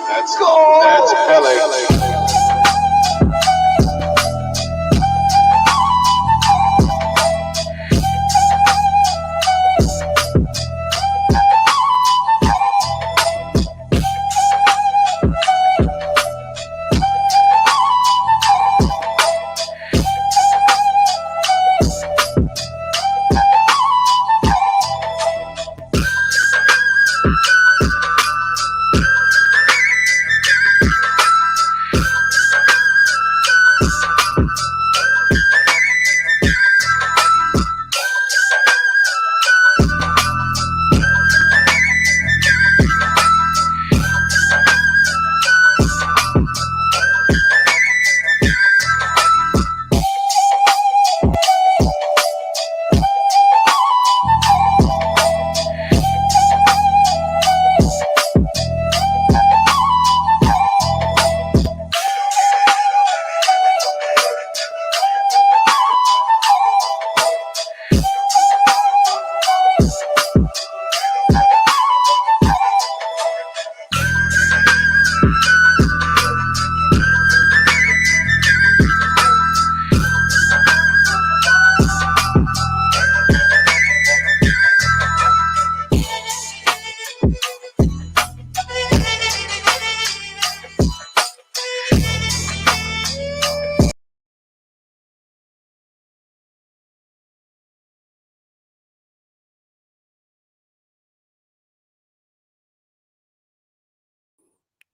Let's go. That's Phanatic.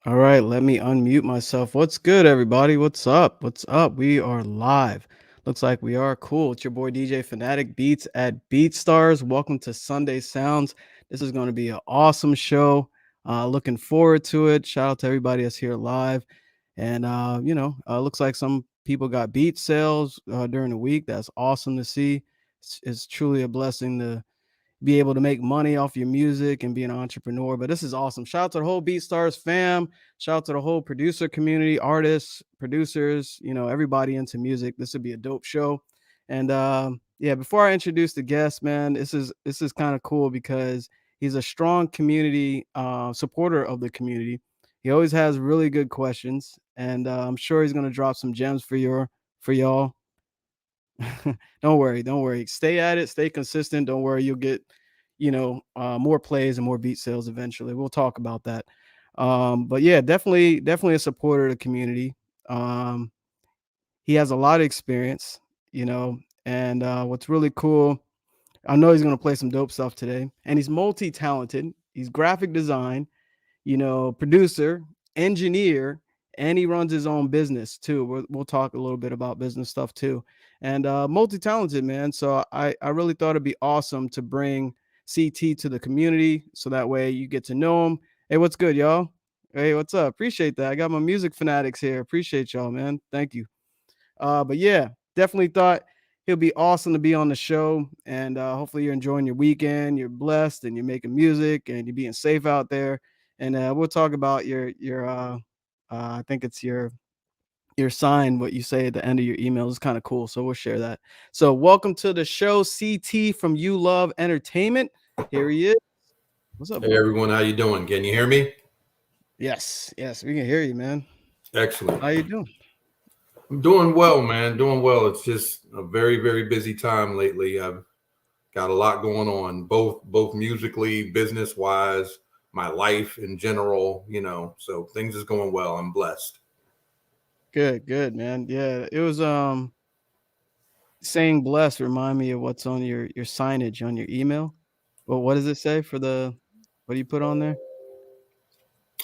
All right, let me unmute myself. What's good, everybody? What's up? What's up? We are live. Looks like we are cool. It's your boy DJ Phanatic Beats at BeatStars. Welcome to Sunday Sounds. This is going to be an awesome show. Looking forward to it. Shout out to everybody that's here live. And looks like some people got beat sales during the week. That's awesome to see. It's truly a blessing to be able to make money off your music and be an entrepreneur. But this is awesome. Shout out to the whole BeatStars fam. Shout out to the whole producer community, artists, producers, everybody into music. This would be a dope show. And before I introduce the guest, man, this is kind of cool because he's a strong community supporter of the community. He always has really good questions, and I'm sure he's gonna drop some gems for y'all. Don't worry. Stay at it. Stay consistent. Don't worry. You'll get, more plays and more beat sales eventually. We'll talk about that. But yeah, definitely a supporter of the community. He has a lot of experience, and what's really cool, I know he's going to play some dope stuff today, and he's multi-talented. He's graphic design. producer, engineer, and he runs his own business too. We'll talk a little bit about business stuff too, and multi-talented, man. So I really thought it'd be awesome to bring CT to the community, so that way you get to know him. Hey, what's good, y'all? Hey, what's up? Appreciate that. I got my music fanatics here. Appreciate y'all, man. Thank you. But yeah, definitely thought he'll be awesome to be on the show. And hopefully you're enjoying your weekend. You're blessed and you're making music and you're being safe out there. And we'll talk about your I think it's your sign, what you say at the end of your email is kind of cool. So we'll share that. So welcome to the show, CT from ULOV Entertainment. Here he is. What's up, Hey bro? everyone, how you doing? Can you hear me? Yes, we can hear you, man. Excellent. How you doing? I'm doing well, man. Doing well. It's just a very, very busy time lately. I've got a lot going on, both musically, business wise, my life in general. So things is going well. I'm blessed. Good, man. Yeah, it was saying blessed remind me of what's on your signage on your email. Well, what does it say for the what do you put on there?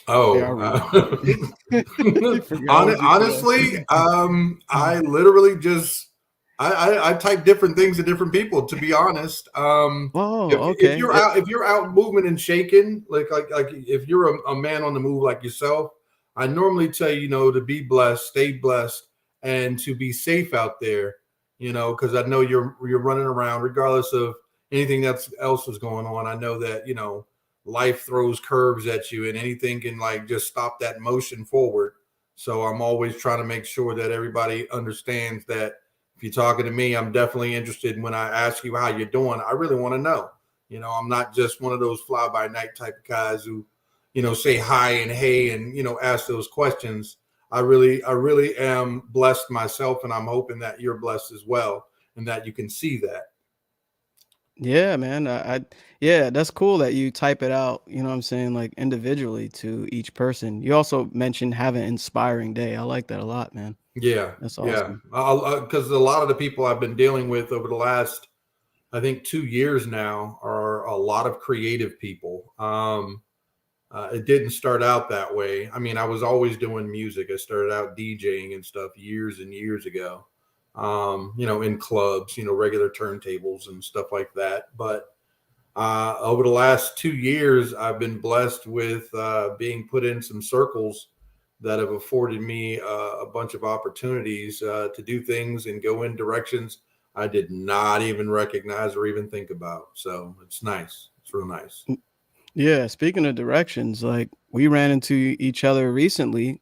Yeah, I'll Oh, read it. I forgot what you put on. honestly, I literally just I type different things to different people. To be honest, if Oh, if okay. you're out if you're out moving and shaking, like if you're a man on the move like yourself, I normally tell you, to be blessed, stay blessed, and to be safe out there. Because I know you're running around regardless of anything that's else is going on. I know that life throws curves at you and anything can like just stop that motion forward. So I'm always trying to make sure that everybody understands that if you're talking to me, I'm definitely interested. When I ask you how you're doing, I really want to know. I'm not just one of those fly by night type of guys who, say hi and hey and, ask those questions. I really am blessed myself, and I'm hoping that you're blessed as well and that you can see that. Yeah, man. Yeah, that's cool that you type it out, you know what I'm saying, like individually to each person. You also mentioned have an inspiring day. I like that a lot, man. Yeah, That's yeah. awesome. Because a lot of the people I've been dealing with over the last, I think, 2 years now are a lot of creative people. It didn't start out that way. I mean, I was always doing music. I started out DJing and stuff years and years ago, in clubs, regular turntables and stuff like that. But over the last 2 years, I've been blessed with being put in some circles that have afforded me a bunch of opportunities to do things and go in directions I did not even recognize or even think about. So it's nice. It's real nice. Yeah, speaking of directions, like we ran into each other recently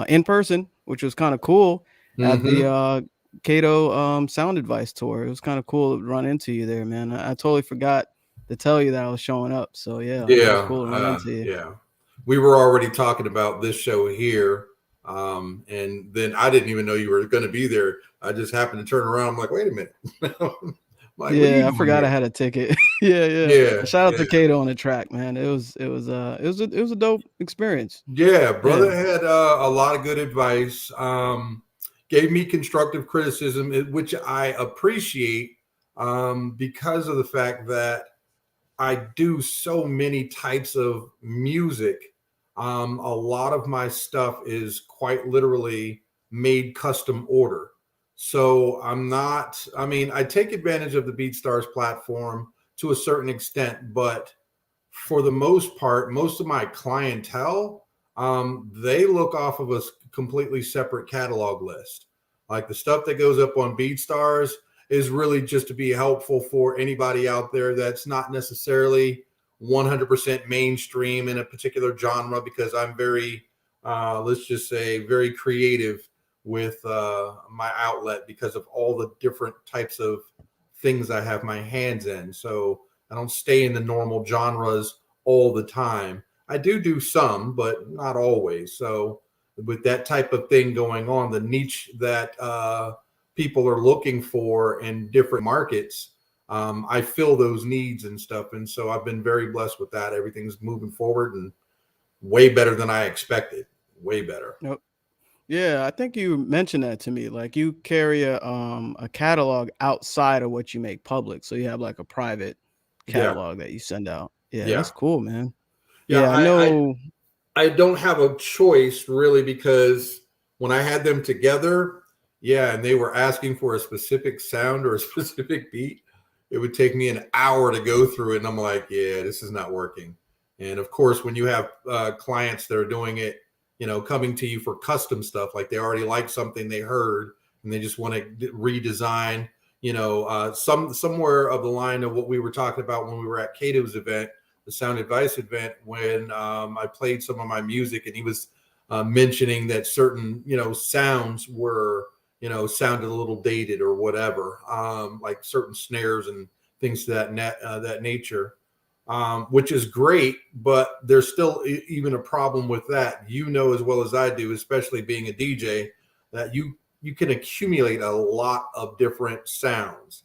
in person, which was kind of cool at the Hmm. Cato Sound Advice tour. It was kind of cool to run into you there, man. I totally forgot to tell you that I was showing up. So yeah, it was Yeah, cool to run into you. yeah. We were already talking about this show here, and then I didn't even know you were going to be there. I just happened to turn around. I'm like, wait a minute. I'm like, what are you Yeah, I doing forgot I here? had a ticket. Yeah. Yeah, Shout out yeah, to Cato on the track, man. It was a dope experience. yeah. Yeah. Brother had a lot of good advice. Gave me constructive criticism, which I appreciate because of the fact that I do so many types of music. A lot of my stuff is quite literally made custom order. So I mean, I take advantage of the BeatStars platform to a certain extent, but for the most part, most of my clientele, they look off of a completely separate catalog list. Like the stuff that goes up on BeatStars is really just to be helpful for anybody out there that's not necessarily 100% mainstream in a particular genre, because I'm very, let's just say, very creative with my outlet because of all the different types of things I have my hands in. So I don't stay in the normal genres all the time. I do some, but not always. So with that type of thing going on, the niche that people are looking for in different markets, I fill those needs and stuff. And so I've been very blessed with that. Everything's moving forward and way better than I expected. Way better. Nope. Yeah, I think you mentioned that to me. Like you carry a catalog outside of what you make public. So you have like a private Yeah. catalog that you send out. Yeah, that's Yeah. cool, man. Yeah. Yeah, I I know. I don't have a choice really, because when I had them together, yeah, and they were asking for a specific sound or a specific beat, it would take me an hour to go through it. And I'm like, yeah, this is not working. And of course, when you have clients that are doing it, coming to you for custom stuff, like they already like something they heard and they just want to redesign, somewhere of the line of what we were talking about when we were at Cato's event, the Sound Advice event, when I played some of my music, and he was mentioning that certain, sounds were, sounded a little dated or whatever, like certain snares and things to that nature, which is great, but there's still even a problem with that. As well as I do, especially being a DJ, that you can accumulate a lot of different sounds.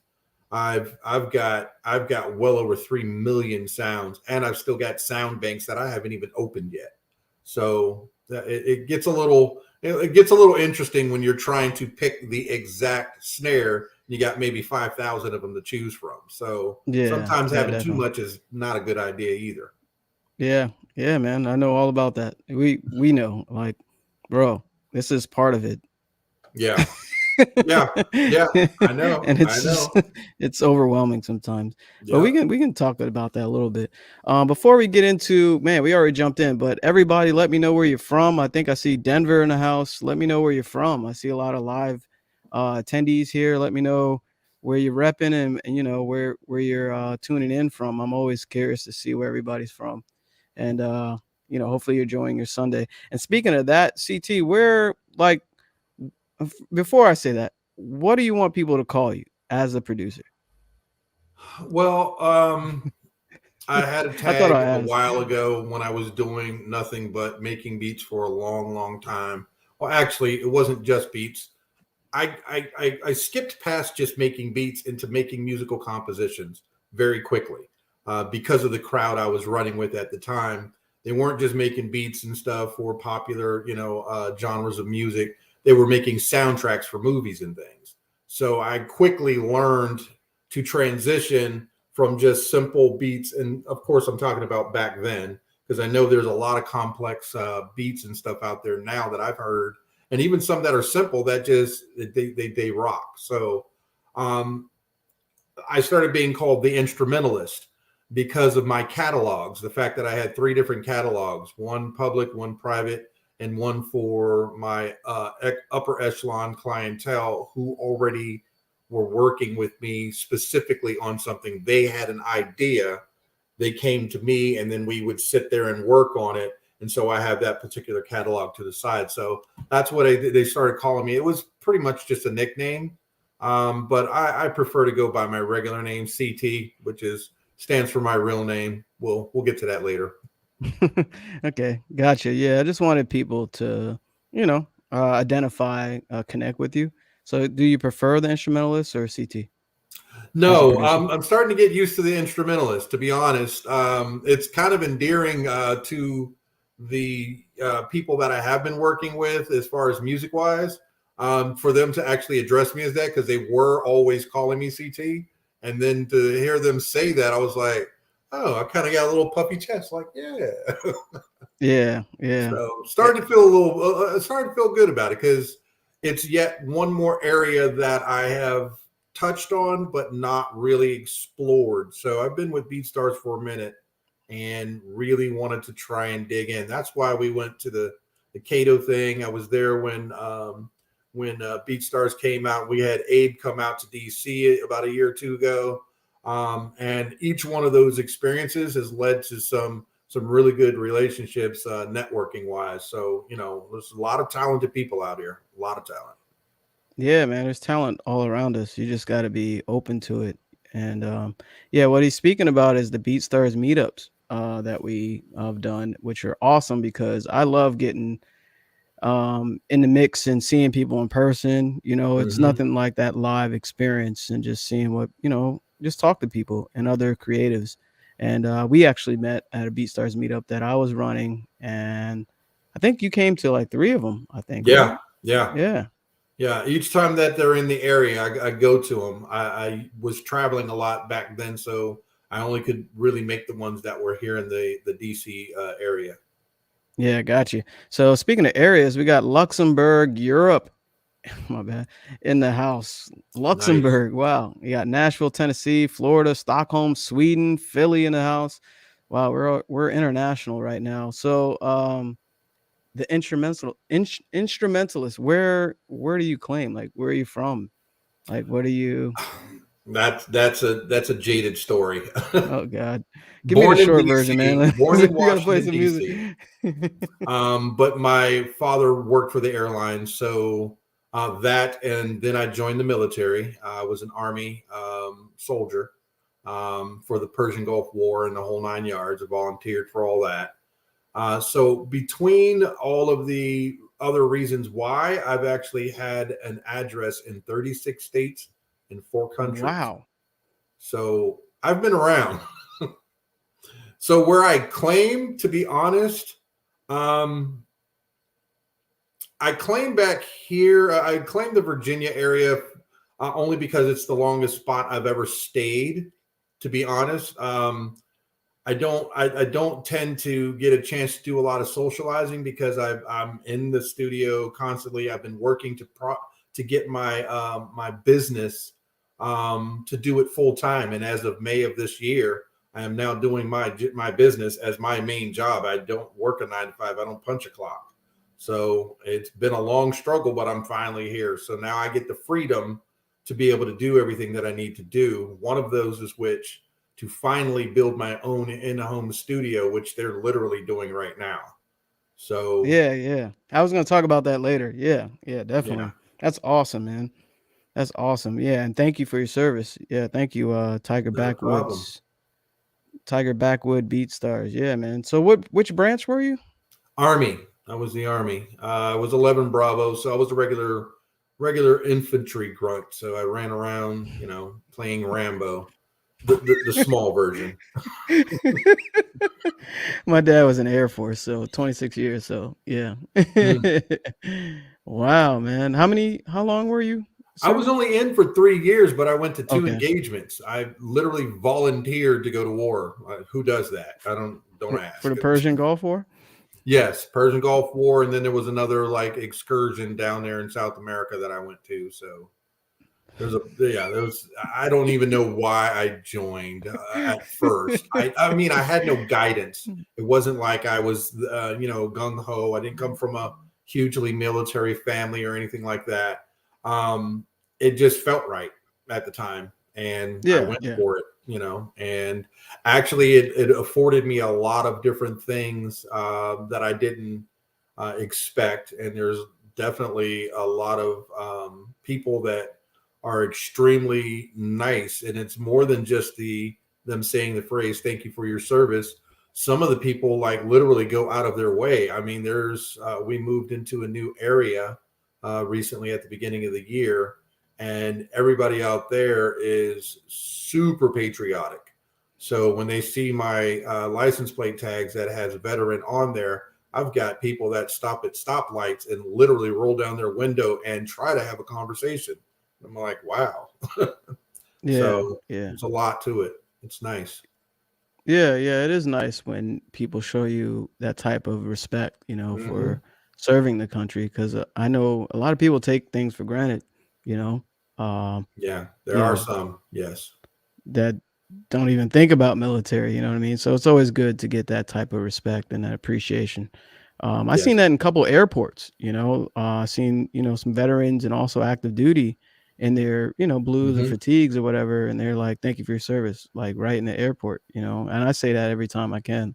I've got well over 3 million sounds, and I've still got sound banks that I haven't even opened yet. So it gets a little interesting when you're trying to pick the exact snare. You got maybe 5,000 of them to choose from. So Yeah, sometimes yeah, having too definitely. much is not a good idea either. Yeah, yeah, man. I know all about that. We know, like, bro, this is part of it. Yeah. Yeah. Yeah. I know. And I it's just know. it's overwhelming sometimes. But Yeah. we can talk about that a little bit. Before we get into, man, we already jumped in, but everybody let me know where you're from. I think I see Denver in the house. Let me know where you're from. I see a lot of live attendees here. Let me know where you're repping, and where you're tuning in from. I'm always curious to see where everybody's from. And hopefully you're enjoying your Sunday. And speaking of that, CT, where, like, before I say that, what do you want people to call you as a producer? Well, I had a I thought tag I a asked. while ago when I was doing nothing but making beats for a long, long time. Well, actually, it wasn't just beats. I skipped past just making beats into making musical compositions very quickly, because of the crowd I was running with at the time. They weren't just making beats and stuff for popular, genres of music. They were making soundtracks for movies and things. So I quickly learned to transition from just simple beats. And of course, I'm talking about back then, because I know there's a lot of complex beats and stuff out there now that I've heard, and even some that are simple that just they rock. So um, I started being called the instrumentalist because of my catalogs. The fact that I had 3 different catalogs: one public, one private, and one for my upper echelon clientele who already were working with me specifically on something. They had an idea, they came to me, and then we would sit there and work on it. And so I have that particular catalog to the side. So that's what they started calling me. It was pretty much just a nickname, but I prefer to go by my regular name, CT, which stands for my real name. We'll get to that later. Okay, gotcha. Yeah, I just wanted people to, identify, connect with you. So, do you prefer the instrumentalist or CT as a No, producer? I'm starting to get used to the instrumentalist, to be honest. It's kind of endearing to the people that I have been working with as far as music wise, for them to actually address me as that, because they were always calling me CT. And then to hear them say that, I was like, oh, I kind of got a little puffy chest, like, yeah. Yeah, yeah. So Eh, starting to feel starting to feel good about it, because it's yet one more area that I have touched on but not really explored. So I've been with BeatStars for a minute and really wanted to try and dig in. That's why we went to the Cato thing. I was there when BeatStars came out. We had Abe come out to DC about a year or two ago, and each one of those experiences has led to some really good relationships, networking wise. So, there's a lot of talented people out here, a lot of talent. Yeah, man, there's talent all around us. You just got to be open to it. And yeah, what he's speaking about is the BeatStars meetups that we have done, which are awesome because I love getting in the mix and seeing people in person. It's Hmm. nothing like that live experience and just seeing just talk to people and other creatives. And we actually met at a BeatStars meetup that I was running, and I think you came to like 3 of them, I think, Yeah. right? Yeah. Yeah. Yeah. Each time that they're in the area, I go to them. I was traveling a lot back then, so I only could really make the ones that were here in the DC area. Yeah, got you. So speaking of areas, we got Luxembourg, Europe, my bad, in the house. Nice. Luxembourg, wow. You got Nashville, Tennessee, Florida, Stockholm, Sweden, Philly in the house. Wow, we're international right now. So the instrumentalist, where do you claim? Like, where are you from? Like, what are you? That's a jaded story. Oh God, give me the Born in short version, DC, man. born in You gotta play Washington, some DC. music. But my father worked for the airlines, so that, and then I joined the military. I was an Army soldier for the Persian Gulf War and the whole 9 yards. I volunteered for all that. So between all of the other reasons why, I've actually had an address in 36 states in 4 countries. Wow. So I've been around. So where I claim, to be honest, um, I claim back here. I claim the Virginia area only because it's the longest spot I've ever stayed. To be honest, I don't tend to get a chance to do a lot of socializing because I'm in the studio constantly. I've been working to get my business to do it full time, and as of May of this year, I am now doing my business as my main job. I don't work a 9 to 5. I don't punch a clock. So it's been a long struggle, but I'm finally here. So now I get the freedom to be able to do everything that I need to do. One of those is to finally build my own in-home studio, which they're literally doing right now. So Yeah, yeah. I was gonna talk about that later. Yeah, yeah, yeah, definitely. That's awesome, man. That's awesome. Yeah, and thank you for your service. Yeah, thank you, not a problem. Tiger Backwood BeatStars. Yeah, man. So which branch were you? Army. I was the Army. I was 11 Bravo, so I was a regular infantry grunt. So I ran around, playing Rambo, the small version. My dad was in the Air Force, so 26 years. So yeah. Mm. Wow, man. How long were you I was serving? only in for 3 years, but I went to two Okay. engagements. I literally volunteered to go to war. Who does that? I don't For ask. the Persian Gulf War? Yes, Persian Gulf War, and then there was another like excursion down there in South America that I went to. So there was. I don't even know why I joined at first. I mean, I had no guidance. It wasn't like I was gung ho. I didn't come from a hugely military family or anything like that. It just felt right at the time, and I Yeah, went yeah. for it. And actually, it afforded me a lot of different things that I didn't expect. And there's definitely a lot of people that are extremely nice, and it's more than just them saying the phrase "thank you for your service." Some of the people like literally go out of their way. I mean, there's we moved into a new area recently at the beginning of the year, and everybody out there is super patriotic. So when they see my license plate tags that has veteran on there, I've got people that stop at stoplights and literally roll down their window and try to have a conversation. I'm like, wow. Yeah, So yeah. there's a lot to it. It's nice. Yeah, yeah, it is nice when people show you that type of respect, Hmm. for serving the country. Because I know a lot of people take things for granted, you know, um, Yeah, there you are know, some. Yes. that don't even think about military, you know what I mean? So it's always good to get that type of respect and that appreciation. I Yes. seen that in a couple airports, seen, some veterans and also active duty in their, blues or Hmm. fatigues or whatever. And they're like, thank you for your service, like right in the airport, and I say that every time I can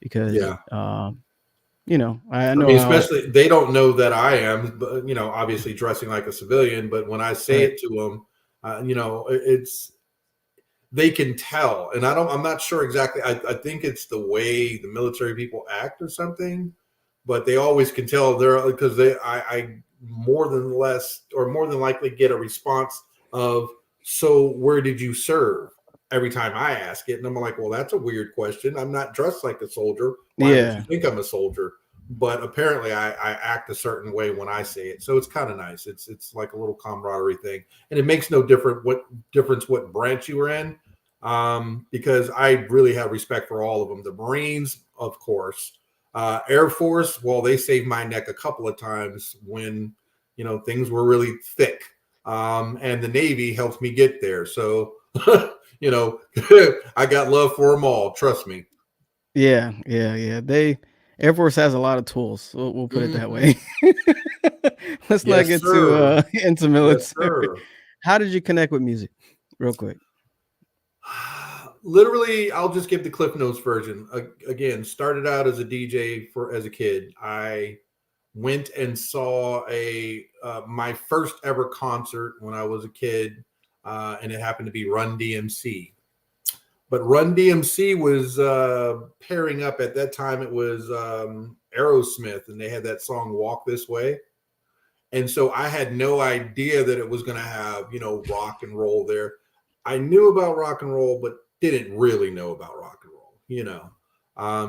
because, Yeah. I I know mean, how, especially they don't know that I am, but obviously dressing like a civilian. But when I say right. it to them, it's they can tell, and I'm not sure exactly. I think it's the way the military people act or something, but they always can tell they're because I more than less or more than likely get a response of, so where did you serve, every time I ask it. And I'm like, well, that's a weird question. I'm not dressed like a soldier. Why would you Yeah. think I'm a soldier? But apparently I act a certain way when I say it. So it's kind of nice. It's like a little camaraderie thing. And it makes no difference what branch you were in, because I really have respect for all of them. The Marines, of course, Air Force, well, they saved my neck a couple of times when, you know, things were really thick. And the Navy helped me get there. So, you know, I got love for them all. Trust me. Yeah. Air Force has a lot of tools. We'll put it that way. Let's not Yes, get sir. too into Yes, military. sir. How did you connect with music? Real quick. Literally, I'll just give the Cliff Notes version. Again, started out as a DJ as a kid. I went and saw my first ever concert when I was a kid, and it happened to be Run DMC. But Run DMC was pairing up at that time. It was Aerosmith, and they had that song "Walk This Way." And so I had no idea that it was going to have, you know, rock and roll there. I knew about rock and roll, but didn't really know about rock and roll, you know.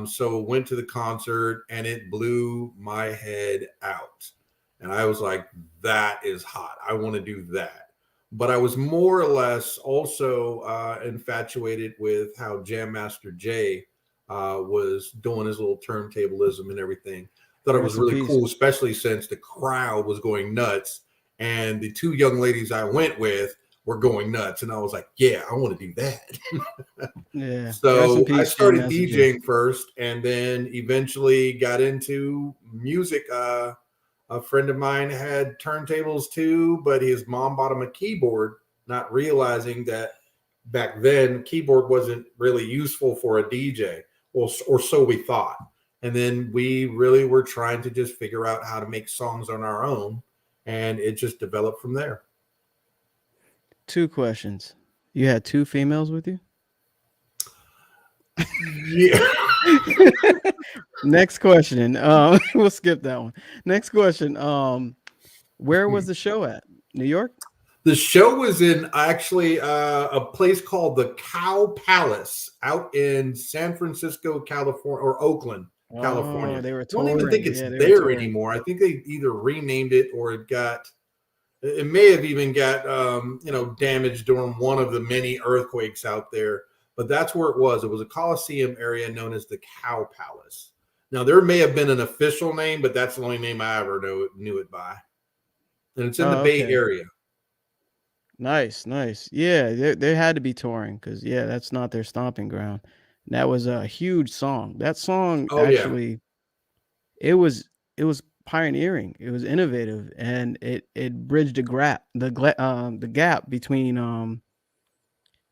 So went to the concert and it blew my head out. And I was like, that is hot. I want to do that. But I was more or less also infatuated with how Jam Master Jay was doing his little turntablism and everything. Thought it was Rest in really peace. cool, especially since the crowd was going nuts. And the two young ladies I went with were going nuts. And I was like, yeah, I want to do that. Yeah. Rest So in I peace, Jam started Master Jay. DJing first and then eventually got into music. A friend of mine had turntables too, but his mom bought him a keyboard, not realizing that back then keyboard wasn't really useful for a DJ, or so we thought. And then we really were trying to just figure out how to make songs on our own, and it just developed from there. 2 questions. You had 2 females with you? Yeah. Next question. We'll skip that one. Next question. Where was the show at? New York? The show was in actually a place called the Cow Palace out in San Francisco, California, or Oakland, California. Oh, they were I don't touring. even think it's Yeah, they were there touring. anymore. I think they either renamed it or it may have even got you know, damaged during one of the many earthquakes out there. But that's where it was. It was a Coliseum area known as the Cow Palace. Now there may have been an official name, but that's the only name I ever knew it by. And it's in the Bay Okay. Area. Nice. Yeah, they had to be touring because that's not their stomping ground. And that was a huge song. That song Oh yeah. actually, it was pioneering. It was innovative, and it bridged the gap between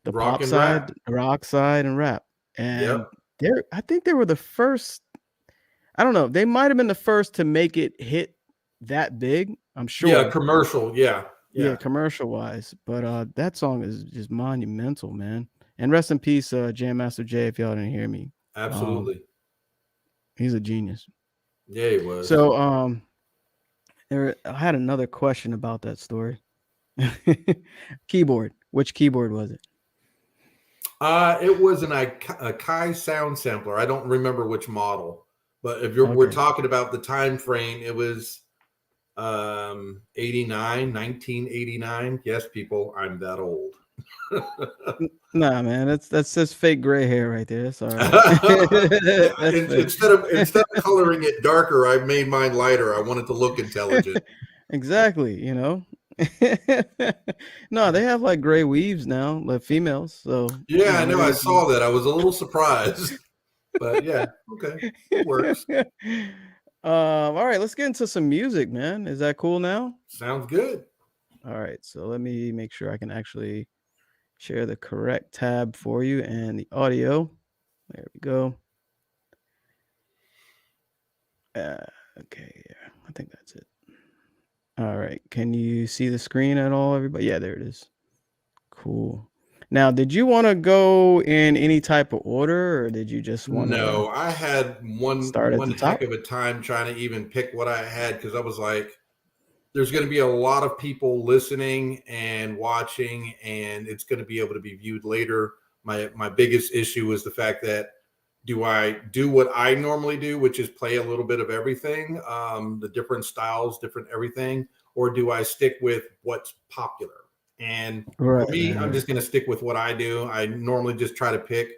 the Rock pop and side, rap. the rock side, and rap. And Yep. I think they were the first. I don't know. They might have been the first to make it hit that big. I'm sure. Yeah, commercial. Yeah. Commercial wise. But that song is just monumental, man. And rest in peace, Jam Master Jay, if y'all didn't hear me. Absolutely. He's a genius. Yeah, he was. So I had another question about that story. Keyboard. Which keyboard was it? It was a Kai sound sampler. I don't remember which model, but if we're talking about the time frame, it was 1989. Yes, people, I'm that old. Nah, man, that's just fake gray hair right there. That's all right. Instead of coloring it darker, I made mine lighter. I wanted to look intelligent. Exactly, you know. No, they have like gray weaves now, like females. So yeah, I know. I saw that. I was a little surprised, but yeah, okay, it works. All right, let's get into some music, man. Is that cool now? Sounds good. All right, so let me make sure I can actually share the correct tab for you and the audio. There we go. Okay, yeah, I think that's it. All right, can you see the screen at all, everybody? Yeah, there it is. Cool. Now, did you want to go in any type of order, or did you just want to? No, I had one heck of a time trying to even pick what I had, because I was like, there's going to be a lot of people listening and watching, and it's going to be able to be viewed later. My biggest issue is the fact that, do I do what I normally do, which is play a little bit of everything, the different styles, different everything, or do I stick with what's popular? And for me, I'm just going to stick with what I do. I normally just try to pick,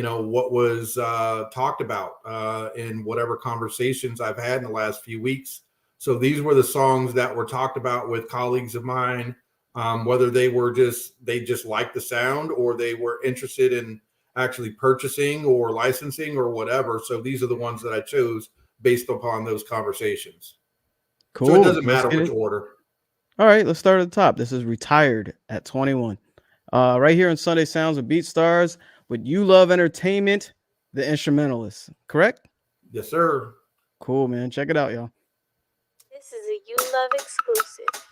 what was talked about in whatever conversations I've had in the last few weeks. So these were the songs that were talked about with colleagues of mine, whether they just liked the sound or they were interested in actually purchasing or licensing or whatever. So these are the ones that I chose based upon those conversations. So it Cool. doesn't Let's matter get which it. order. All right, let's start at the top. This is Retired at 21. Right here on Sunday Sounds with BeatStars with ULOV Entertainment, the instrumentalist. Correct? Yes, sir. Cool, man. Check it out, y'all. This is a ULOV exclusive.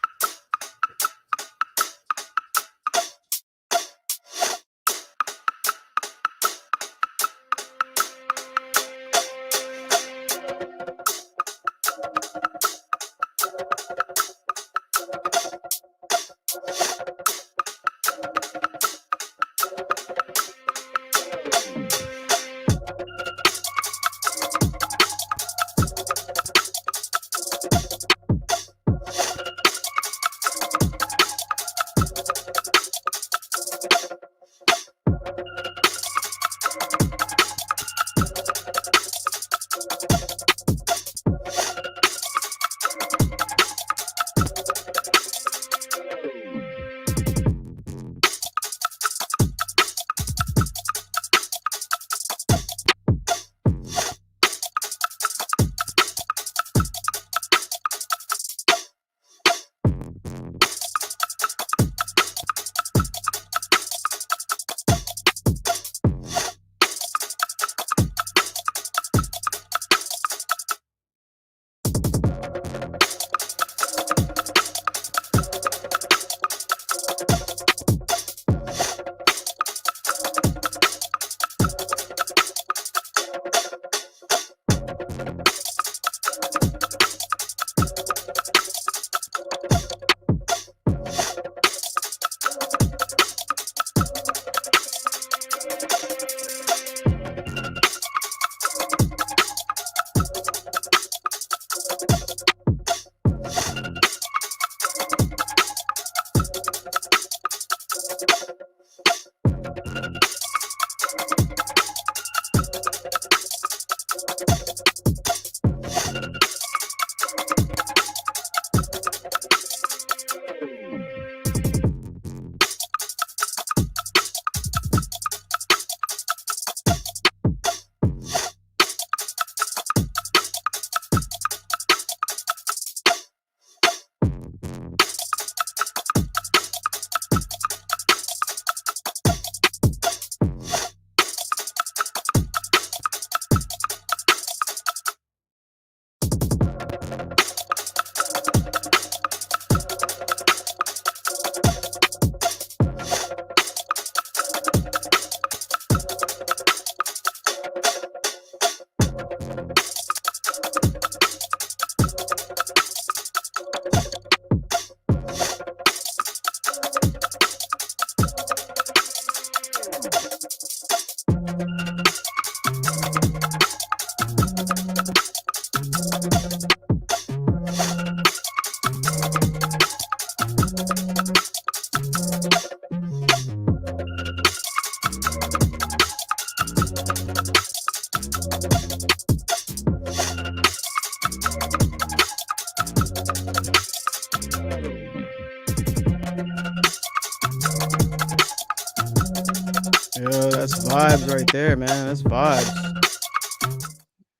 Yo, that's vibes right there, man. That's vibes.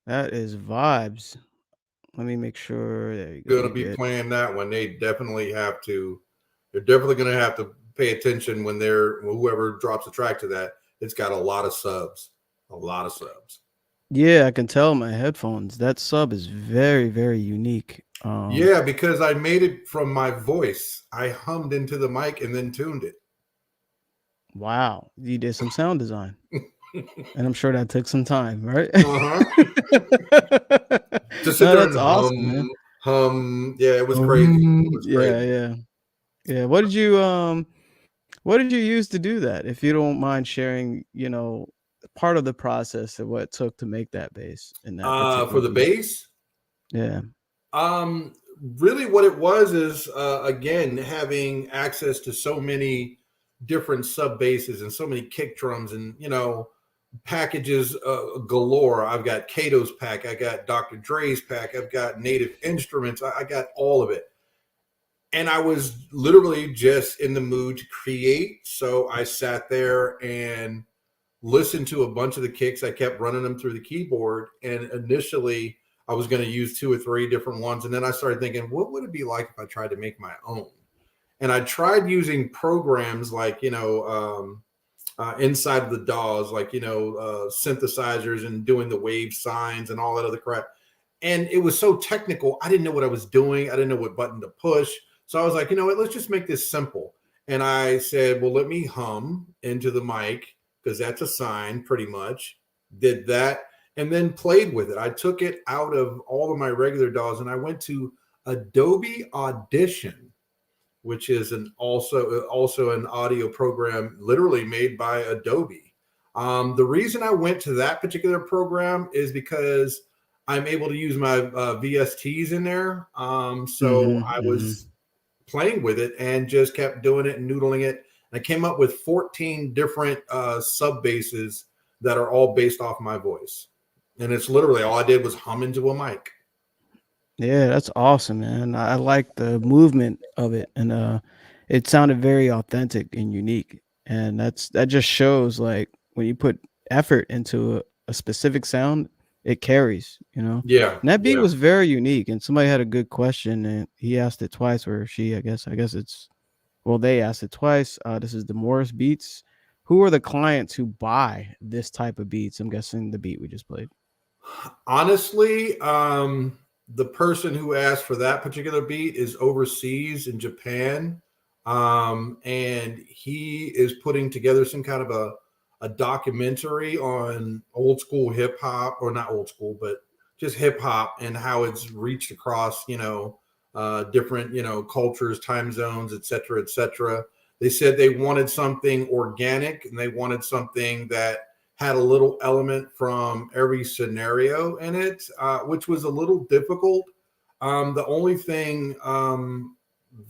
That is vibes. Let me make sure. There you go. Going to be playing that one. They definitely have to. They're definitely going to have to pay attention when whoever drops a track to that. It's got a lot of subs. A lot of subs. Yeah, I can tell my headphones. That sub is very, very unique. Yeah, because I made it from my voice. I hummed into the mic and then tuned it. Wow, you did some sound design, and I'm sure that took some time, right? Just sit there and that's awesome, man. Yeah, it was crazy. It was crazy. Yeah. What did you use to do that? If you don't mind sharing, part of the process of what it took to make that bass in that particular for the beat. bass. Yeah. Really what it was is again having access to so many different sub basses and so many kick drums and packages galore. I've got Kato's pack. I got Dr. Dre's pack. I've got Native Instruments. I got all of it. And I was literally just in the mood to create. So I sat there and listened to a bunch of the kicks. I kept running them through the keyboard. And initially, I was going to use 2 or 3 different ones. And then I started thinking, what would it be like if I tried to make my own? And I tried using programs like, inside of the DAWs, like, synthesizers and doing the wave signs and all that other crap. And it was so technical. I didn't know what I was doing. I didn't know what button to push. So I was like, you know what, let's just make this simple. And I said, well, let me hum into the mic because that's a sign pretty much. Did that and then played with it. I took it out of all of my regular DAWs and I went to Adobe Audition, which is also an audio program literally made by Adobe. The reason I went to that particular program is because I'm able to use my VSTs in there. So I was playing with it and just kept doing it and noodling it. And I came up with 14 different sub basses that are all based off my voice. And it's literally all I did was hum into a mic. Yeah, that's awesome, man. I like the movement of it, and it sounded very authentic and unique. And that just shows like when you put effort into a specific sound, it carries, you know. Yeah. And that beat yeah. was very unique. And somebody had a good question, and he asked it twice, or she, I guess it's, well, they asked it twice. This is the Morris Beats. Who are the clients who buy this type of beats? I'm guessing the beat we just played. Honestly, the person who asked for that particular beat is overseas in Japan. And he is putting together some kind of a documentary on old school hip hop, or not old school, but just hip hop and how it's reached across, different, cultures, time zones, et cetera, et cetera. They said they wanted something organic and they wanted something that had a little element from every scenario in it, which was a little difficult. The only thing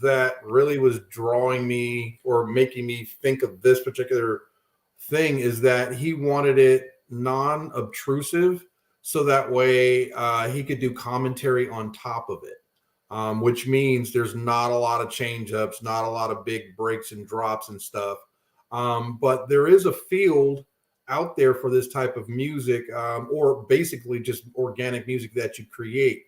that really was drawing me or making me think of this particular thing is that he wanted it non-obtrusive, so that way he could do commentary on top of it, which means there's not a lot of change ups, not a lot of big breaks and drops and stuff. But there is a field out there for this type of music, or basically just organic music that you create.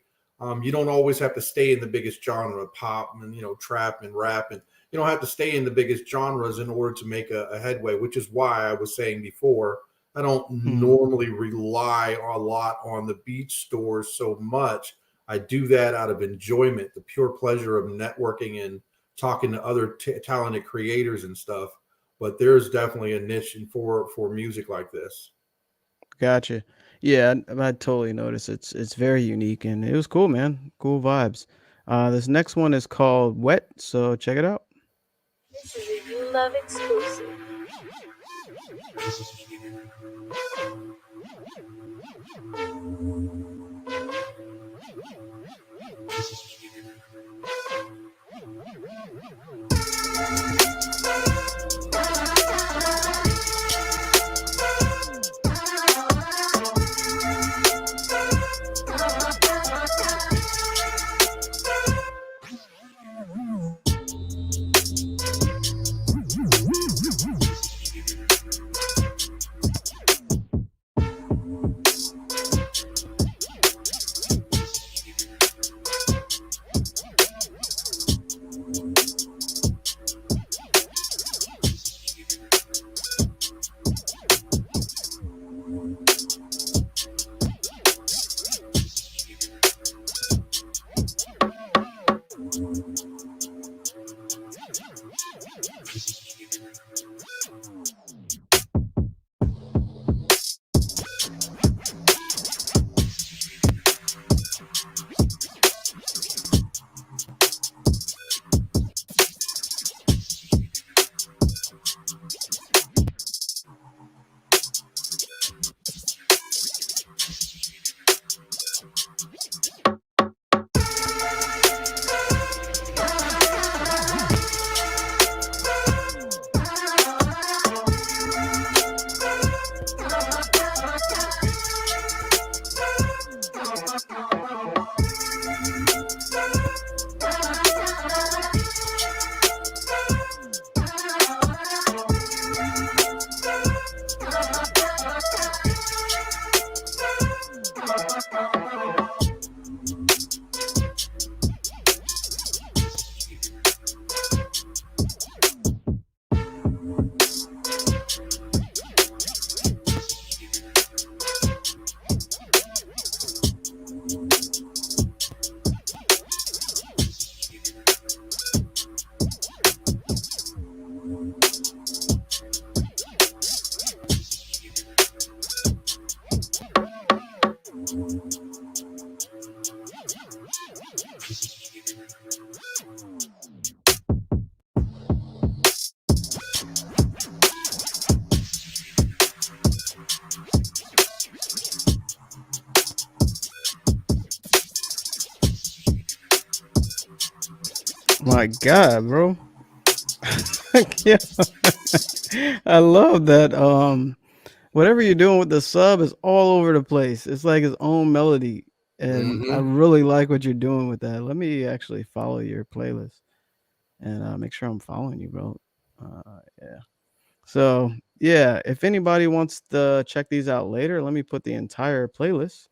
You don't always have to stay in the biggest genre, pop and trap and rap, and you don't have to stay in the biggest genres in order to make a headway, which is why I was saying before, I don't normally rely a lot on the beat stores so much. I do that out of enjoyment, the pure pleasure of networking and talking to other talented creators and stuff. But there's definitely a niche for music like this. Gotcha. Yeah, I totally noticed. It's very unique and it was cool, man. Cool vibes. This next one is called Wet, so check it out. This is a ULOV exclusive. My God, bro. Yeah. I love that. Whatever you're doing with the sub is all over the place. It's like his own melody. And I Mm-hmm. really like what you're doing with that. Let me actually follow your playlist and make sure I'm following you, bro. Yeah. So yeah, if anybody wants to check these out later, let me put the entire playlist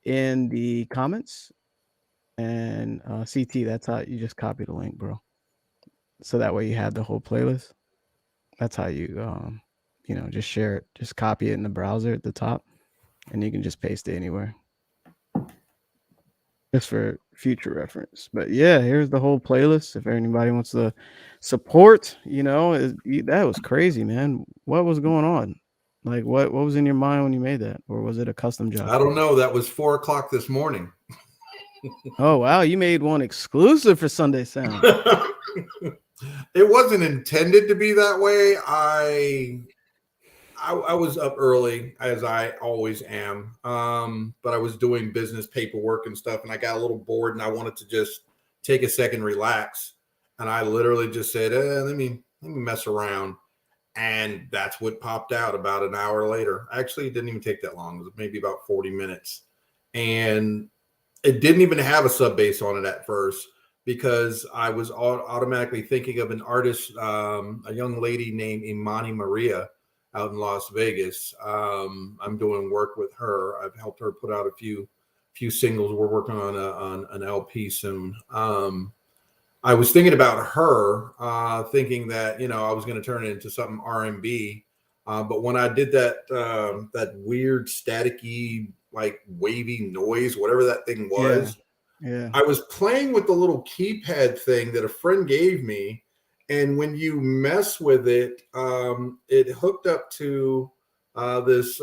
in the comments. And CT, that's how you just copy the link, bro. So that way you have the whole playlist. That's how you just share it. Just copy it in the browser at the top, and you can just paste it anywhere. Just for future reference. But yeah, here's the whole playlist. If anybody wants to support, that was crazy, man. What was going on? Like, what was in your mind when you made that, or was it a custom job? I don't know. That was 4:00 this morning. Oh wow, you made one exclusive for Sunday Sound. It wasn't intended to be that way. I was up early, as I always am, but I was doing business paperwork and stuff, and I got a little bored, and I wanted to just take a second, relax, and I literally just said, "Let me mess around," and that's what popped out about an hour later. Actually, it didn't even take that long; it was maybe about 40 minutes, and it didn't even have a sub bass on it at first because I was automatically thinking of an artist, a young lady named Imani Maria out in Las Vegas. I'm doing work with her. I've helped her put out a few singles. We're working on an LP soon. I was thinking about her, thinking that I was going to turn it into something R&B. But when I did that weird staticky, like wavy noise, whatever that thing was, Yeah. I was playing with the little keypad thing that a friend gave me. And when you mess with it, it hooked up to this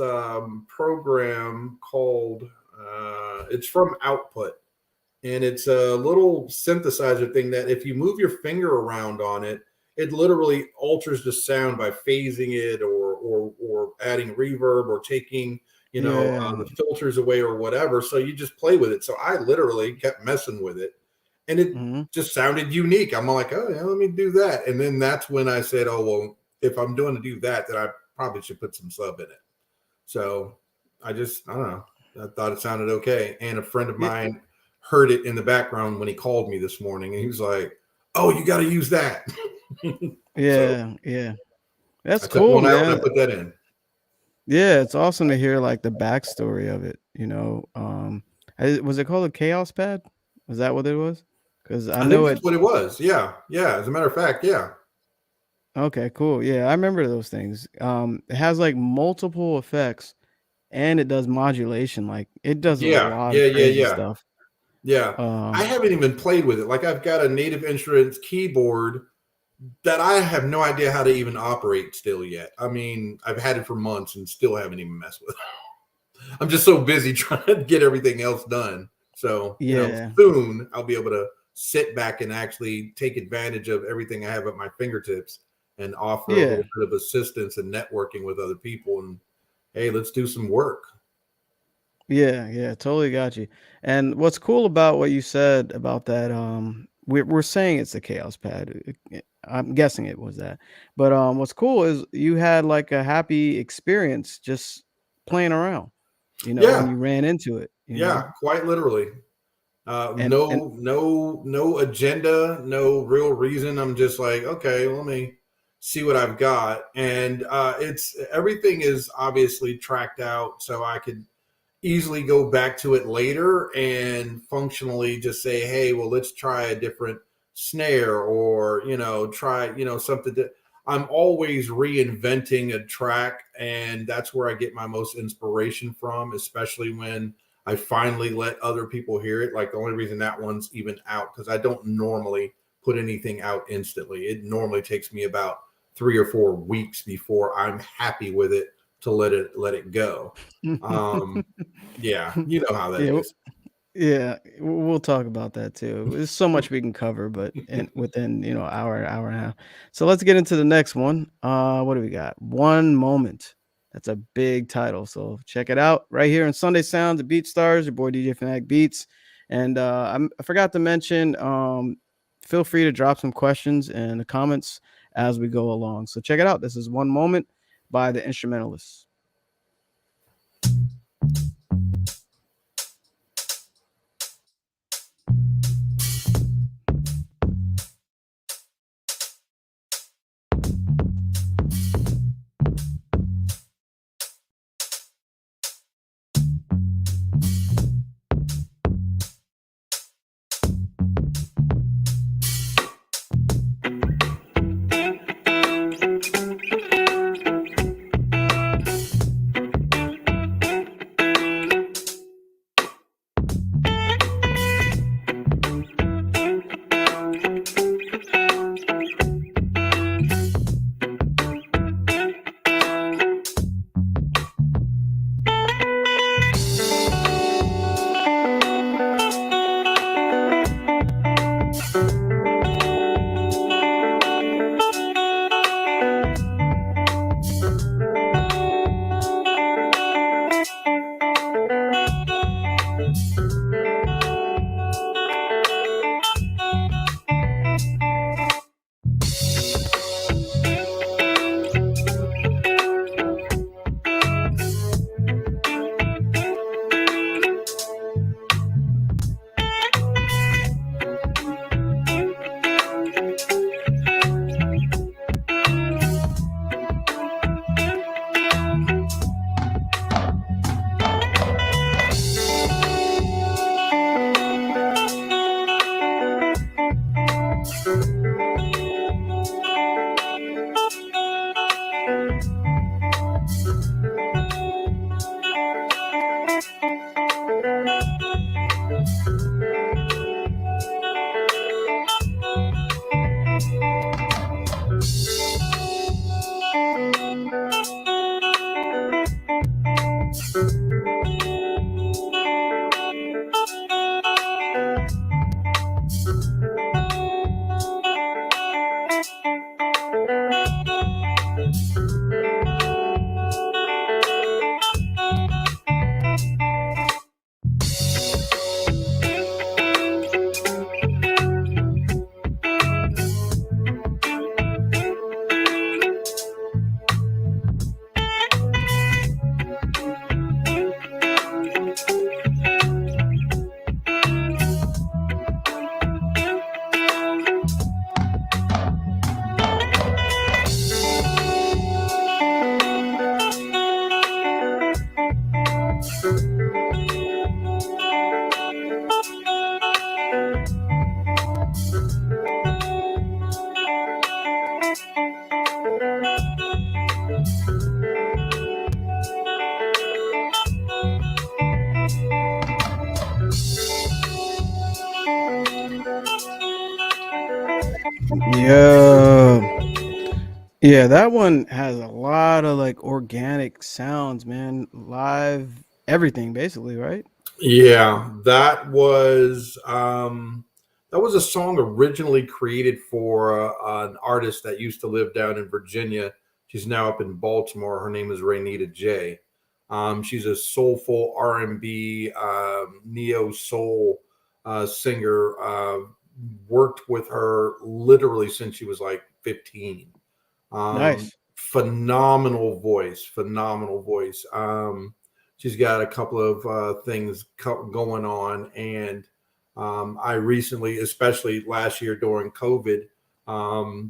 program called, it's from Output. And it's a little synthesizer thing that if you move your finger around on it, it literally alters the sound by phasing it or adding reverb or taking Yeah. the filters away or whatever. So you just play with it. So I literally kept messing with it, and it Mm-hmm. just sounded unique. I'm like, oh yeah, let me do that. And then that's when I said, oh well, if I'm doing to do that, then I probably should put some sub in it. So I don't know. I thought it sounded okay. And a friend of mine heard it in the background when he called me this morning, and he was like, "Oh, you got to use that." Yeah. So Yeah. That's I took cool, one out and I man. put that in. Yeah, it's awesome to hear like the backstory of it. Was it called a Chaos Pad? Was that what it was? Because I I think know that's it. what it was. Yeah, yeah. As a matter of fact, yeah, Okay, cool. Yeah, I remember those things. It has like multiple effects, and it does modulation. Like it does a yeah, lot of yeah, yeah, crazy yeah, stuff. yeah. I Um, haven't even played with it. Like I've got a Native Instruments keyboard that I have no idea how to even operate still yet. I mean, I've had it for months and still haven't even messed with it. I'm just so busy trying to get everything else done. So, yeah, soon I'll be able to sit back and actually take advantage of everything I have at my fingertips and offer a yeah. little bit of assistance and networking with other people. And hey, let's do some work. Yeah, totally got you. And what's cool about what you said about that, we're saying it's a chaos pad. I'm guessing it was that. But what's cool is you had like a happy experience just playing around, and Yeah, you ran into it. yeah, quite literally. And No agenda, no real reason. I'm just like, okay, let me see what I've got. And it's everything is obviously tracked out, so I could easily go back to it later and functionally just say, hey, well, let's try a different snare or, try, something that I'm always reinventing a track. And that's where I get my most inspiration from, especially when I finally let other people hear it. Like the only reason that one's even out, because I don't normally put anything out instantly. It normally takes me about 3 or 4 weeks before I'm happy with it to let it go. Yeah, you know how that yeah, is. yeah, we'll talk about that too. There's so much we can cover, but within hour and a half. So let's get into the next one. What do we got? One Moment. That's a big title. So check it out right here in Sunday Sounds at BeatStars. Your boy DJ Fanatic Beats, and I forgot to mention feel free to drop some questions in the comments as we go along. So check it out. This is One Moment by the Instrumentalists. Yeah, that one has a lot of like organic sounds, man. Live, everything basically, right? Yeah, that was a song originally created for an artist that used to live down in Virginia. She's now up in Baltimore. Her name is Raynita J. She's a soulful R&B neo soul singer. Worked with her literally since she was like 15. Nice. Phenomenal voice, phenomenal voice. She's got a couple of things going on, and I recently, especially last year during COVID,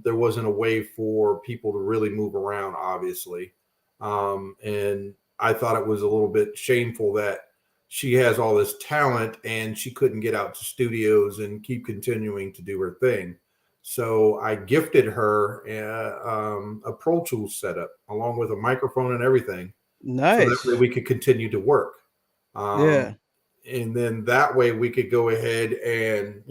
there wasn't a way for people to really move around, obviously, and I thought it was a little bit shameful that she has all this talent and she couldn't get out to studios and keep continuing to do her thing. So I gifted her a Pro Tools setup along with a microphone and everything, so that Nice. way we could continue to work. Yeah. And then that way we could go ahead and,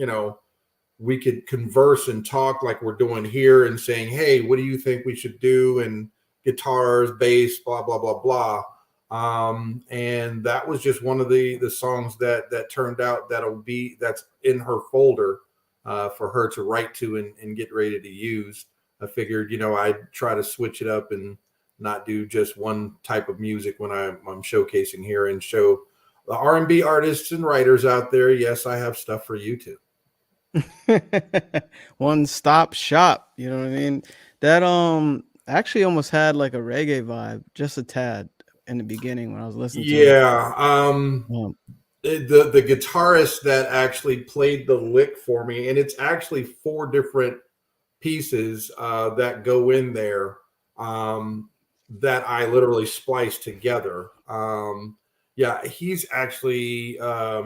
we could converse and talk like we're doing here and saying, hey, what do you think we should do? And guitars, bass, blah, blah, blah, blah. And that was just one of the songs that turned out that's in her folder for her to write to and get ready to use. I figured, I'd try to switch it up and not do just one type of music when I'm showcasing here, and show the R&B artists and writers out there. Yes, I have stuff for you too. One stop shop. You know what I mean? That actually almost had like a reggae vibe, just a tad in the beginning when I was listening to it. Yeah. Um, The guitarist that actually played the lick for me, and it's actually 4 different pieces that go in there that I literally spliced together. Yeah, he's actually a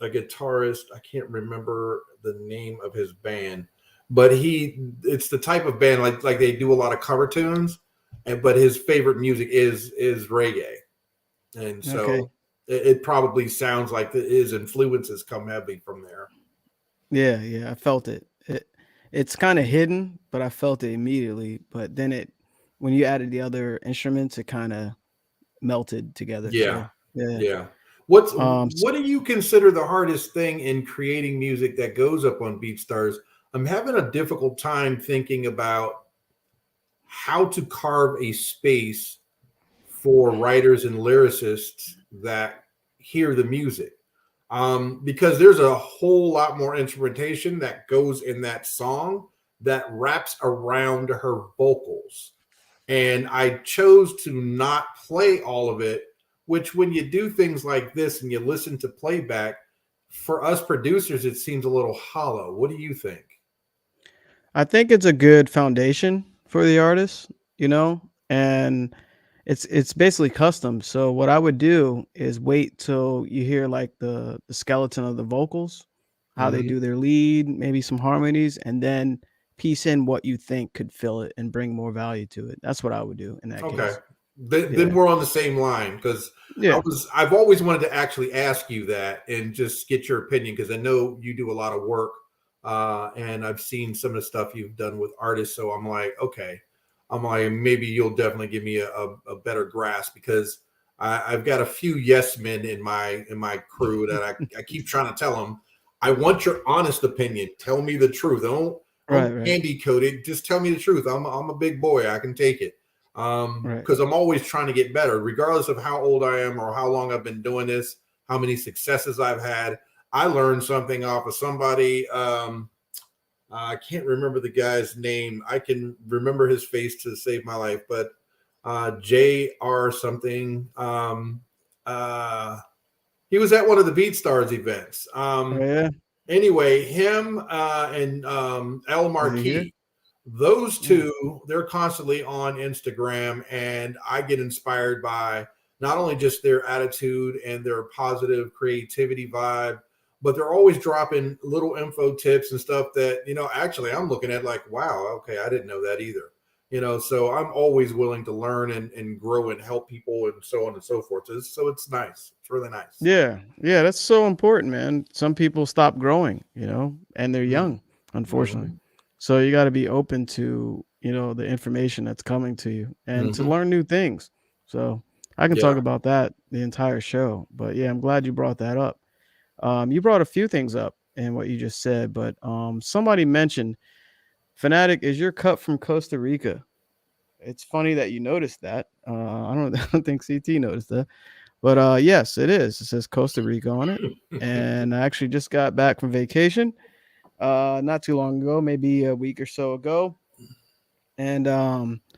guitarist. I can't remember the name of his band, but it's the type of band like they do a lot of cover tunes, but his favorite music is reggae, and okay. so it probably sounds like his influences come heavy from there. Yeah, yeah, I felt it. It's kind of hidden, but I felt it immediately. But then when you added the other instruments, it kind of melted together. Yeah, So yeah. yeah. S- What do you consider the hardest thing in creating music that goes up on BeatStars? I'm having a difficult time thinking about how to carve a space for writers and lyricists that hear the music. Because there's a whole lot more instrumentation that goes in that song that wraps around her vocals. And I chose to not play all of it, which when you do things like this and you listen to playback, for us producers, it seems a little hollow. What do you think? I think it's a good foundation for the artist, you know, and it's basically custom. So what I would do is wait till you hear like the skeleton of the vocals, how they Mhm. do their lead, maybe some harmonies, and then piece in what you think could fill it and bring more value to it. That's what I would do in that Okay. case. Then Yeah. we're on the same line because Yeah. I've always wanted to actually ask you that and just get your opinion because I know you do a lot of work and I've seen some of the stuff you've done with artists. So I'm like, okay, I'm like maybe you'll definitely give me a better grasp because I've got a few yes men in my crew that I keep trying to tell them I want your honest opinion. Tell me the truth. Don't Right, right, candy coat it. Just tell me the truth. I'm a big boy. I can take it right. because I'm always trying to get better, regardless of how old I am or how long I've been doing this, how many successes I've had. I learned something off of somebody. I can't remember the guy's name. I can remember his face to save my life, but J.R. something. Uh, he was at one of the BeatStars events. Oh yeah. Anyway, him and El Is he here? Marquis, those Mm. two, they're constantly on Instagram, and I get inspired by not only just their attitude and their positive creativity vibe, but they're always dropping little info tips and stuff that, actually I'm looking at like, wow, okay, I didn't know that either. So I'm always willing to learn and grow and help people and so on and so forth. So it's nice. It's really nice. Yeah, yeah, that's so important, man. Some people stop growing, and they're Mm-hmm. young, unfortunately. So you got to be open to, the information that's coming to you and to Mm-hmm. learn new things. So I can talk Yeah. about that the entire show, but yeah, I'm glad you brought that up. You brought a few things up in what you just said, but somebody mentioned Fanatic is your cut from Costa Rica. It's funny that you noticed that. I don't, I don't think CT noticed that. But yes, it is. It says Costa Rica on it. And I actually just got back from vacation not too long ago, maybe a week or so ago. And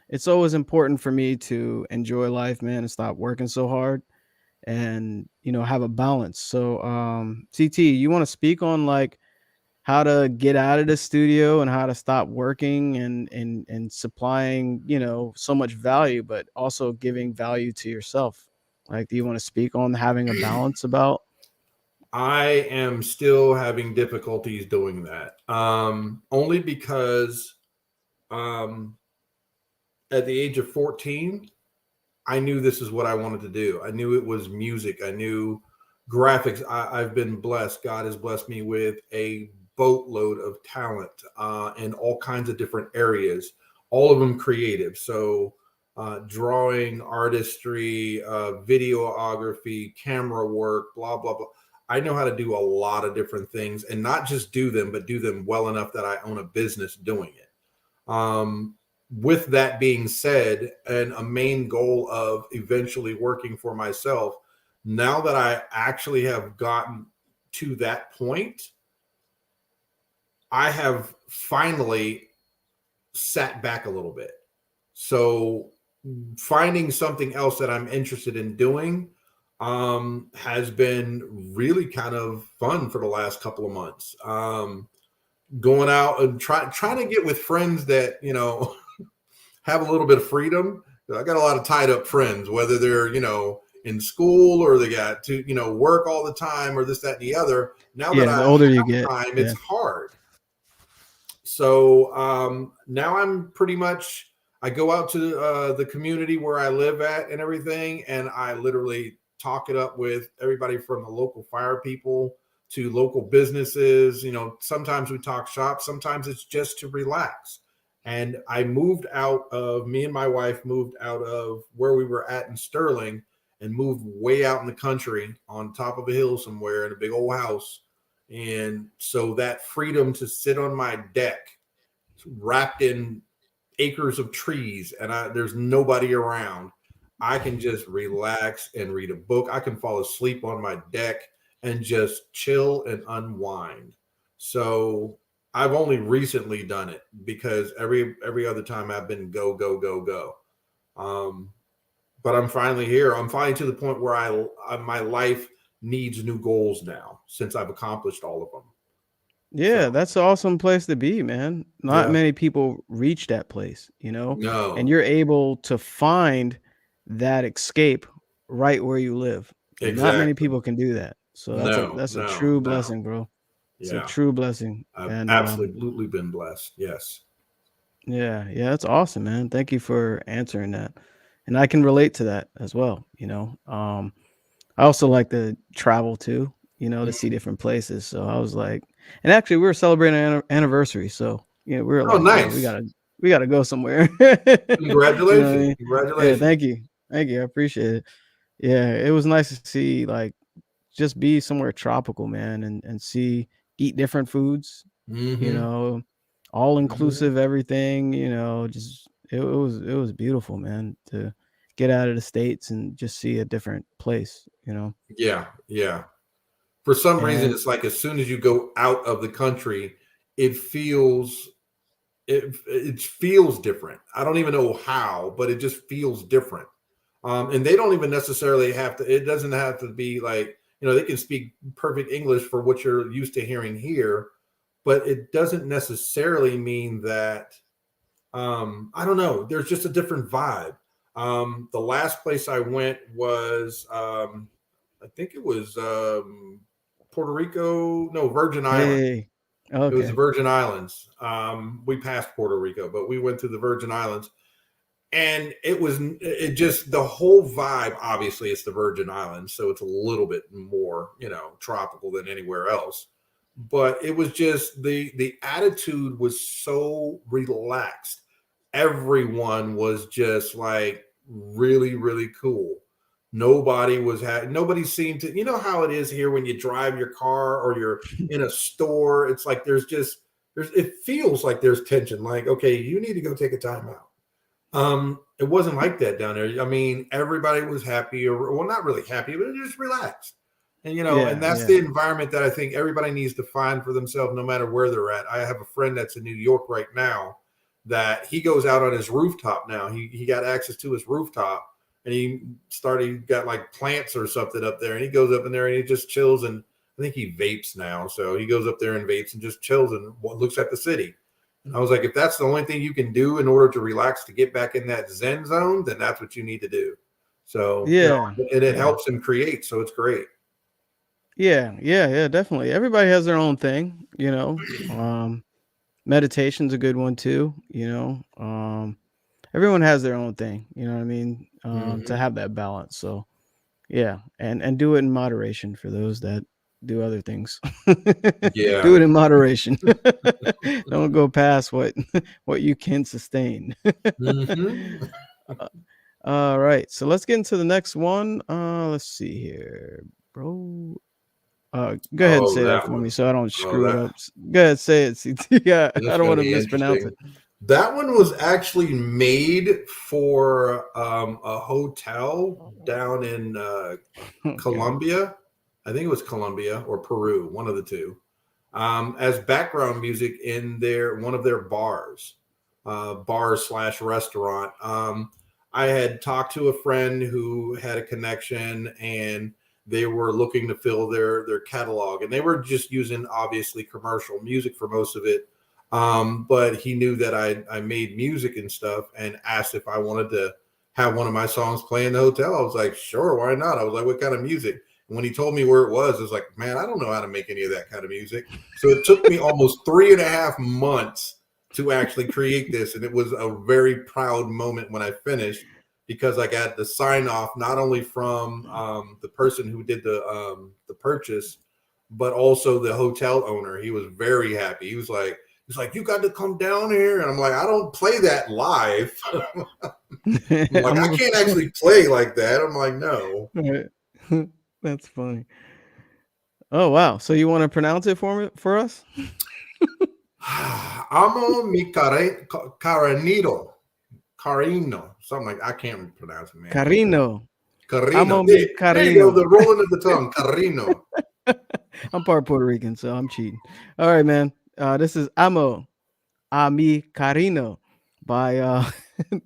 it's always important for me to enjoy life, man, and stop working so hard and have a balance. So CT, you want to speak on like how to get out of the studio and how to stop working and supplying, so much value, but also giving value to yourself. Like, do you want to speak on having a balance about? I am still having difficulties doing that. Only because um, at the age of 14, I knew this is what I wanted to do. I knew it was music. I knew graphics. I've been blessed. God has blessed me with a boatload of talent in all kinds of different areas, all of them creative. So, drawing, artistry, videography, camera work, blah, blah, blah. I know how to do a lot of different things and not just do them, but do them well enough that I own a business doing it. With that being said, and a main goal of eventually working for myself, now that I actually have gotten to that point, I have finally sat back a little bit. So finding something else that I'm interested in doing has been really kind of fun for the last couple of months. Going out and trying to get with friends that, you know, have a little bit of freedom. I got a lot of tied up friends, whether they're, you know, in school or they got to, you know, work all the time or this, that, and the other. Now that Yeah, I the older you have get. time, Yeah. it's hard. So now I'm pretty much, I go out to the community where I live at and everything, and I literally talk it up with everybody from the local fire people to local businesses. You know, sometimes we talk shop, sometimes it's just to relax. And me and my wife moved out of where we were at in Sterling and moved way out in the country on top of a hill somewhere in a big old house. And so that freedom to sit on my deck wrapped in acres of trees and there's nobody around, I can just relax and read a book. I can fall asleep on my deck and just chill and unwind. So I've only recently done it because every other time I've been go, go, go, go. But I'm finally here. I'm finally to the point where my life needs new goals now since I've accomplished all of them. Yeah, So that's an awesome place to be, man. Not yeah, many people reach that place, you know, and no, you're able to find that escape right where you live. Not many exactly. people can do that. So No, that's a no, true no. blessing, bro. It's a Yeah, true blessing. I've And absolutely been blessed. Yes. yeah, yeah, that's awesome, man. Thank you for answering that. And I can relate to that as well, you know. I also like to travel too, you know, to see different places. So I was like, and actually we were celebrating an anniversary. So, you know, we were Oh, like, yo, nice. we gotta go somewhere. You know what I Congratulations. mean? Yeah, Congratulations. thank you. Thank you. I appreciate it. Yeah, it was nice to see like just be somewhere tropical, man, and see eat different foods, you Mm-hmm. know, all Mm-hmm. inclusive everything, you know, just it was beautiful, man, to get out of the States and just see a different place, you know. Yeah, yeah. For some reason, And it's like as soon as you go out of the country, it feels it feels different. I don't even know how, but it just feels different. And they don't even necessarily have to. It doesn't have to be like, you know, they can speak perfect English for what you're used to hearing here, but it doesn't necessarily mean that. I don't know. There's just a different vibe. The last place I went was, I think it was Puerto Rico. No, Virgin Islands. hey, It was the okay. Virgin Islands. We passed Puerto Rico, but we went to the Virgin Islands, and it just the whole vibe. Obviously, it's the Virgin Islands, so it's a little bit more, you know, tropical than anywhere else. But it was just the attitude was so relaxed. Everyone was just like really, really cool. Nobody seemed to, you know how it is here when you drive your car or you're in a store. It's like it feels like there's tension. Like, okay, you need to go take a time out. It wasn't like that down there. I mean, everybody was happy, or well, not really happy, but just relaxed. And you know, and Yeah, that's yeah. the environment that I think everybody needs to find for themselves, no matter where they're at. I have a friend that's in New York right now that he goes out on his rooftop now. He got access to his rooftop, and he got like plants or something up there, and he goes up in there and he just chills. And I think he vapes now, so he goes up there and vapes and just chills and looks at the city. And I was like, if that's the only thing you can do in order to relax to get back in that Zen zone, then that's what you need to do. So, you Yeah. know, and it Yeah. helps him create. So it's great. Yeah, yeah, yeah, definitely. Everybody has their own thing, you know. Meditation's a good one too, you know. Everyone has their own thing, you know what I mean? To Hmm. have that balance. So yeah, and do it in moderation for those that do other things. Do Yeah. it in moderation. Don't go past what what you can sustain. Hmm. Uh, all right, so let's get into the next one. Let's see here, bro. Go ahead and Oh, say that that for me one. so I don't Oh, screw it up. Go ahead, say it, CT. Yeah, I that's don't going want to to be mispronounce interesting. it. That one was actually made for a hotel down in Okay. Colombia. I think it was Colombia or Peru, one of the two. as background music in one of their bars, bar/restaurant. I had talked to a friend who had a connection, and they were looking to fill their catalog, and they were just using obviously commercial music for most of it. But he knew that I made music and stuff, and asked if I wanted to have one of my songs play in the hotel. I was like, sure, why not? I was like, what kind of music? And when he told me where it was like, man, I don't know how to make any of that kind of music. So it took me almost 3.5 months to actually create this. And it was a very proud moment when I finished, because I got the sign off not only from the person who did the purchase, but also the hotel owner. He was very happy. He's like, you got to come down here. And I'm like, I don't play that live. I'm like, I can't actually play like that. I'm like, no. That's funny. Oh, wow. So you want to pronounce it for us? Amo mi carino, something like, I can't pronounce it, man. Carino. Carino. Mi carino. There you go, the rolling of the tongue. Carino. I'm part Puerto Rican, so I'm cheating. All right, man. This is Amo a mi carino by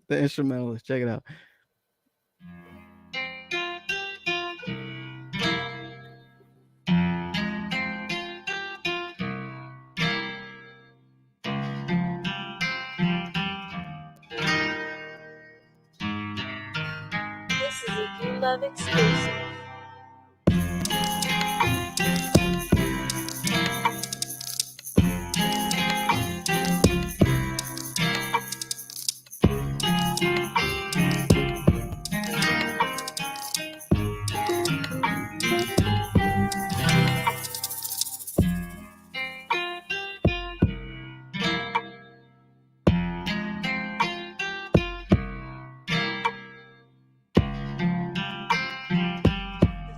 the instrumentalist. Check it out. This is a ULOV exclusive.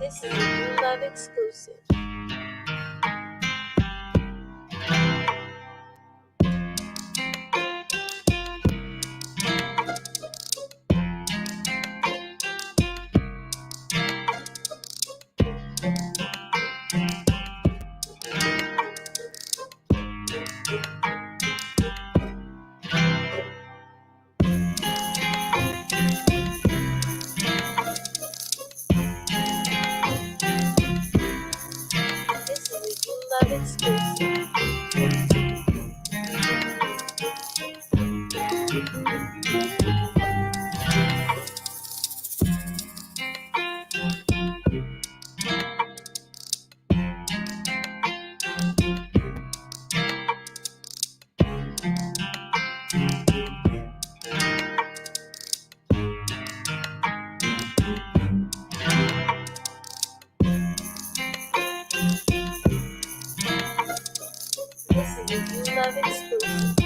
This is a ULOV exclusive. ULOV exclusive. ULOV exclusive.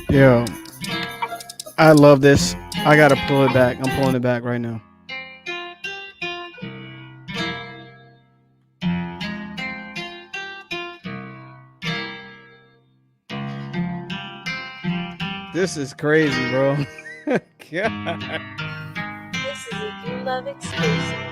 Yo, I love this. I gotta pull it back. I'm pulling it back right now. This is crazy, bro. God. This is a ULOV exclusive.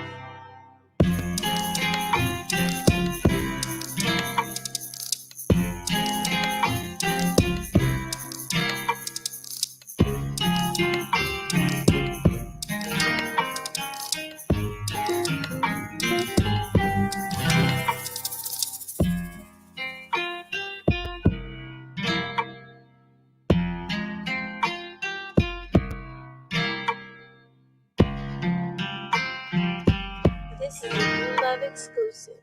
This is a ULOV exclusive.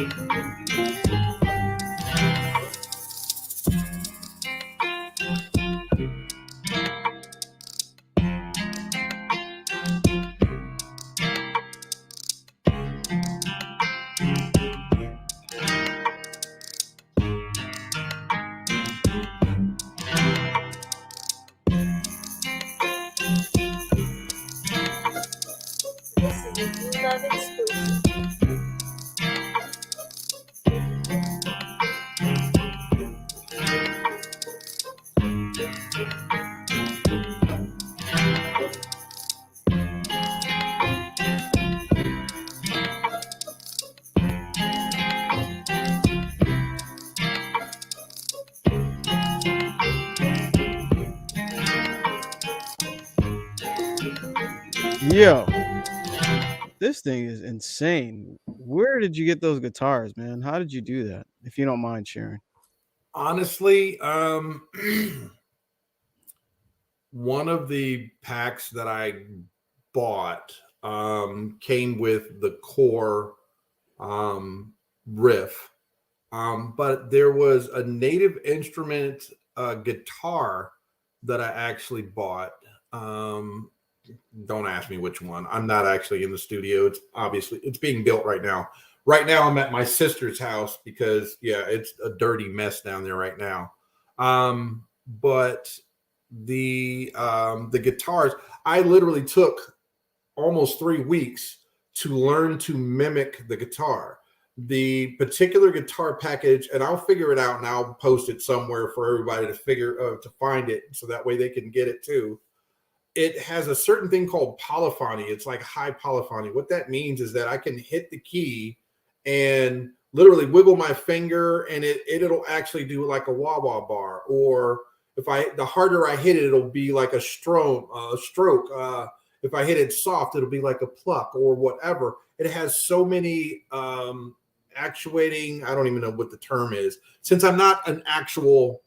This is a ULOV exclusive. Yo, this thing is insane. Where did you get those guitars, man? How did you do that? If you don't mind sharing. Honestly, one of the packs that I bought came with the core riff, but there was a native instrument guitar that I actually bought. Don't ask me which one. I'm not actually in the studio. It's being built right now. Right now, I'm at my sister's house because it's a dirty mess down there right now. But the guitars, I literally took almost 3 weeks to learn to mimic the guitar. The particular guitar package, and I'll figure it out and I'll post it somewhere for everybody to find it, so that way they can get it too. It has a certain thing called polyphony. It's like high polyphony. What that means is that I can hit the key and literally wiggle my finger, and it'll actually do like a wah-wah bar. Or the harder I hit it, it'll be like a stroke. If I hit it soft, it'll be like a pluck or whatever. It has so many actuating. I don't even know what the term is. Since I'm not an actual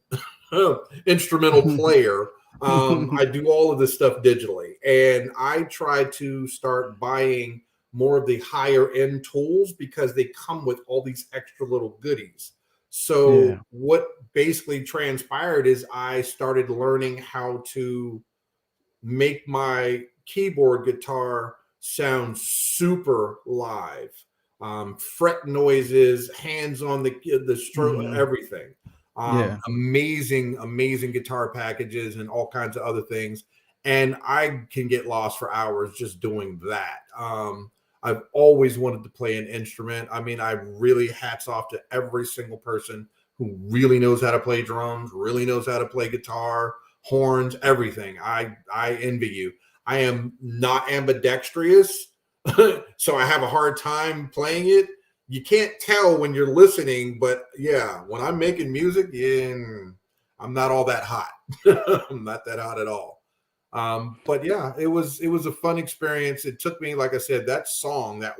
instrumental player, I do all of this stuff digitally, and I try to start buying more of the higher end tools because they come with all these extra little goodies. So what basically transpired is I started learning how to make my keyboard guitar sound super live, fret noises, hands on the stroke, everything. Amazing guitar packages and all kinds of other things. And I can get lost for hours just doing that. I've always wanted to play an instrument. I mean, I really hats off to every single person who really knows how to play drums, really knows how to play guitar, horns, everything. I envy you. I am not ambidextrous, so I have a hard time playing it. You can't tell when you're listening, but when I'm making music, I'm not all that hot. I'm not that hot at all. But it was a fun experience. It took me, like I said, that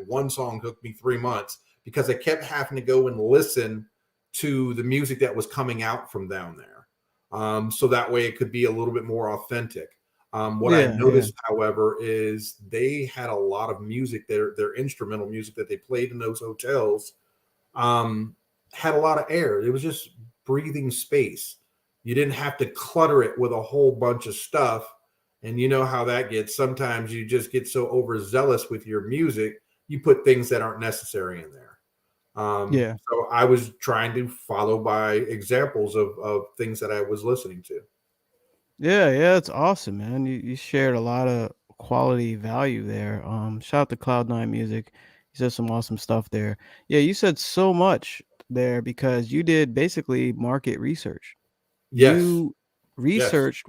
one song took me 3 months because I kept having to go and listen to the music that was coming out from down there. So that way it could be a little bit more authentic. What I noticed, however, is they had a lot of music, their instrumental music that they played in those hotels, had a lot of air. It was just breathing space. You didn't have to clutter it with a whole bunch of stuff. And you know how that gets. Sometimes you just get so overzealous with your music, you put things that aren't necessary in there. So I was trying to follow by examples of things that I was listening to. Yeah, it's awesome, man. You shared a lot of quality value there. Shout out to Cloud9 Music. You said some awesome stuff there. Yeah, you said so much there because you did basically market research. Yes. You researched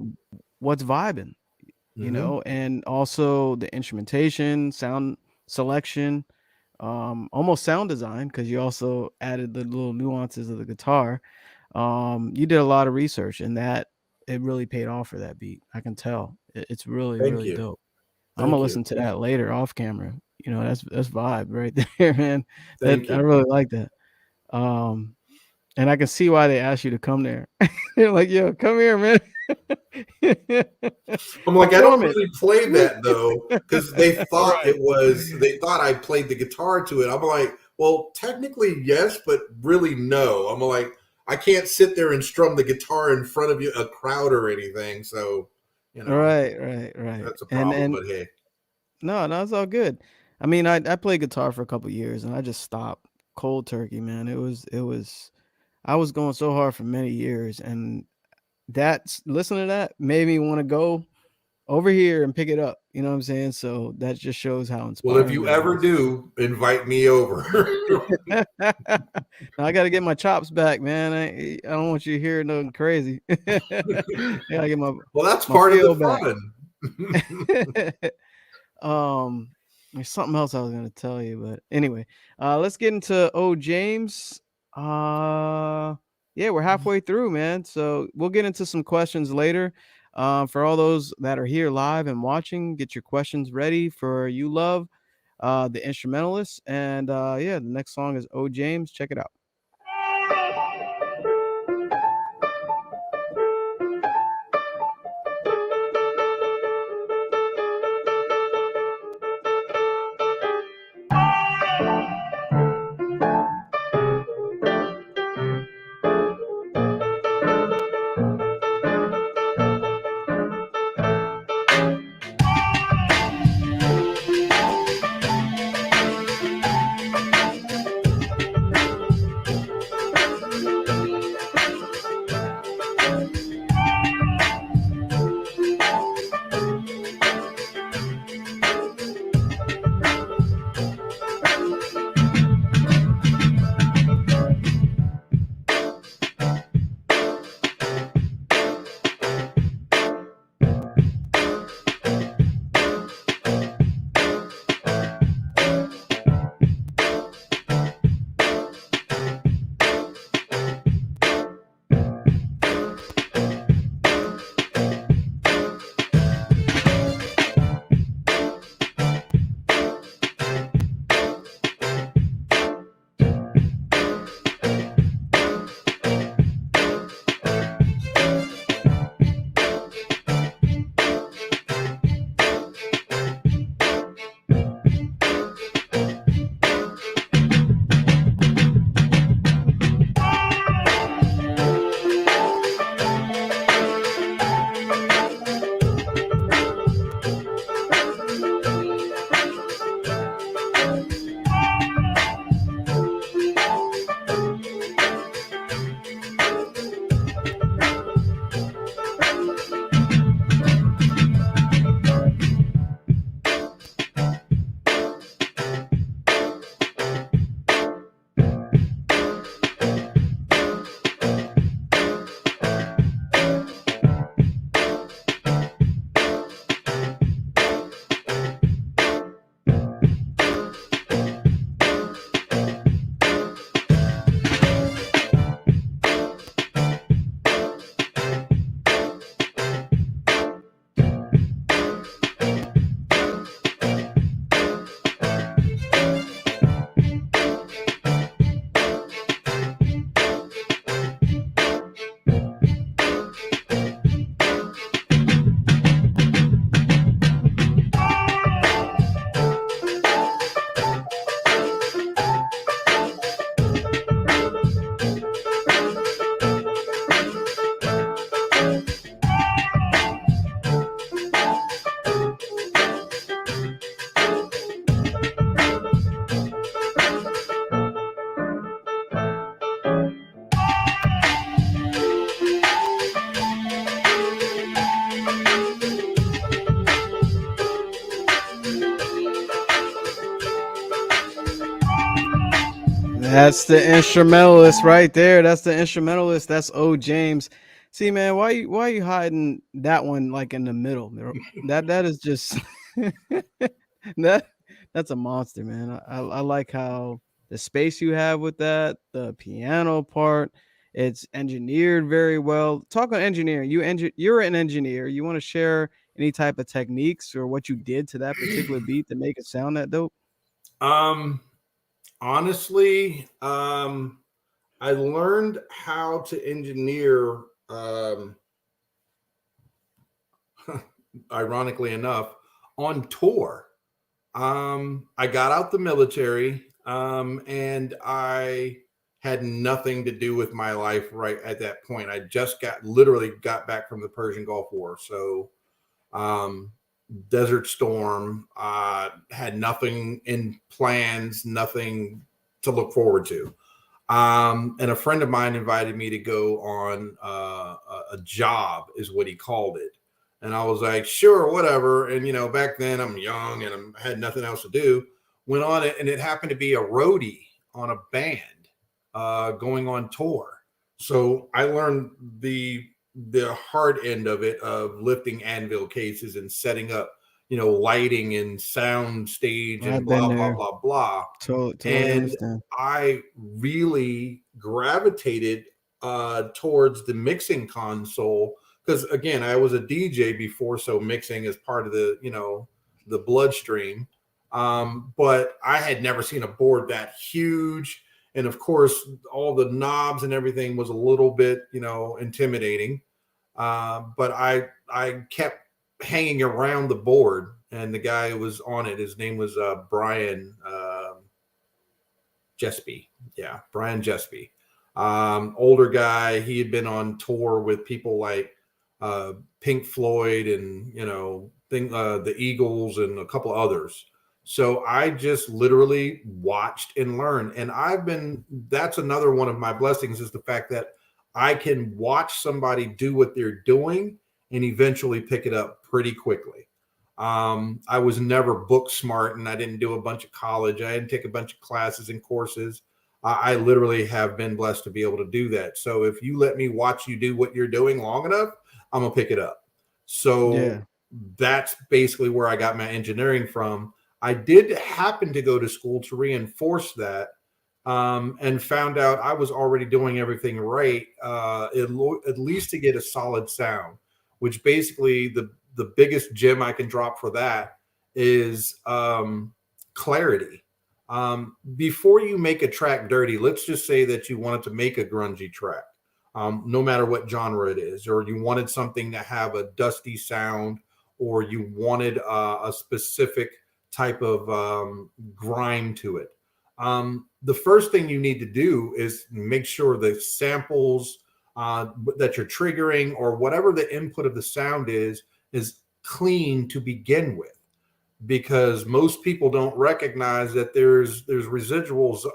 what's vibing, you know, and also the instrumentation, sound selection, almost sound design, because you also added the little nuances of the guitar. You did a lot of research, and that it really paid off for that beat. I can tell. It's really, really dope. I'm gonna listen to that later off camera. You know, that's vibe right there, man. I really like that. And I can see why they asked you to come there. They're like, yo, come here, man. I'm like, I don't really play that though, because they thought they thought I played the guitar to it. I'm like, Well, technically, yes, but really, no. I'm like, I can't sit there and strum the guitar in front of a crowd or anything. So, Right. that's a problem. And But hey, no, it's all good. I mean, I played guitar for a couple years and I just stopped cold turkey, man. It was I was going so hard for many years, and that's listen to that made me want to go over here and pick it up. You know what I'm saying? So that just shows how well, if inspiring you that ever is. do, invite me over. Now I got to get my chops back, man. I don't want you to hear nothing crazy. I gotta get Well, that's my part of the feel back. fun. There's something else I was gonna tell you, but anyway, let's get into James. Yeah, we're halfway through, man. So we'll get into some questions later. For all those that are here live and watching, get your questions ready for ULOV, the instrumentalist. And yeah, the next song is James. Check it out. That's the instrumentalist right there. That's the instrumentalist. That's James. See, man, why you hiding that one like in the middle? That is just that that's a monster, man. I like how the space you have with that, the piano part, it's engineered very well. Talk on engineering. You're an engineer. You want to share any type of techniques or what you did to that particular beat to make it sound that dope? Honestly, I learned how to engineer, ironically enough, on tour. I got out the military. And I had nothing to do with my life right at that point. I just literally got back from the Persian Gulf War. So, Desert Storm, had nothing in plans, nothing to look forward to. And a friend of mine invited me to go on a job, is what he called it. And I was like, sure, whatever. And, back then I'm young and I had nothing else to do. Went on it, and it happened to be a roadie on a band going on tour. So I learned the hard end of it, of lifting anvil cases and setting up, lighting and sound stage and I've been blah, blah, there. blah, blah. Totally And understand. I really gravitated towards the mixing console because, again, I was a DJ before, so mixing is part of the, the bloodstream. But I had never seen a board that huge. And of course, all the knobs and everything was a little bit, intimidating. But I kept hanging around the board, and the guy who was on it, his name was Brian Jesby. Yeah, Brian Jesby. Older guy. He had been on tour with people like Pink Floyd and, the Eagles and a couple others. So I just literally watched and learned. And that's another one of my blessings, is the fact that I can watch somebody do what they're doing and eventually pick it up pretty quickly. I was never book smart, and I didn't do a bunch of college. I didn't take a bunch of classes and courses. I literally have been blessed to be able to do that. So if you let me watch you do what you're doing long enough, I'm going to pick it up. So that's basically where I got my engineering from. I did happen to go to school to reinforce that, and found out I was already doing everything right, at least to get a solid sound, which basically the biggest gem I can drop for that is clarity. Before you make a track dirty, let's just say that you wanted to make a grungy track, no matter what genre it is, or you wanted something to have a dusty sound, or you wanted a specific type of grime to it. The first thing you need to do is make sure the samples that you're triggering, or whatever the input of the sound is clean to begin with, because most people don't recognize that there's residuals,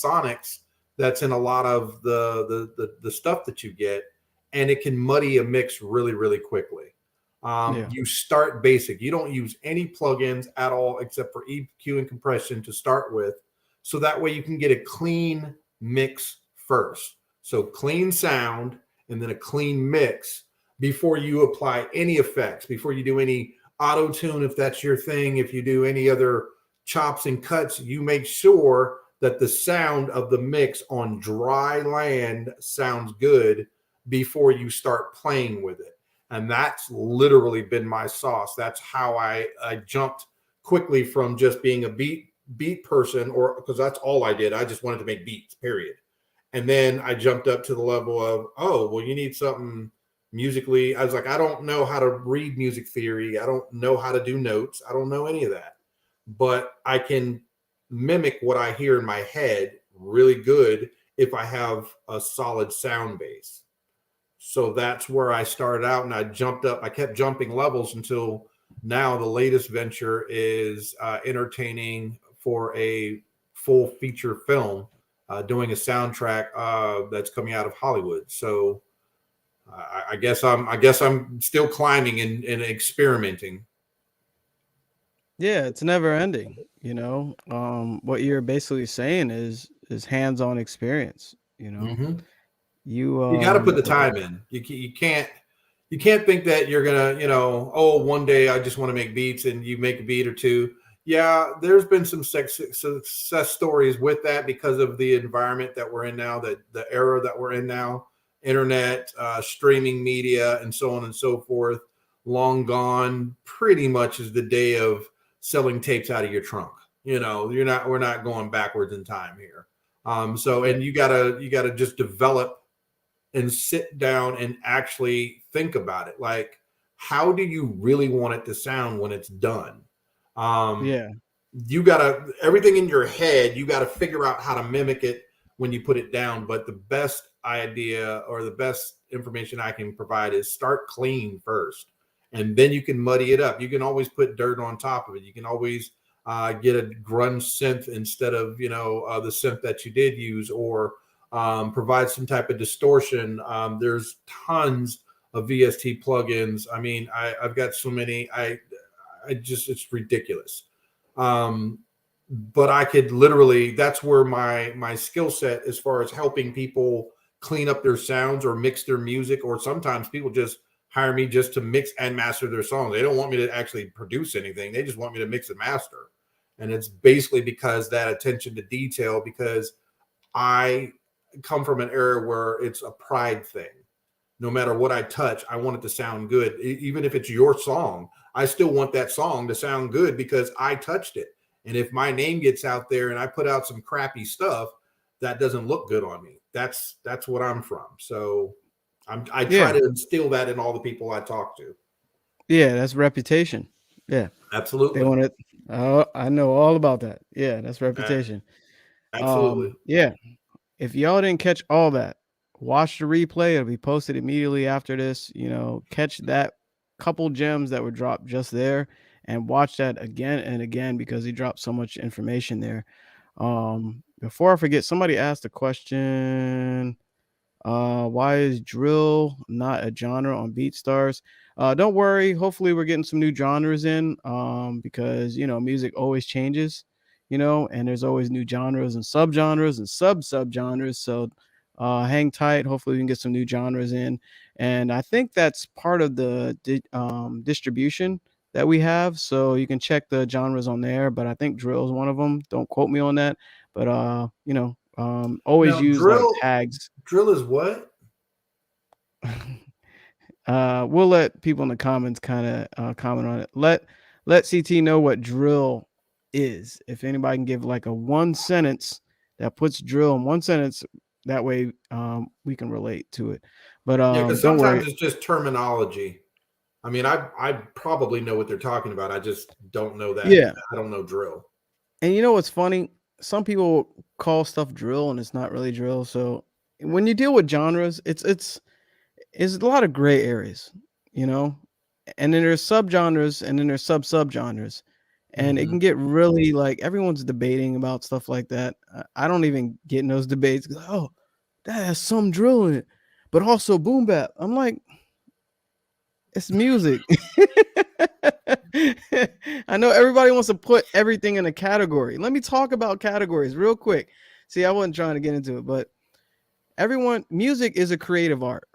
sonics, that's in a lot of the stuff that you get, and it can muddy a mix really, really quickly. You start basic. You don't use any plugins at all except for EQ and compression to start with, so that way you can get a clean mix first. So clean sound and then a clean mix before you apply any effects, before you do any auto tune, if that's your thing. If you do any other chops and cuts, you make sure that the sound of the mix on dry land sounds good before you start playing with it. And that's literally been my sauce. That's how I jumped quickly from just being a beat person, or because that's all I did. I just wanted to make beats, period. And then I jumped up to the level of, oh, well, you need something musically. I was like, I don't know how to read music theory. I don't know how to do notes. I don't know any of that. But I can mimic what I hear in my head really good if I have a solid sound base. So that's where I started out, and I jumped up. I kept jumping levels until now the latest venture is entertaining for a full feature film, doing a soundtrack that's coming out of Hollywood. So I guess I'm still climbing and experimenting. Yeah, it's never ending. What you're basically saying is hands-on experience. Mm-hmm. You You got to put the time in. You can't think that you're gonna, oh, one day I just want to make beats and you make a beat or two. Yeah, there's been some success stories with that because of the environment that we're in now, the era that we're in now, internet, streaming media, and so on and so forth. Long gone, pretty much is the day of selling tapes out of your trunk. We're not going backwards in time here. And you gotta just develop and sit down and actually think about it. Like, how do you really want it to sound when it's done? Yeah. you gotta, everything in your head, you gotta figure out how to mimic it when you put it down. But the best idea or the best information I can provide is start clean first, and then you can muddy it up. You can always put dirt on top of it. You can always get a grunge synth instead of the synth that you did use, or provide some type of distortion. There's tons of VST plugins. I mean, I've got so many. I just, it's ridiculous. But I could literally, that's where my skill set as far as helping people clean up their sounds or mix their music, or sometimes people just hire me just to mix and master their songs. They don't want me to actually produce anything. They just want me to mix and master. And it's basically because that attention to detail, because I come from an era where it's a pride thing. No matter what I touch, I want it to sound good. Even if it's your song, I still want that song to sound good because I touched it. And if my name gets out there and I put out some crappy stuff, that doesn't look good on me. That's what I'm from. So I try to instill that in all the people I talk to. Yeah, that's reputation. Yeah, absolutely. They want it. Oh, I know all about that. Yeah, that's reputation. Absolutely. Yeah. If y'all didn't catch all that, watch the replay. It'll be posted immediately after this. Catch that couple gems that were dropped just there, and watch that again and again because he dropped so much information there. Before I forget, somebody asked a question. Why is drill not a genre on BeatStars? Don't worry. Hopefully we're getting some new genres in, because, music always changes, and there's always new genres and subgenres and subgenres. So hang tight. Hopefully we can get some new genres in. And I think that's part of the distribution that we have. So you can check the genres on there, but I think drill is one of them. Don't quote me on that, but always Now, use like tags. Drill is what? We'll let people in the comments kind of comment on it. Let CT know what drill is. If anybody can give like a one sentence that puts drill in one sentence, that way we can relate to it. But because don't worry, sometimes it's just terminology. I mean, I probably know what they're talking about. I just don't know that. Yeah, I don't know drill. And you know what's funny? Some people call stuff drill and it's not really drill. So when you deal with genres, it's a lot of gray areas, and then there's subgenres and then there's subgenres, and it can get really like everyone's debating about stuff like that. I don't even get in those debates. Oh, that has some drill in it, but also boom bap. I'm like, it's music. I know everybody wants to put everything in a category. Let me talk about categories real quick. See, I wasn't trying to get into it, but music is a creative art.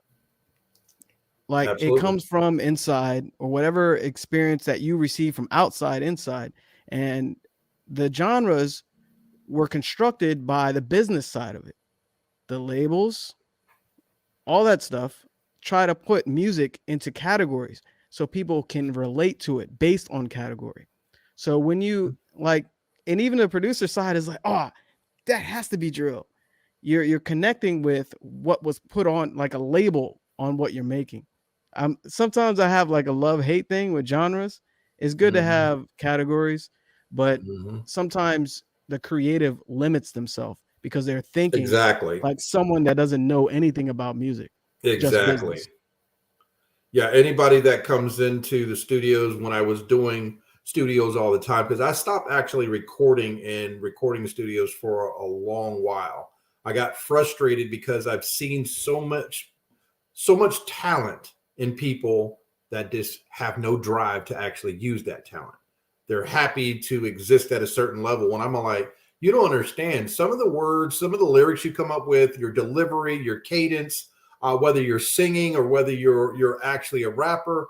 Like Absolutely. It comes from inside, or whatever experience that you receive from outside inside. And the genres were constructed by the business side of it. The labels, all that stuff, try to put music into categories so people can relate to it based on category. So when you and even the producer side is like, oh, that has to be drill. You're connecting with what was put on, like a label on what you're making. Sometimes I have like a love-hate thing with genres. It's good to have categories, but sometimes the creative limits themselves because they're thinking like someone that doesn't know anything about music. Exactly. Yeah, anybody that comes into the studios, when I was doing studios all the time, because I stopped actually recording in recording studios for a long while. I got frustrated because I've seen so much talent in people that just have no drive to actually use that talent. They're happy to exist at a certain level. And I'm like, you don't understand. Some of the words, some of the lyrics you come up with, your delivery, your cadence, whether you're singing or whether you're actually a rapper,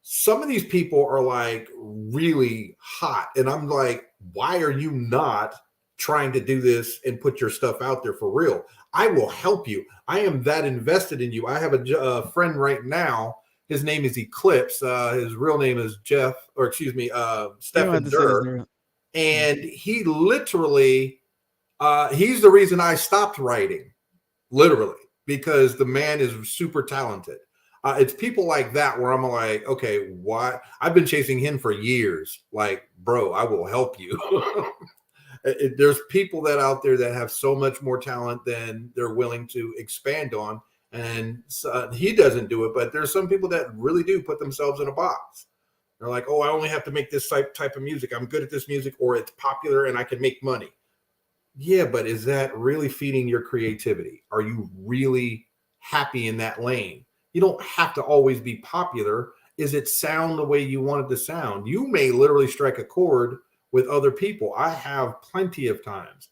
some of these people are like really hot. And I'm like, why are you not trying to do this and put your stuff out there for real? I will help you. I am that invested in you. I have a friend right now. His name is Eclipse. His real name is Stephen Durr. And he literally, he's the reason I stopped writing, literally, because the man is super talented. It's people like that where I'm like, okay, why? I've been chasing him for years. Like, bro, I will help you. There's people that out there that have so much more talent than they're willing to expand on. And so, he doesn't do it, but there's some people that really do put themselves in a box. They're like, oh, I only have to make this type of music. I'm good at this music, or it's popular and I can make money. Yeah, but is that really feeding your creativity? Are you really happy in that lane? You don't have to always be popular. Is it sound the way you want it to sound? You may literally strike a chord with other people. I have plenty of times.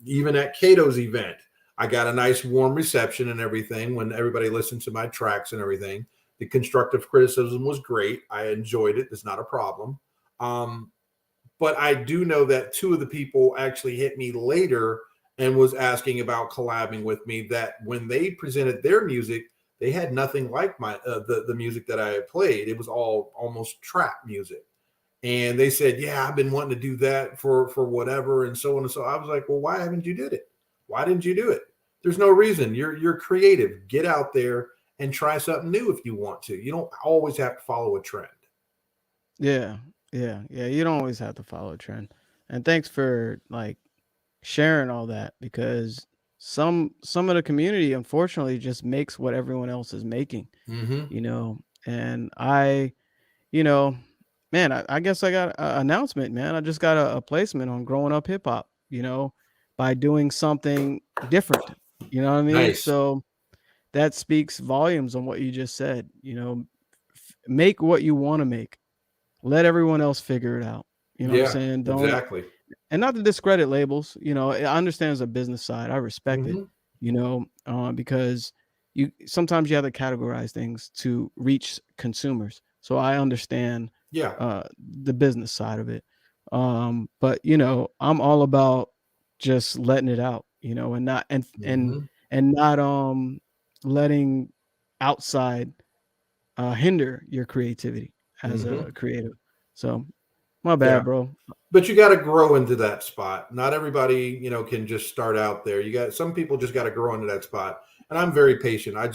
Even at Cato's event, I got a nice warm reception and everything when everybody listened to my tracks and everything. The constructive criticism was great. I enjoyed it. It's not a problem. But I do know that two of the people actually hit me later and was asking about collabing with me, that when they presented their music, they had nothing like my the music that I had played. It was all almost trap music. And they said, yeah, I've been wanting to do that for whatever and so on and so. I was like, well, why haven't you did it? Why didn't you do it? There's no reason. You're creative. Get out there and try something new if you want to. You don't always have to follow a trend. Yeah, yeah, yeah. You don't always have to follow a trend. And thanks for like sharing all that, because some of the community unfortunately just makes what everyone else is making, Mm-hmm. you know. And I, you know, man, I guess I got an announcement, man. I just got a placement on growing up hip hop, you know, by doing something different. You know what I mean? Nice. So that speaks volumes on what you just said. You know, make what you want to make. Let everyone else figure it out. You know what I'm Yeah, saying? Don't, exactly. and not to discredit labels, you know, I understand as a business side, I respect it, Mm-hmm. you know, because you sometimes you have to categorize things to reach consumers. So I understand Yeah. the business side of it. But you know, I'm all about just letting it out, you know, and not Mm-hmm. and not letting outside hinder your creativity as Mm-hmm. a creative. So my Yeah. bad, bro. But you got to grow into that spot. Not everybody, can just start out there. Some people just got to grow into that spot. And I'm very patient. I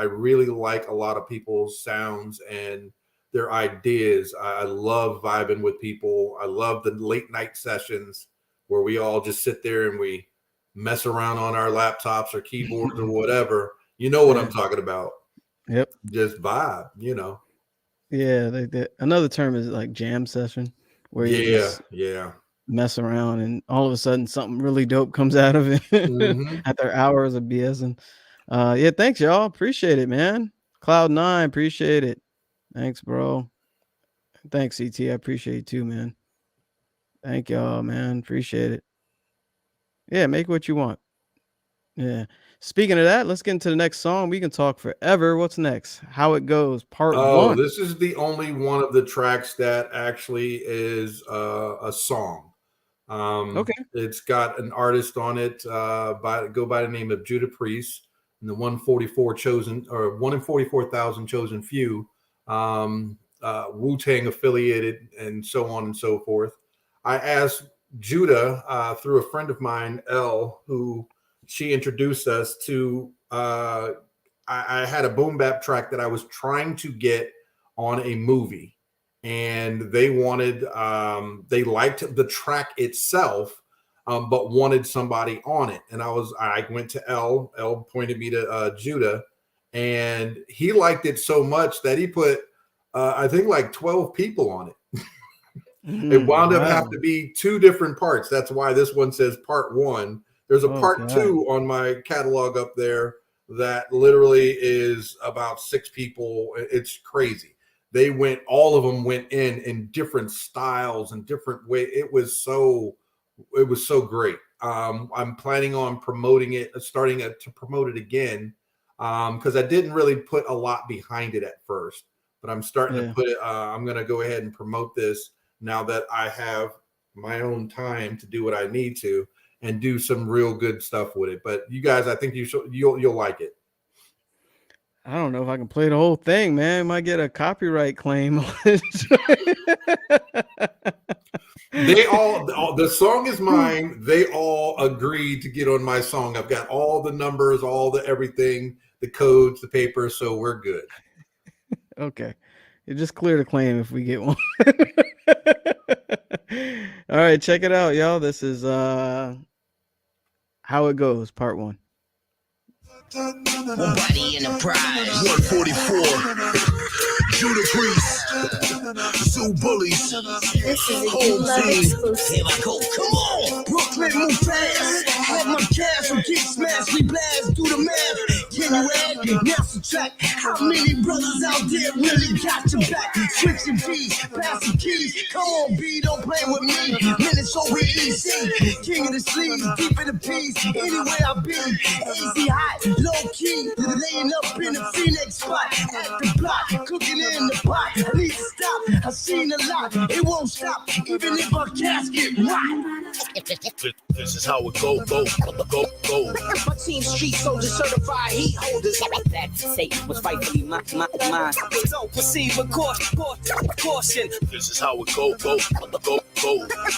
really like a lot of people's sounds and their ideas. I love vibing with people. I love the late night sessions where we all just sit there and we mess around on our laptops or keyboards or whatever. You know what Yeah. I'm talking about. Yep. Just vibe. Yeah, another term is like jam session, where you Yeah, just yeah. mess around and all of a sudden something really dope comes out of it Hmm. after hours of BSing. Yeah, thanks y'all. Appreciate it, man. Cloud9, appreciate it. Thanks, bro. Thanks, CT. I appreciate it too, man. Thank y'all, man. Appreciate it. Yeah, make what you want. Yeah. Speaking of that, let's get into the next song. We can talk forever. What's next? How It Goes, part Oh, one. this is the only one of the tracks that actually is a song. Okay. It's got an artist on it by the name of Judah Priest, and the 144 chosen, or 1 in 44,000 chosen few, Wu-Tang affiliated, and so on and so forth. I asked Judah through a friend of mine, Elle, who she introduced us to. I had a boom bap track that I was trying to get on a movie, and they they liked the track itself, but wanted somebody on it. And I went to Elle pointed me to Judah, and he liked it so much that he put I think like 12 people on it. It wound up Wow. have to be two different parts. That's why this one says part one. There's a Oh part God. two on my catalog up there that literally is about 6 people. It's crazy. All of them went in different styles and different way. It was so great. I'm planning on promoting it, to promote it again, because I didn't really put a lot behind it at first, but I'm starting to Yeah. put it. I'm going to go ahead and promote this now that I have my own time to do what I need to and do some real good stuff with it. But you guys, I think you'll like it. I don't know if I can play the whole thing, man. Might get a copyright claim. The song is mine. They all agreed to get on my song. I've got all the numbers, all the everything. the codes, the paper, so we're good. Okay. You just clear the claim if we get one. All right, check it out, y'all. This is How It Goes, part 1. Body in the prize. 144. Judah Priest. Zoo Bullies. This is a ULOV exclusive. Here I go, come on. Brooklyn move fast. Have my cash or get smashed. We blast, do the math. Can you add? Now subtract. How many brothers out there really got your back? Switching beats, passing keys. Come on, B, don't play with me. Minutes over easy. King of the sleeves, deep in the piece. Anywhere I be, easy hot, low key. Laying up in the Phoenix spot. At the block, cooking in the pot. I need to stop. I've seen a lot. It won't stop, even if our casket rock. This is how it go. My team street soldiers, certified heat holders. That to say was rightfully mine. Don't perceive a caution. This is how it go.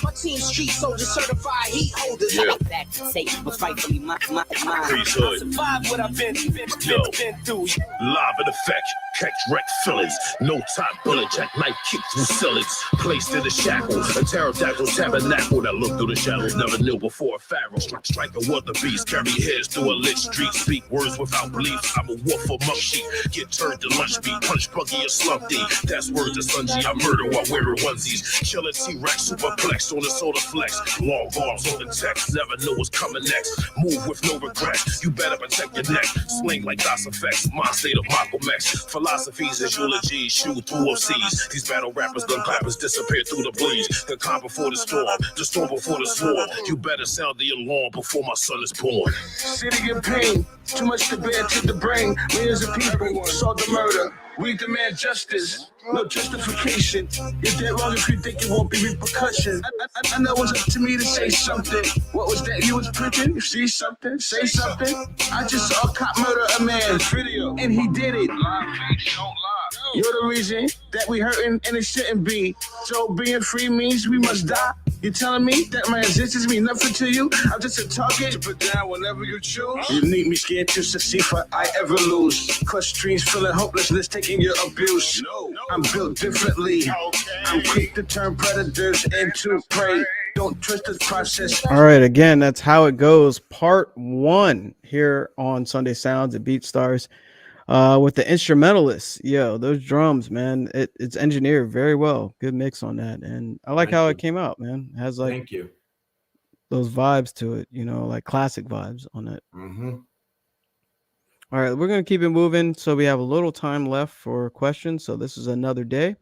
My team street soldiers, certified heat holders. Yeah. That to say was rightfully mine. Priesthood. Survive what I've been through. Live in effect. Catch wreck fillings. No top bullet, jackknife kick through ceilings. Placed in a shackle. A pterodactyl tabernacle that looked through the shadows. Never knew before a pharaoh. Striker what the beast. Carry heads through a lit street. Speak words without beliefs. I'm a wolf among sheep. Get turned to lunch beat. Punch buggy or slump D. That's words of Sunji. I murder while wearing onesies. Killing T-Rex. Superplex on the solar flex. Long bars on the text. Never know what's coming next. Move with no regrets. You better protect your neck. Sling like DOS effects. My state of Malcolm X. Philosophies is eulogies. Shoot through seas. These battle rappers, gun clappers disappear through the breeze. The calm before the storm before the swarm. You better sound the alarm before my son is born. City in pain, too much to bear to the brain. Millions of people saw the murder. We demand justice, no justification. You're dead wrong if you think it won't be repercussions. I know it's up to me to say something. What was that you was preaching? You see something? Say something. I just saw a cop murder a man. Video, and he did it. You're the reason that we hurting and it shouldn't be. So being free means we must die. You telling me that my existence means nothing to you? I'm just a target to put down whenever you choose. You need me scared to succeed for I ever lose. Crush trees feeling hopelessness, taking your abuse. I'm built differently. I'm quick to turn predators into prey. Don't trust the process. All right, again, that's How It Goes, part 1 here on Sunday Sounds at BeatStars. With the instrumentalist, those drums, man, it's engineered very well. Good mix on that, and I like how it came out, man. It has like Thank you. those vibes to it, like classic vibes on it. All right, we're gonna keep it moving, so we have a little time left for questions. So this is another day.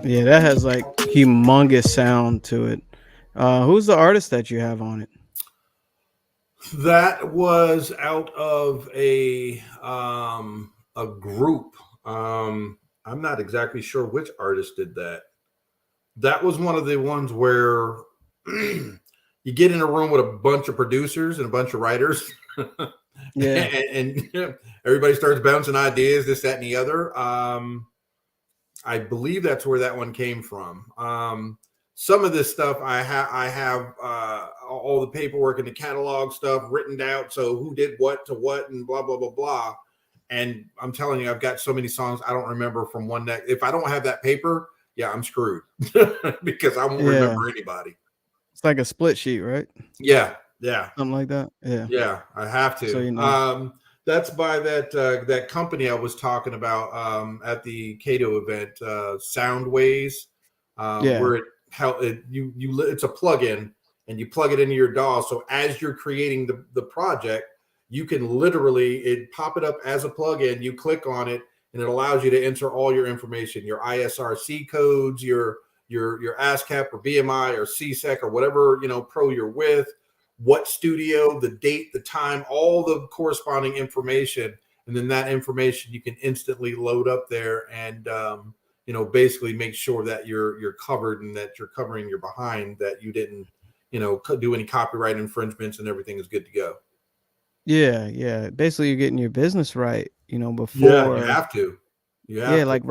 Yeah, that has like humongous sound to it. Who's the artist that you have on it? That was out of a group. I'm not exactly sure which artist did that. That was one of the ones where you get in a room with a bunch of producers and a bunch of writers. Yeah. and everybody starts bouncing ideas, this, that, and the other. I believe that's where that one came from. Some of this stuff I have all the paperwork and the catalog stuff written out. So who did what to what and blah, blah, blah, blah. And I'm telling you, I've got so many songs I don't remember from one that if I don't have that paper, yeah, I'm screwed because I won't remember anybody. It's like a split sheet, right? Yeah. Something like that. Yeah, I have to. So you know. That's by that company I was talking about at the Cato event, Soundways, where it's a plugin and you plug it into your DAW. So as you're creating the project, you can literally pop it up as a plugin. You click on it, and it allows you to enter all your information, your ISRC codes, your ASCAP or BMI or CSEC or whatever pro you're with, what studio, the date, the time, all the corresponding information, and then that information you can instantly load up there and basically make sure that you're covered and that you're covering your behind, that you didn't do any copyright infringements and everything is good to go. Yeah. Basically, you're getting your business right, before. Yeah, you have to. Like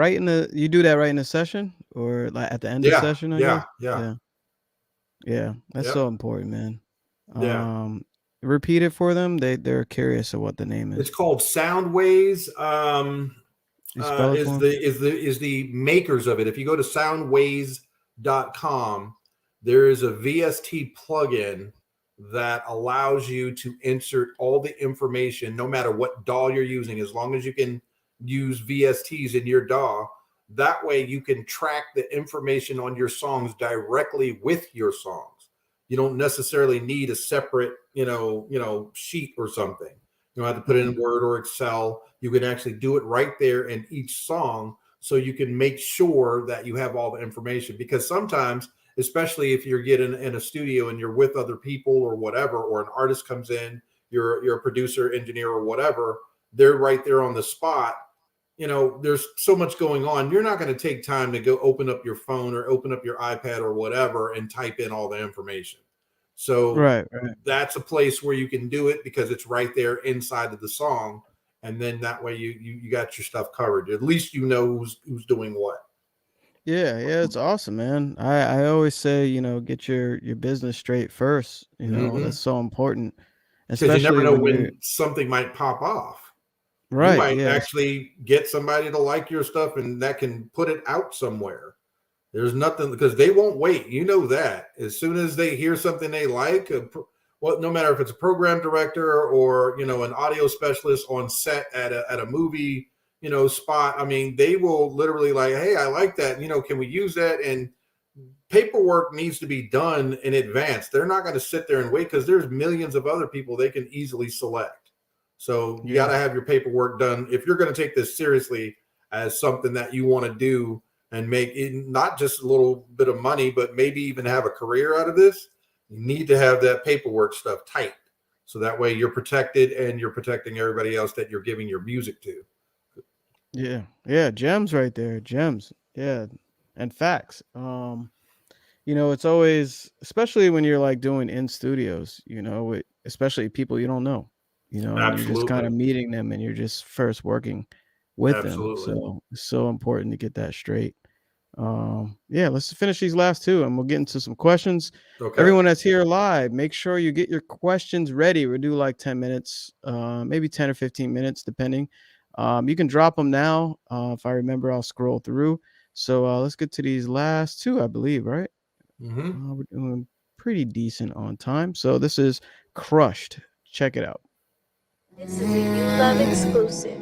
you do that right in the session or like at the end of the session, I guess? Yeah. That's so important, man. Repeat it for them. They're curious of what the name is. It's called Soundways. Is the makers of it. If you go to soundways.com, there is a VST plugin that allows you to insert all the information, no matter what DAW you're using, as long as you can use VSTs in your DAW. That way you can track the information on your songs directly with your songs. You don't necessarily need a separate, sheet or something. You don't have to put it in Word or Excel. You can actually do it right there in each song, so you can make sure that you have all the information. Because sometimes, especially if you're getting in a studio and you're with other people or whatever, or an artist comes in, you're a producer, engineer, or whatever, they're right there on the spot. There's so much going on. You're not going to take time to go open up your phone or open up your iPad or whatever and type in all the information. So right. That's a place where you can do it because it's right there inside of the song. And then that way you got your stuff covered. At least you know who's doing what. Yeah, it's awesome, man. I always say, get your business straight first. That's so important. Because you never know when something might pop off. Right. You might actually get somebody to like your stuff and that can put it out somewhere. There's nothing, because they won't wait. You know that. As soon as they hear something they like, no matter if it's a program director or, an audio specialist on set at a movie, spot. I mean, they will literally like, hey, I like that. Can we use that? And paperwork needs to be done in advance. They're not going to sit there and wait because there's millions of other people they can easily select. So you got to have your paperwork done. If you're going to take this seriously as something that you want to do and make it not just a little bit of money, but maybe even have a career out of this, you need to have that paperwork stuff tight. So that way you're protected and you're protecting everybody else that you're giving your music to. Yeah. Gems right there. Gems. Yeah. And facts. It's always, especially when you're like doing in studios, especially people you don't know. And you're just kind of meeting them and you're just first working with them. So it's so important to get that straight. Let's finish these last two and we'll get into some questions. Okay. Everyone that's here live, make sure you get your questions ready. We'll do like 10 minutes, maybe 10 or 15 minutes, depending. You can drop them now. If I remember, I'll scroll through. So let's get to these last two, I believe, right? We're doing pretty decent on time. So this is Crushed. Check it out. This is a ULOV exclusive.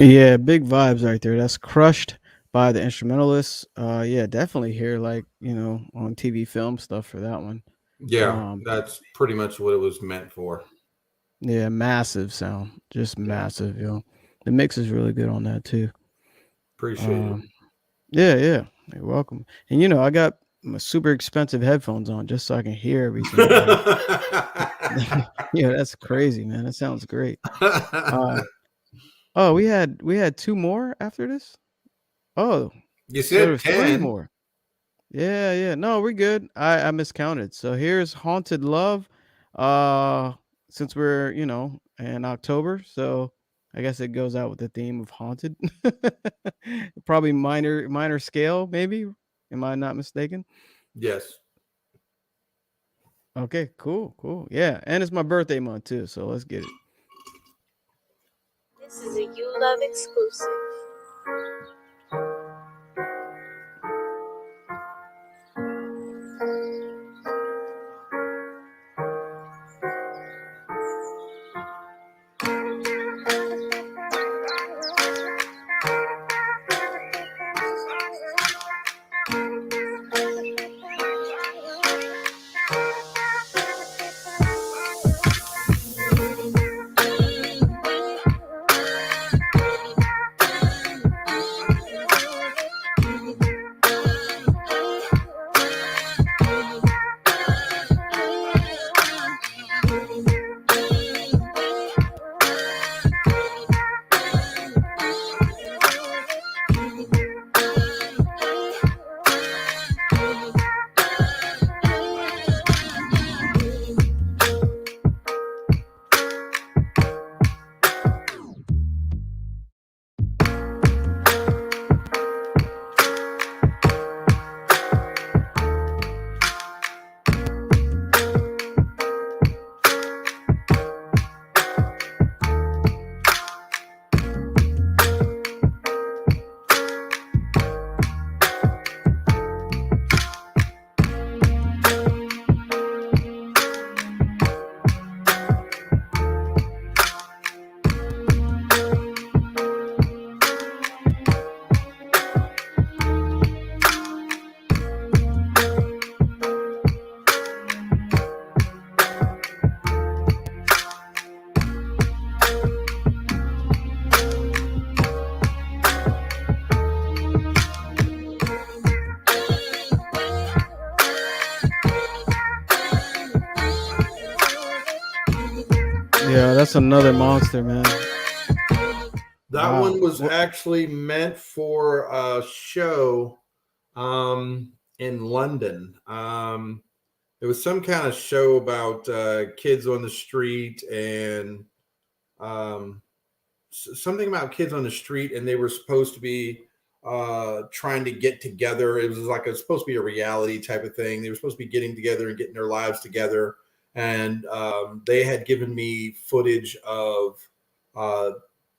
Yeah, big vibes right there. That's Crushed by the Instrumentalists. Yeah, definitely hear like, on TV film stuff for that one. Yeah, that's pretty much what it was meant for. Yeah, massive sound. Just massive, The mix is really good on that too. Appreciate it. Yeah, yeah. You're welcome. And I got my super expensive headphones on just so I can hear everything. Yeah, that's crazy, man. That sounds great. Oh, we had two more after this? Oh, You so said there's 3 10. more. Yeah, yeah. No, we're good. I miscounted. So here's Haunted Love. Since we're, in October, so I guess it goes out with the theme of haunted. Probably minor scale, maybe. Am I not mistaken? Yes. Okay, cool. Yeah, and it's my birthday month too, so let's get it. This is a ULOV exclusive. Yeah, that's another monster, man. That Wow. one was actually meant for a show in London. It was some kind of show about kids on the street and something about kids on the street, and they were supposed to be trying to get together. It was supposed to be a reality type of thing. They were supposed to be getting together and getting their lives together. and they had given me footage of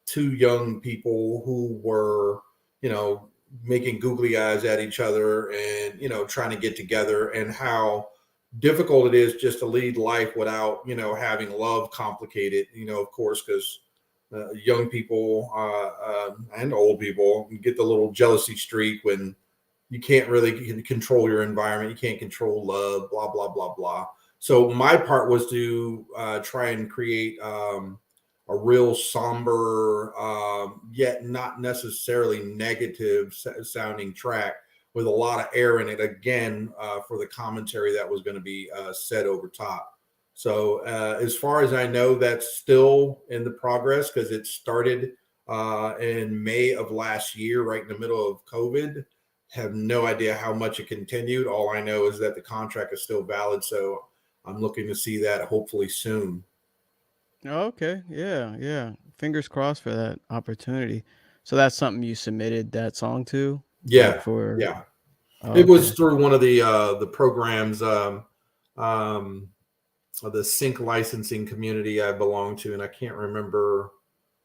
2 young people who were, making googly eyes at each other and, trying to get together, and how difficult it is just to lead life without, having love complicated, of course, because young people and old people get the little jealousy streak when you can't really control your environment. You can't control love, blah, blah, blah, blah. So my part was to try and create a real somber, yet not necessarily negative sounding track with a lot of air in it, again, for the commentary that was going to be said over top. So as far as I know, that's still in the progress, because it started in May of last year, right in the middle of COVID. Have no idea how much it continued. All I know is that the contract is still valid. So I'm looking to see that hopefully soon. Okay. Yeah. Fingers crossed for that opportunity. So that's something you submitted that song to? Yeah. Like for Yeah. Oh, It was okay. through one of the programs, the sync licensing community I belong to, and I can't remember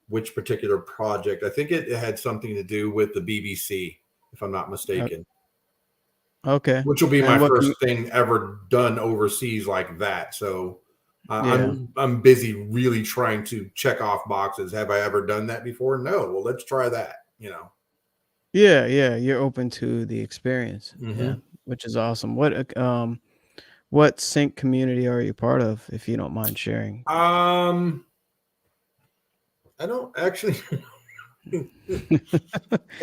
which particular project. I think it had something to do with the BBC, if I'm not mistaken. Okay. Which will be my And what first thing ever done overseas like that. So Yeah. I'm busy really trying to check off boxes. Have I ever done that before? No. Well, let's try that. Yeah, you're open to the experience. Yeah, Mhm. which is awesome. What sync community are you part of, if you don't mind sharing? I don't actually I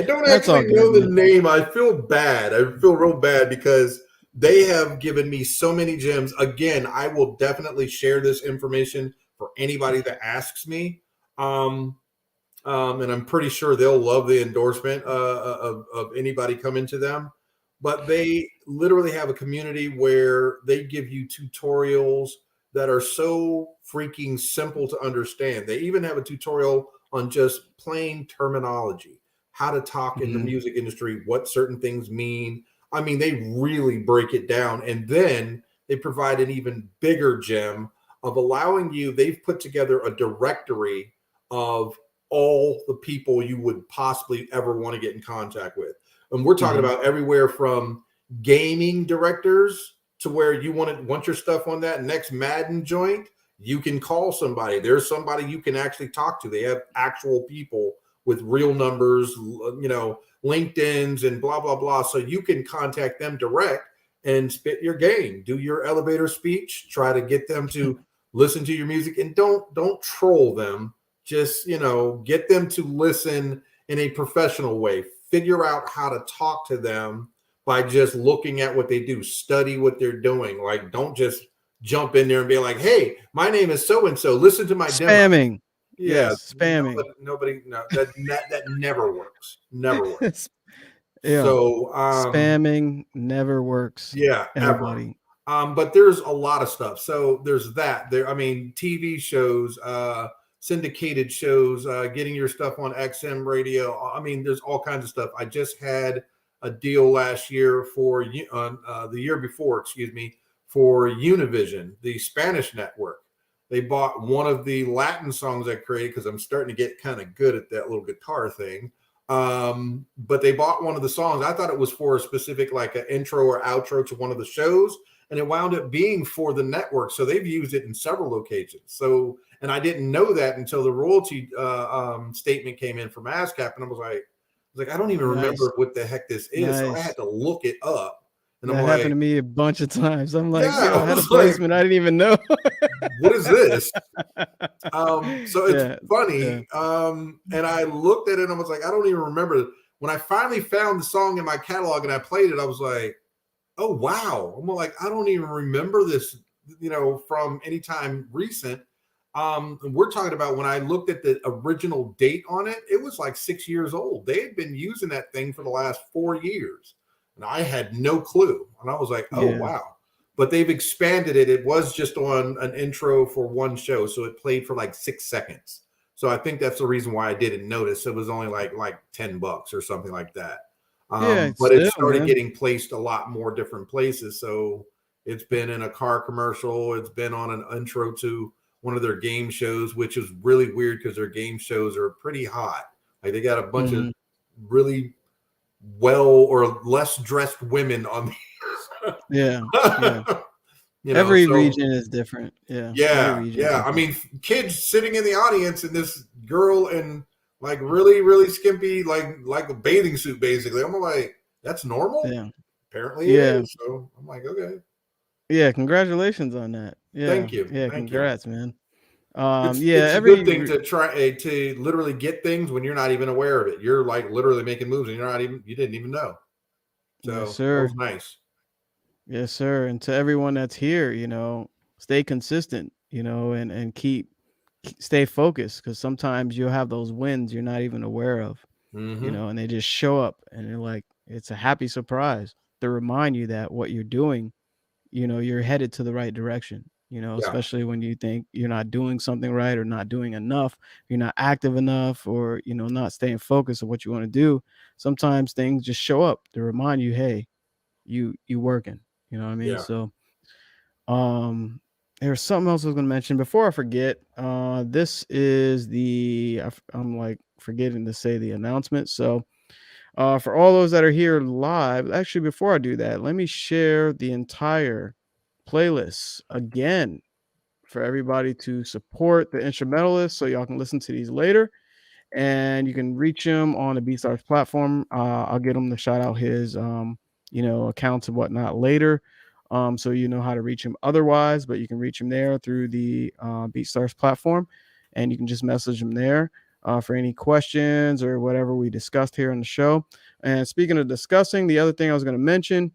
don't That's all actually good, know the man. name. I feel bad. I feel real bad because they have given me so many gems. Again, I will definitely share this information for anybody that asks me. And I'm pretty sure they'll love the endorsement of anybody coming to them. But they literally have a community where they give you tutorials that are so freaking simple to understand. They even have a tutorial on just plain terminology, how to talk in the Mhm. music industry, what certain things mean. I mean, they really break it down. And then they provide an even bigger gem of allowing you, they've put together a directory of all the people you would possibly ever want to get in contact with. And we're talking Mhm. about everywhere from gaming directors to where you want your stuff on that next Madden joint. You can call somebody. There's somebody you can actually talk to. They have actual people with real numbers, LinkedIn's and blah, blah, blah. So you can contact them direct and spit your game, do your elevator speech, try to get them to listen to your music, and don't troll them. Just, get them to listen in a professional way. Figure out how to talk to them by just looking at what they do. Study what they're doing. Like, don't just jump in there and be like, hey, my name is so-and-so. Listen to my demo. Spamming. Yeah. Yes, spamming. Nobody, no, that never works. Never works. Yeah. So, Spamming never works, yeah, ever. everybody. But there's a lot of stuff. So there's that. I mean, TV shows, syndicated shows, getting your stuff on XM radio. I mean, there's all kinds of stuff. I just had a deal last year for the year before, excuse me, for Univision, the Spanish network. They bought one of the Latin songs I created because I'm starting to get kind of good at that little guitar thing. But they bought one of the songs. I thought it was for a specific, like an intro or outro to one of the shows, and it wound up being for the network. So they've used it in several locations. So, and I didn't know that until the royalty statement came in from ASCAP, and I was like, I don't even Nice. remember what the heck this is. So I Nice. had to look it up, and I'm That happened like, to me a bunch of times. I'm like, yeah, yo, I I had a was like, placement I didn't even know. what is this? So it's Yeah. funny. And I looked at it and I was like, I don't even remember. When I finally found the song in my catalog and I played it, I was like, oh, wow. I'm like, I don't even remember this, from any time recent. We're talking about when I looked at the original date on it, it was like 6 years old. They had been using that thing for the last 4 years. And I had no clue. And I was like, oh, Yeah. wow. But they've expanded it. It was just on an intro for one show. So it played for like 6 seconds. So I think that's the reason why I didn't notice. It was only like $10 or something like that. Yeah, But it still, started man. getting placed a lot more different places. So It's been in a car commercial. It's been on an intro to one of their game shows, which is really weird because their game shows are pretty hot. Like they got a bunch of really well or less dressed women on these. Yeah. You know, every so, region is different. Yeah. Yeah. I mean, kids sitting in the audience and this girl in like really, really skimpy, like a bathing suit, basically. I'm like, that's normal? Yeah. Apparently it is. So I'm like, okay. Yeah, congratulations on that. Yeah. Thank you. Yeah, Thank congrats, man. It's a good thing to try to literally get things when you're not even aware of it. You're like literally making moves and you didn't even know. So yes, sir. That was nice. Yes, sir. And to everyone that's here, stay consistent, and stay focused, because sometimes you'll have those wins you're not even aware of, and they just show up and you're like, it's a happy surprise to remind you that what you're doing, you're headed to the right direction, especially when you think you're not doing something right or not doing enough, you're not active enough, or, not staying focused on what you want to do. Sometimes things just show up to remind you, hey, you working. You know what I mean? Yeah. So there's something else I was going to mention before I forget. This is I'm like forgetting to say the announcement. So for all those that are here live, actually, before I do that, let me share the entire playlist again for everybody to support the instrumentalists so y'all can listen to these later. And you can reach him on the BeatStars platform. I'll get him to shout out his accounts and whatnot later, so you know how to reach him otherwise. But you can reach him there through the BeatStars platform, and you can just message him there for any questions or whatever we discussed here on the show. And speaking of discussing, the other thing I was going to mention,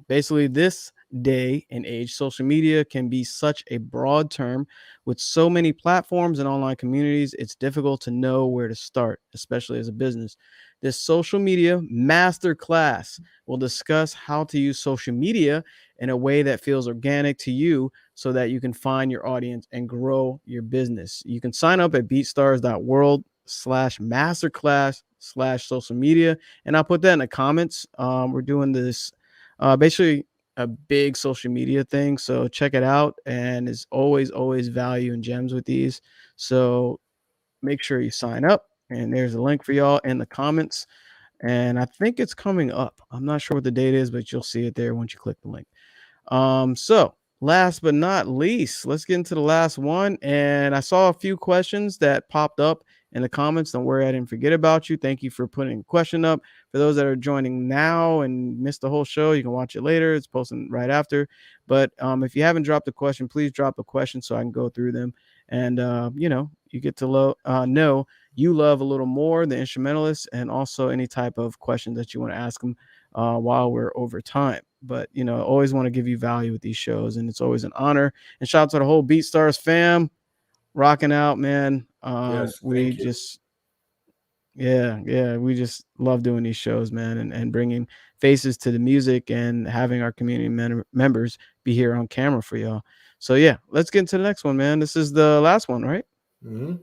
basically this day and age, social media can be such a broad term with so many platforms and online communities. It's difficult to know where to start, especially as a business. This social media masterclass will discuss how to use social media in a way that feels organic to you so that you can find your audience and grow your business. You can sign up at beatstars.world/masterclass/social media. And I'll put that in the comments. We're doing this basically a big social media thing, so check it out. And there's always value and gems with these, so make sure you sign up. And there's a link for y'all in the comments, and I think it's coming up. I'm not sure what the date is, but you'll see it there once you click the link. So last but not least, let's get into the last one. And I saw a few questions that popped up in the comments. Don't worry, I didn't forget about you. Thank you for putting a question up. For those that are joining now and missed the whole show, you can watch it later. It's posting right after. But if you haven't dropped a question, please drop a question so I can go through them. And, you get to know ULOV a little more, the instrumentalist, and also any type of question that you want to ask them while we're over time. But, always want to give you value with these shows, and it's always an honor. And shout out to the whole BeatStars fam, rocking out, man. Yes, we just love doing these shows, man, and bringing faces to the music and having our community members be here on camera for y'all. So yeah, let's get into the next one, man. This is the last one, right? Mm-hmm.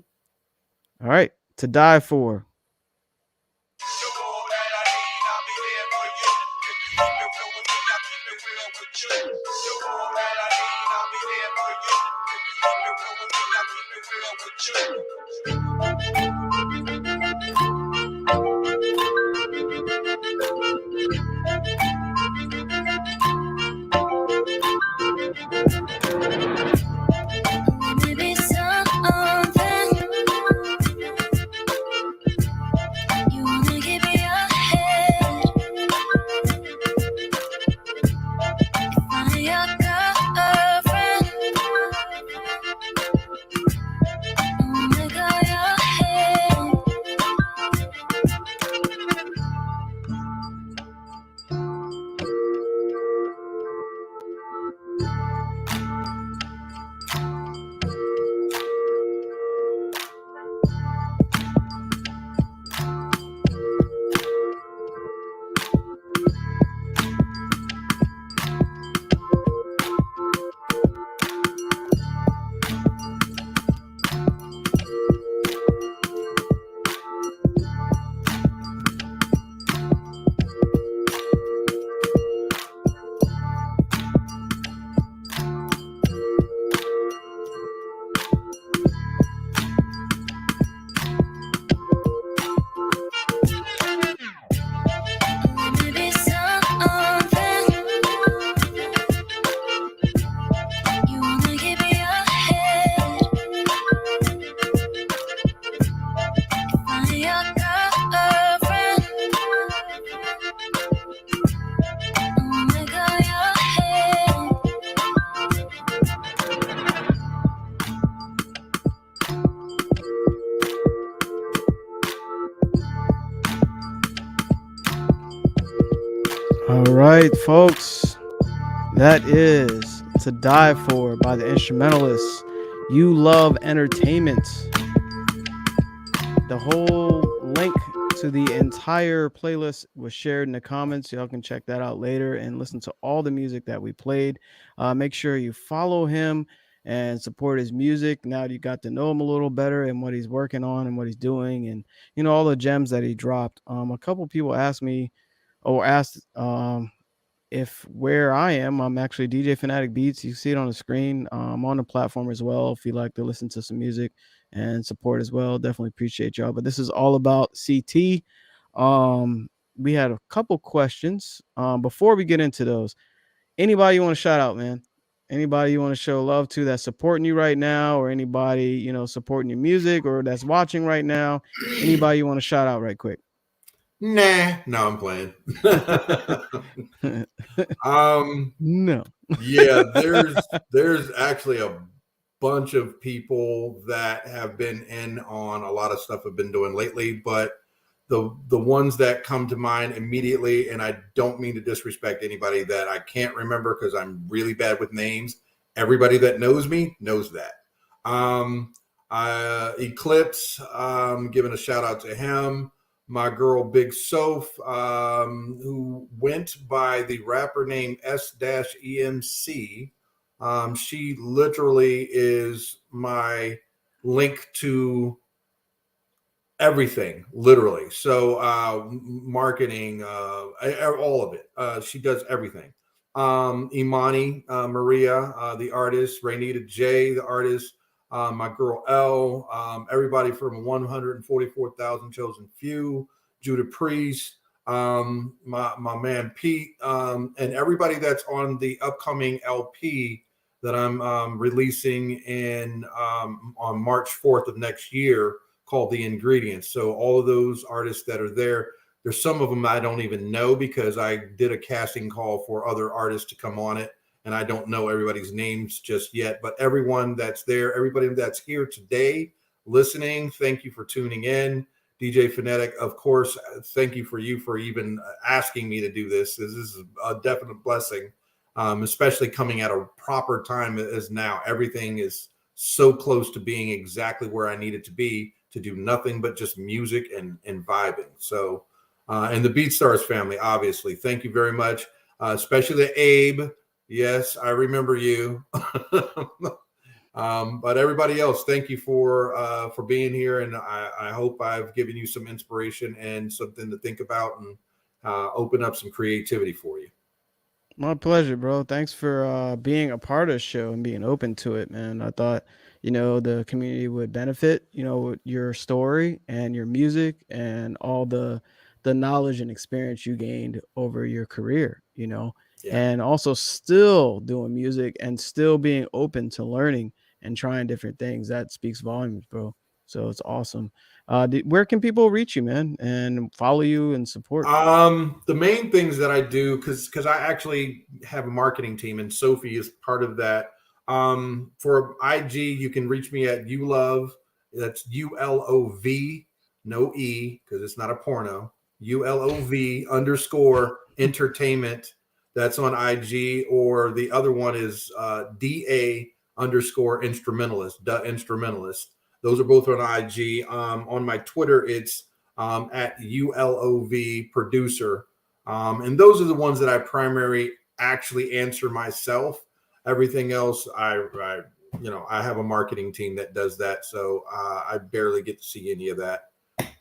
All right, To Die For. right, folks. That is To Die For by the instrumentalists ULOV Entertainment. The whole link to the entire playlist was shared in the comments. Y'all can check that out later and listen to all the music that we played. Make sure you follow him and support his music. Now you got to know him a little better and what he's working on and what he's doing, and all the gems that he dropped. A couple people asked me or asked if where I am, I'm actually DJ Phanatic Beats. You see it on the screen. I'm on the platform as well. If you like to listen to some music and support as well, definitely appreciate y'all. But this is all about CT. We had a couple questions. Before we get into those, anybody you want to shout out, man? Anybody you want to show love to that's supporting you right now, or anybody supporting your music or that's watching right now? Anybody you want to shout out right quick? Nah, no, I'm playing. No. Yeah, there's actually a bunch of people that have been in on a lot of stuff I've been doing lately, but the ones that come to mind immediately, and I don't mean to disrespect anybody that I can't remember because I'm really bad with names. Everybody that knows me knows that. Eclipse, giving a shout out to him. My girl Big Soph, who went by the rapper name S-EMC. She literally is my link to everything, literally. So marketing, all of it. She does everything. Imani, Maria, the artist, Raynita J, the artist, my girl L, everybody from 144,000 Chosen Few, Judah Priest, my man Pete, and everybody that's on the upcoming LP that I'm releasing in on March 4th of next year, called The Ingredients. So all of those artists that are there, there's some of them I don't even know because I did a casting call for other artists to come on it, and I don't know everybody's names just yet. But everyone that's there, everybody that's here today listening, thank you for tuning in. DJ Phanatic, of course, thank you for even asking me to do this. This is a definite blessing, especially coming at a proper time as now. Everything is so close to being exactly where I need it to be, to do nothing but just music and vibing. So, and the BeatStars family, obviously, thank you very much, especially to Abe. Yes, I remember you. But everybody else, thank you for being here, and I hope I've given you some inspiration and something to think about, and open up some creativity for you. My pleasure, bro. Thanks for being a part of the show and being open to it, man. I thought, the community would benefit, your story and your music and all the knowledge and experience you gained over your career, Yeah. and also still doing music and still being open to learning and trying different things. That speaks volumes, bro. So it's awesome. Where can people reach you, man, and follow you and support? The main things that I do, because I actually have a marketing team, and Sophie is part of that. For IG, you can reach me at ULOV. That's ULOV, no E, because it's not a porno. ULOV _entertainment. That's on IG, or the other one is DA _instrumentalist, the instrumentalist. Those are both on IG. On my Twitter, it's at ULOV producer. And those are the ones that I primarily actually answer myself. Everything else, I have a marketing team that does that. So I barely get to see any of that.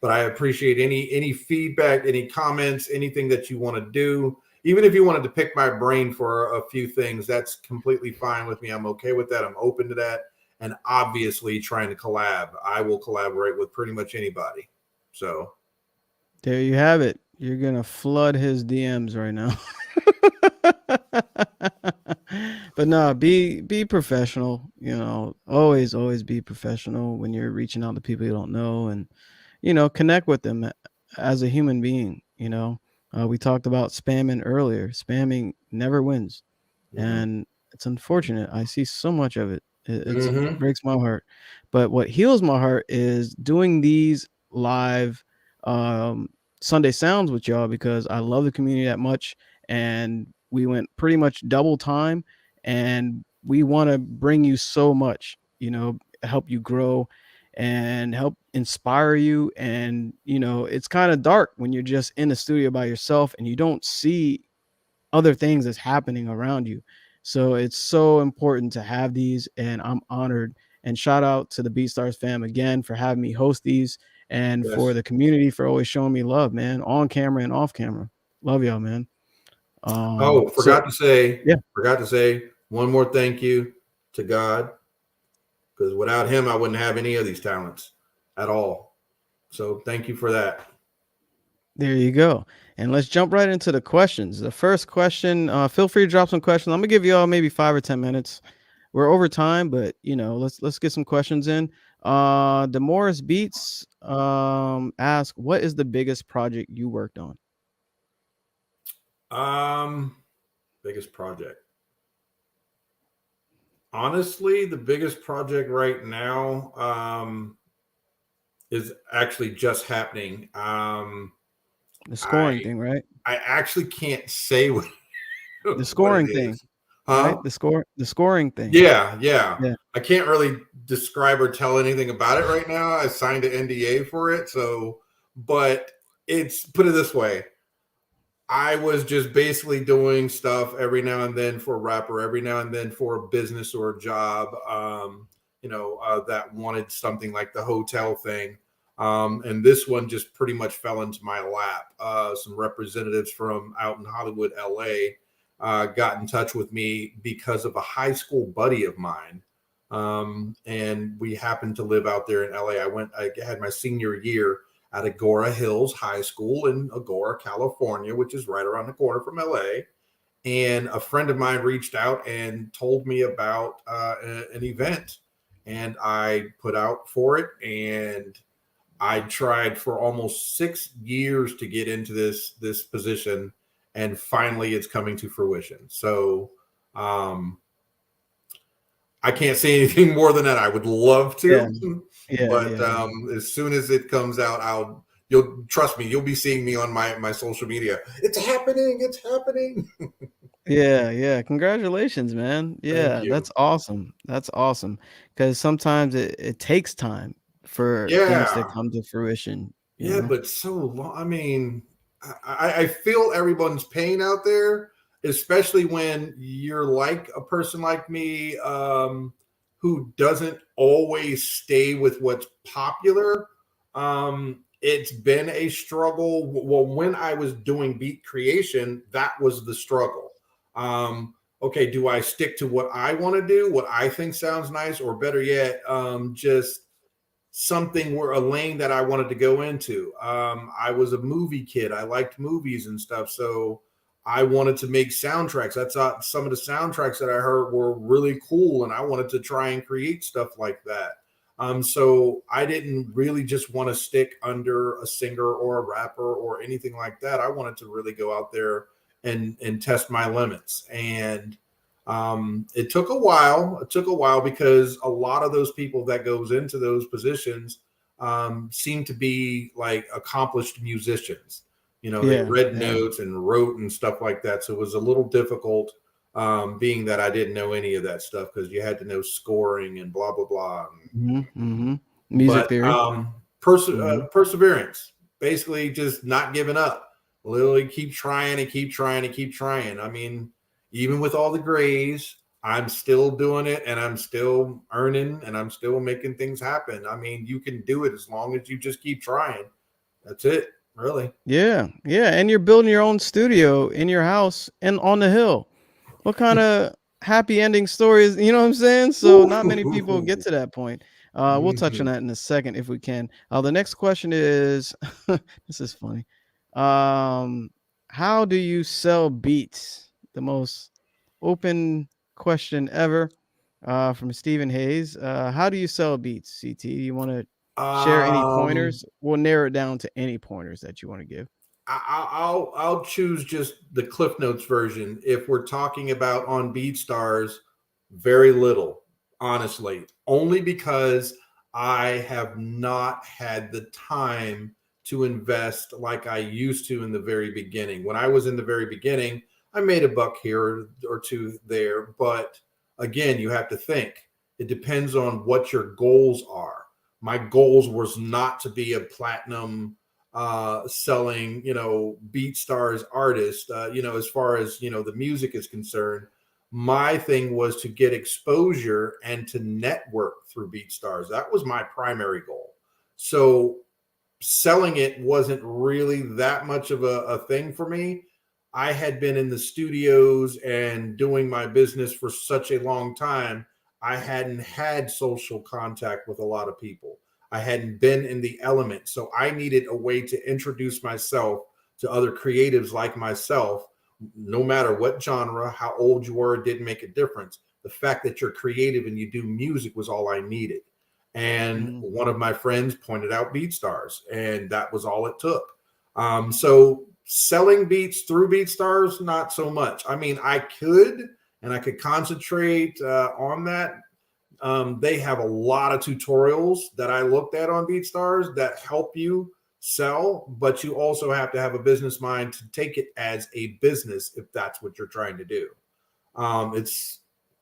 But I appreciate any feedback, any comments, anything that you want to do. Even if you wanted to pick my brain for a few things, that's completely fine with me. I'm okay with that. I'm open to that. And obviously trying to collab. I will collaborate with pretty much anybody. So there you have it. You're going to flood his DMs right now. But no, be professional, always be professional when you're reaching out to people you don't know, and, connect with them as a human being. We talked about spamming earlier. Spamming never wins. Mm-hmm. And it's unfortunate. I see so much of it. It breaks my heart. But what heals my heart is doing these live Sunday sounds with y'all, because I love the community that much, and we went pretty much double time, and we want to bring you so much, you know, help you grow and help inspire you. And you know, it's kind of dark when you're just in the studio by yourself and you don't see other things that's happening around you. So it's so important to have these, and I'm honored. And shout out to the BeatStars fam again for having me host these, and for Yes. the community for always showing me love, man, on camera and off camera. Love y'all, man. Oh, So yeah, forgot to say one more thank you to God, because without him, I wouldn't have any of these talents at all. So thank you for that. there you go. And let's jump right into the questions. The first question, feel free to drop some questions. I'm gonna give you all maybe 5 or 10 minutes. We're over time, but you know, let's get some questions in. The Morris Beats ask, what is the biggest project you worked on? Biggest project. Honestly, the biggest project right now is actually just happening. The scoring I thing, right? I actually can't say what, The what it scoring thing, is. right? Huh? The scoring thing. Yeah. Yeah. I can't really describe or tell anything about it right now. I signed an NDA for it, so but it's, put it this way. I was just basically doing stuff every now and then for a rapper, every now and then for a business or a job, that wanted something like the hotel thing. And this one just pretty much fell into my lap. Some representatives from out in Hollywood, LA, got in touch with me because of a high school buddy of mine. And we happened to live out there in LA. I had my senior year at Agora Hills High School in Agora, California, which is right around the corner from LA. And a friend of mine reached out and told me about an event, and I put out for it. And I tried for almost 6 years to get into this position, and finally it's coming to fruition. So I can't say anything more than that. I would love Yeah. to, Yeah. but Yeah. as soon as it comes out, you'll trust me. You'll be seeing me on my social media. It's happening. It's happening. Yeah, yeah. Congratulations, man. Thank Yeah, you. that's awesome. That's awesome. Because sometimes it takes time for things to Yeah, come to fruition, you yeah, know? but so long. I mean, I feel everyone's pain out there, especially when you're like a person like me, who doesn't always stay with what's popular. It's been a struggle. Well, when I was doing beat creation, that was the struggle. Okay, do I stick to what I want to do, what I think sounds nice, or better yet, just something where a lane that I wanted to go into. I was a movie kid. I liked movies and stuff. So I wanted to make soundtracks. That's some of the soundtracks that I heard were really cool, and I wanted to try and create stuff like that. So I didn't really just want to stick under a singer or a rapper or anything like that. I wanted to really go out there and test my limits. And it took a while. It took a while because a lot of those people that goes into those positions seem to be like accomplished musicians. You know, they Yeah, read yeah. notes and wrote and stuff like that. So it was a little difficult, being that I didn't know any of that stuff, because you had to know scoring and blah blah blah. Music But theory. perseverance, basically just not giving up. Literally keep trying and keep trying and keep trying. I mean, even with all the grays, I'm still doing it, and I'm still earning, and I'm still making things happen. I mean, you can do it as long as you just keep trying. That's it, really. Yeah, yeah. And you're building your own studio in your house and on the hill. What kind of happy ending stories, you know what I'm saying? So not many people get to that point. We'll touch on Mhm. that in a second if we can. The next question is, this is funny. How do you sell beats? The most open question ever, from Stephen Hayes. How do you sell beats, CT? You want to share any Um, pointers? We'll narrow it down to any pointers that you want to give. I'll choose just the Cliff Notes version. If we're talking about on BeatStars, very little, honestly, only because I have not had the time to invest like I used to in the very beginning. When I was in the very beginning, I made a buck here or two there, but again, you have to think. It depends on what your goals are. My goals was not to be a platinum selling, BeatStars artist. As far as the music is concerned, my thing was to get exposure and to network through BeatStars. That was my primary goal. So selling it wasn't really that much of a thing for me. I had been in the studios and doing my business for such a long time. I hadn't had social contact with a lot of people. I hadn't been in the element. So I needed a way to introduce myself to other creatives like myself. No matter what genre, how old you were, it didn't make a difference. The fact that you're creative and you do music was all I needed. And one of my friends pointed out BeatStars, and that was all it took. So selling beats through BeatStars, not so much. I mean, I could concentrate on that. They have a lot of tutorials that I looked at on BeatStars that help you sell, but you also have to have a business mind to take it as a business if that's what you're trying to do. It's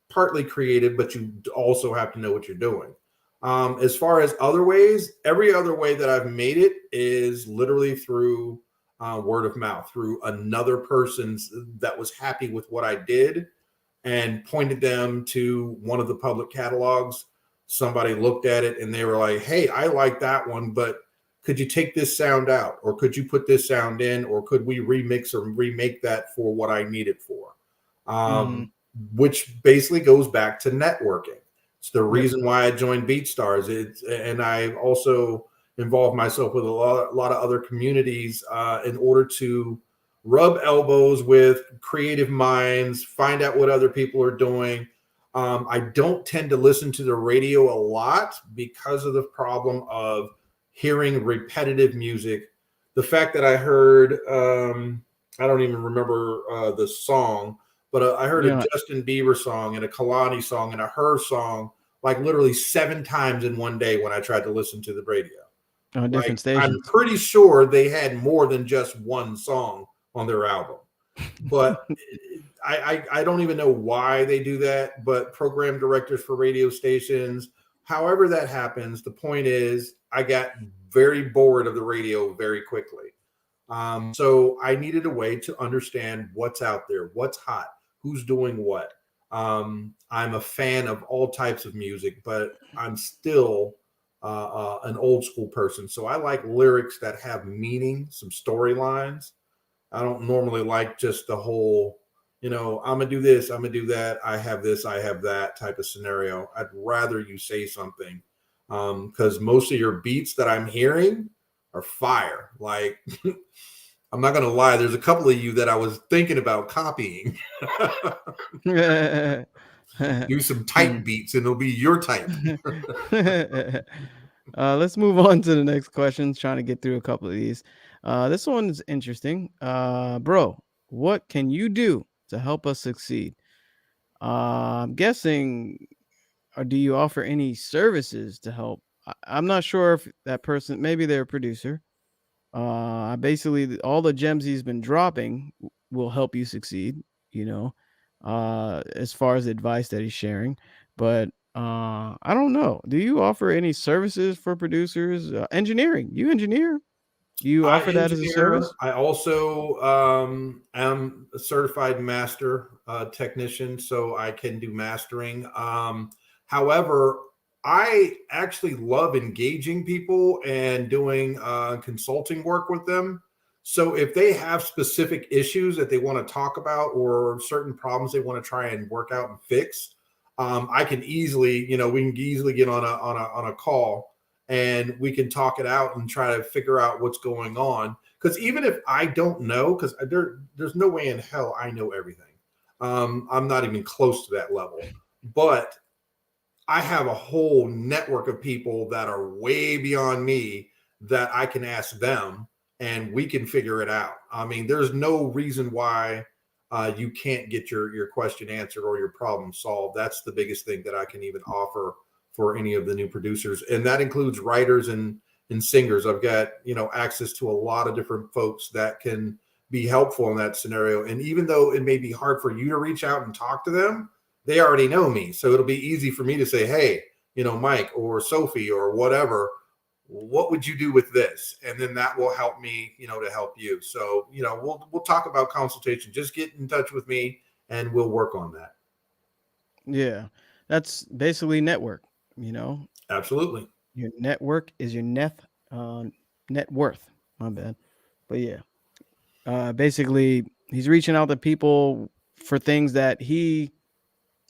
partly creative, but you also have to know what you're doing. As far as other ways, every other way that I've made it is literally through word of mouth, through another person's that was happy with what I did and pointed them to one of the public catalogs. Somebody looked at it and they were like, hey, I like that one, but could you take this sound out? Or could you put this sound in? Or could we remix or remake that for what I need it for? Which basically goes back to networking. It's the reason why I joined BeatStars. And I also involved myself with a lot of other communities in order to rub elbows with creative minds, find out what other people are doing. I don't tend to listen to the radio a lot because of the problem of hearing repetitive music. The fact that I heard, I don't even remember the song, but I heard a Justin Bieber song and a Kalani song and a Her song, like literally 7 times in one day when I tried to listen to the radio. On different stations. I'm pretty sure they had more than just one song on their album, but I don't even know why they do that. But program directors for radio stations, however that happens, the point is I got very bored of the radio very quickly. So I needed a way to understand what's out there, what's hot, who's doing what. I'm a fan of all types of music, but I'm still an old school person. So I like lyrics that have meaning, some storylines. I don't normally like just the whole, I'm going to do this, I'm going to do that, I have this, I have that type of scenario. I'd rather you say something because most of your beats that I'm hearing are fire. Like, I'm not going to lie, there's a couple of you that I was thinking about copying. Do some type beats and it'll be your type. Let's move on to the next question. Trying to get through a couple of these. This one is interesting. Bro, what can you do to help us succeed? I'm guessing, or do you offer any services to help? I'm not sure if that person, maybe they're a producer. Basically, all the gems he's been dropping will help you succeed, as far as advice that he's sharing. But I don't know. Do you offer any services for producers? Engineering? You engineer? Do you offer that as a service? I also am a certified master technician, so I can do mastering. However, I actually love engaging people and doing consulting work with them. So if they have specific issues that they want to talk about or certain problems they want to try and work out and fix, I can easily, we can easily get on a call and we can talk it out and try to figure out what's going on. Because even if I don't know, because there's no way in hell I know everything. I'm not even close to that level. But I have a whole network of people that are way beyond me that I can ask them and we can figure it out. I mean, there's no reason why you can't get your question answered or your problem solved. That's the biggest thing that I can even offer for any of the new producers. And that includes writers and singers. I've got, access to a lot of different folks that can be helpful in that scenario. And even though it may be hard for you to reach out and talk to them, they already know me. So it'll be easy for me to say, hey, Mike or Sophie or whatever, what would you do with this? And then that will help me, to help you. So, we'll talk about consultation. Just get in touch with me and we'll work on that. Yeah. That's basically network, Absolutely. Your network is your net worth. My bad. But yeah. Basically he's reaching out to people for things that he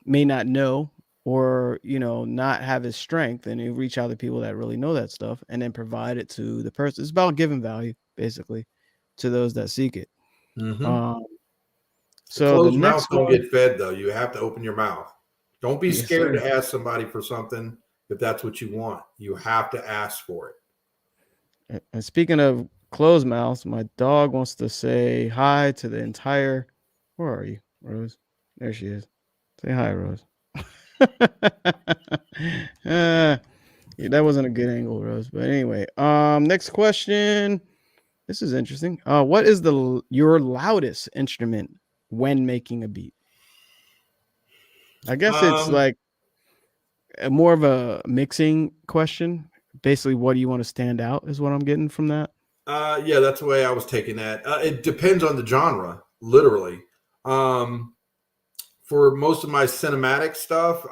may not know or not have his strength, and you reach out to people that really know that stuff and then provide it to the person. It's about giving value basically to those that seek it. Mm-hmm. So the next don't get fed, though. You have to open your mouth. Don't be scared to ask somebody for something if that's what you want. You have to ask for it. And speaking of closed mouths, my dog wants to say hi to the entire. Where are you, Rose? There she is. Say hi, Rose. Yeah, that wasn't a good angle, Rose. But anyway, next question. This is interesting. What is your loudest instrument when making a beat? I guess it's like more of a mixing question. Basically, what do you want to stand out is what I'm getting from that. Yeah, that's the way I was taking that. It depends on the genre, literally. For most of my cinematic stuff,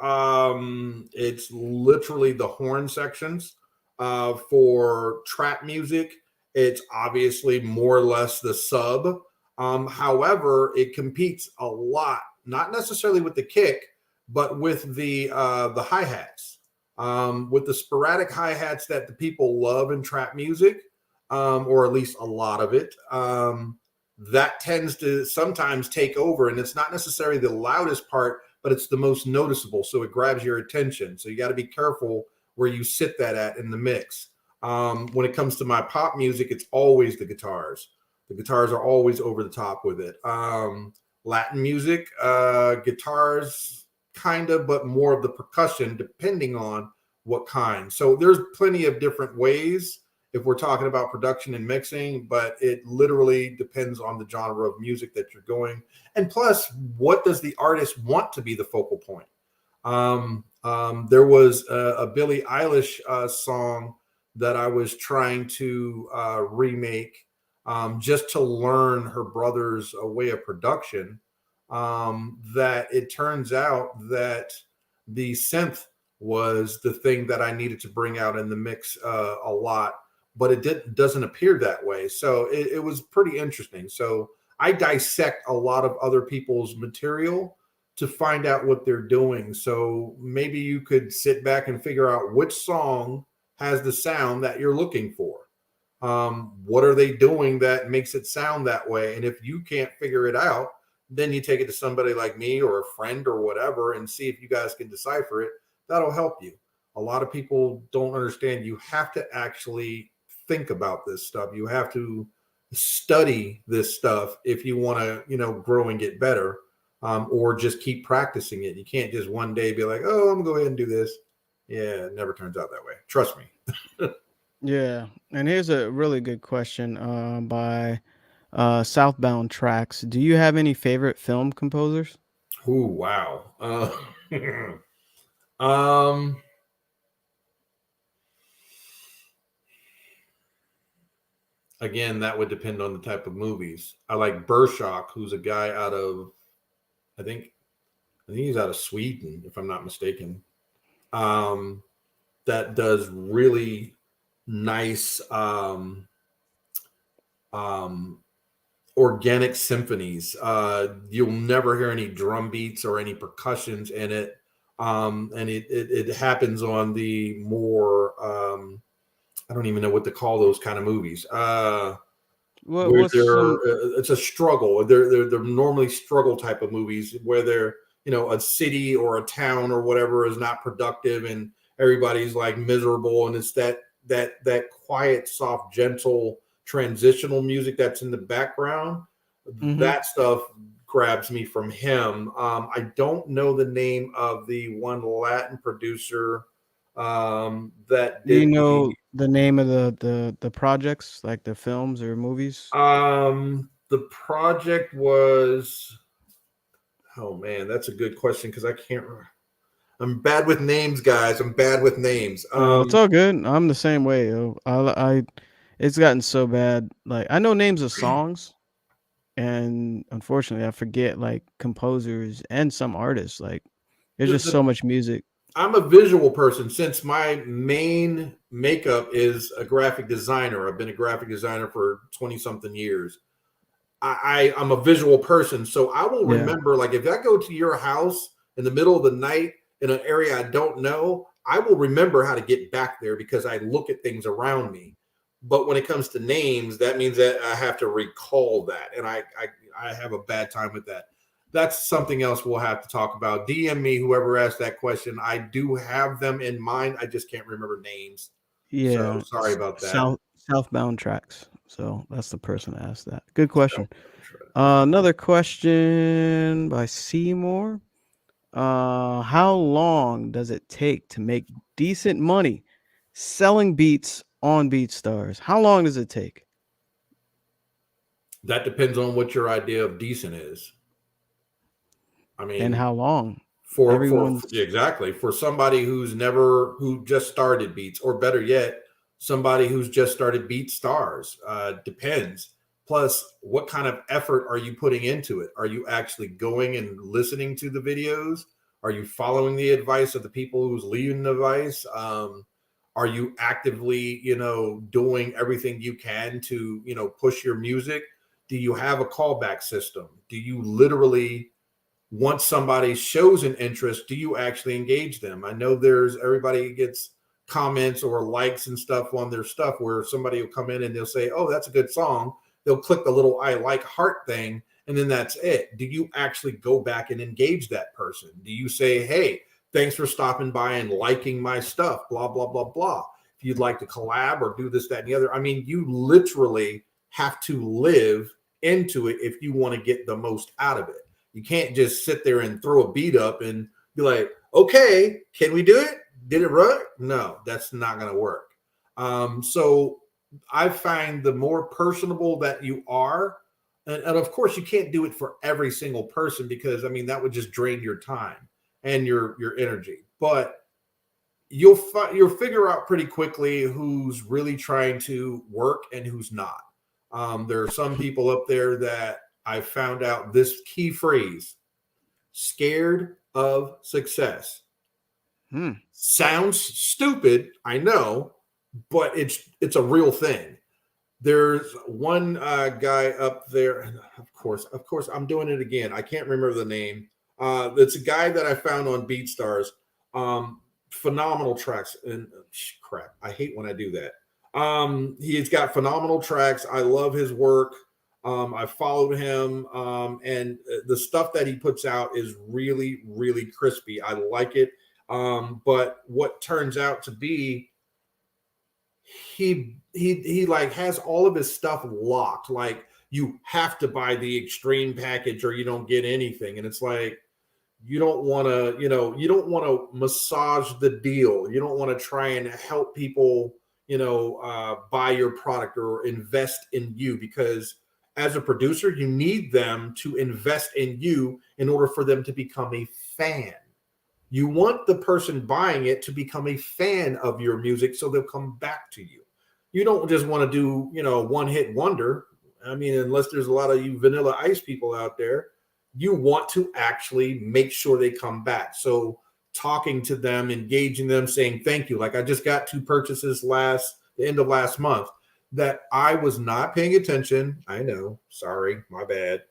it's literally the horn sections. For trap music, it's obviously more or less the sub. However, it competes a lot, not necessarily with the kick, but with the hi-hats. With the sporadic hi-hats that the people love in trap music, or at least a lot of it. That tends to sometimes take over, and it's not necessarily the loudest part, but it's the most noticeable. So it grabs your attention. So you got to be careful where you sit that at in the mix. When it comes to my pop music, it's always the guitars. The guitars are always over the top with it. Latin music, guitars kind of, but more of the percussion depending on what kind. So there's plenty of different ways if we're talking about production and mixing, but it literally depends on the genre of music that you're going. And plus, what does the artist want to be the focal point? There was a Billie Eilish song that I was trying to remake just to learn her brother's way of production, that it turns out that the synth was the thing that I needed to bring out in the mix a lot. But it doesn't appear that way. So it was pretty interesting. So I dissect a lot of other people's material to find out what they're doing. So maybe you could sit back and figure out which song has the sound that you're looking for. What are they doing that makes it sound that way? And if you can't figure it out, then you take it to somebody like me or a friend or whatever and see if you guys can decipher it. That'll help you. A lot of people don't understand. You have to actually think about this stuff. You have to study this stuff if you want to, grow and get better, or just keep practicing it. You can't just one day be like, oh, I'm gonna go ahead and do this. Yeah, it never turns out that way. Trust me. Yeah. And here's a really good question by Southbound Tracks. Do you have any favorite film composers? Oh, wow. Again, that would depend on the type of movies. I like Bershock, who's a guy out of, I think he's out of Sweden, if I'm not mistaken. That does really nice organic symphonies. You'll never hear any drum beats or any percussions in it. And it happens on the more I don't even know what to call those kind of movies. It's a struggle. They're normally struggle type of movies where they're, a city or a town or whatever is not productive and everybody's like miserable, and it's that quiet, soft, gentle transitional music that's in the background. Mm-hmm. That stuff grabs me from him. I don't know the name of the one Latin producer that do you know the name of the projects, like the films or movies? The project was, oh man, that's a good question because I can't remember. I'm bad with names, guys. I'm bad with names. It's all good. I'm the same way. Yo. It's gotten so bad. Like I know names of songs, and unfortunately, I forget like composers and some artists. Like there's just so much music. I'm a visual person since my main makeup is a graphic designer. I've been a graphic designer for 20 something years. I'm a visual person. So I will remember, like, if I go to your house in the middle of the night in an area I don't know, I will remember how to get back there because I look at things around me. But when it comes to names, that means that I have to recall that. And I have a bad time with that. That's something else we'll have to talk about. DM me, whoever asked that question. I do have them in mind. I just can't remember names. Yeah. So sorry about that. Southbound Tracks. So that's the person that asked that. Good question. Another question by Seymour. How long does it take to make decent money selling beats on BeatStars? How long does it take? That depends on what your idea of decent is. I mean, And how long? for exactly for somebody who just started beats, or better yet, somebody who's just started BeatStars, depends. Plus, what kind of effort are you putting into it? Are you actually going and listening to the videos? Are you following the advice of the people who's leaving the advice? Are you actively, doing everything you can to, push your music? Do you have a callback system? Do you literally, once somebody shows an interest, do you actually engage them? I know everybody gets comments or likes and stuff on their stuff where somebody will come in and they'll say, oh, that's a good song. They'll click the little I like heart thing, and then that's it. Do you actually go back and engage that person? Do you say, hey, thanks for stopping by and liking my stuff, blah, blah, blah, blah. If you'd like to collab or do this, that, and the other. I mean, you literally have to live into it if you want to get the most out of it. You can't just sit there and throw a beat up and be like, okay, can we do it? Did it right? No, that's not going to work. So I find the more personable that you are, and of course you can't do it for every single person because, I mean, that would just drain your time and your energy. But you'll figure out pretty quickly who's really trying to work and who's not. There are some people up there that I found out this key phrase, scared of success. Sounds stupid, I know, but it's a real thing. There's one guy up there. Of course, I'm doing it again. I can't remember the name. It's a guy that I found on BeatStars. Phenomenal tracks. And crap, I hate when I do that. He's got phenomenal tracks. I love his work. I followed him, and the stuff that he puts out is really, really crispy. I like it. But what turns out to be, he like has all of his stuff locked. Like, you have to buy the extreme package or you don't get anything. And it's like, you don't want to massage the deal. You don't want to try and help people, buy your product or invest in you, because as a producer, you need them to invest in you in order for them to become a fan. You want the person buying it to become a fan of your music so they'll come back to you. You don't just want to do, one hit wonder. I mean, unless there's a lot of you Vanilla Ice people out there, you want to actually make sure they come back. So talking to them, engaging them, saying thank you. Like, I just got 2 purchases the end of last month that I was not paying attention. I know, sorry, my bad.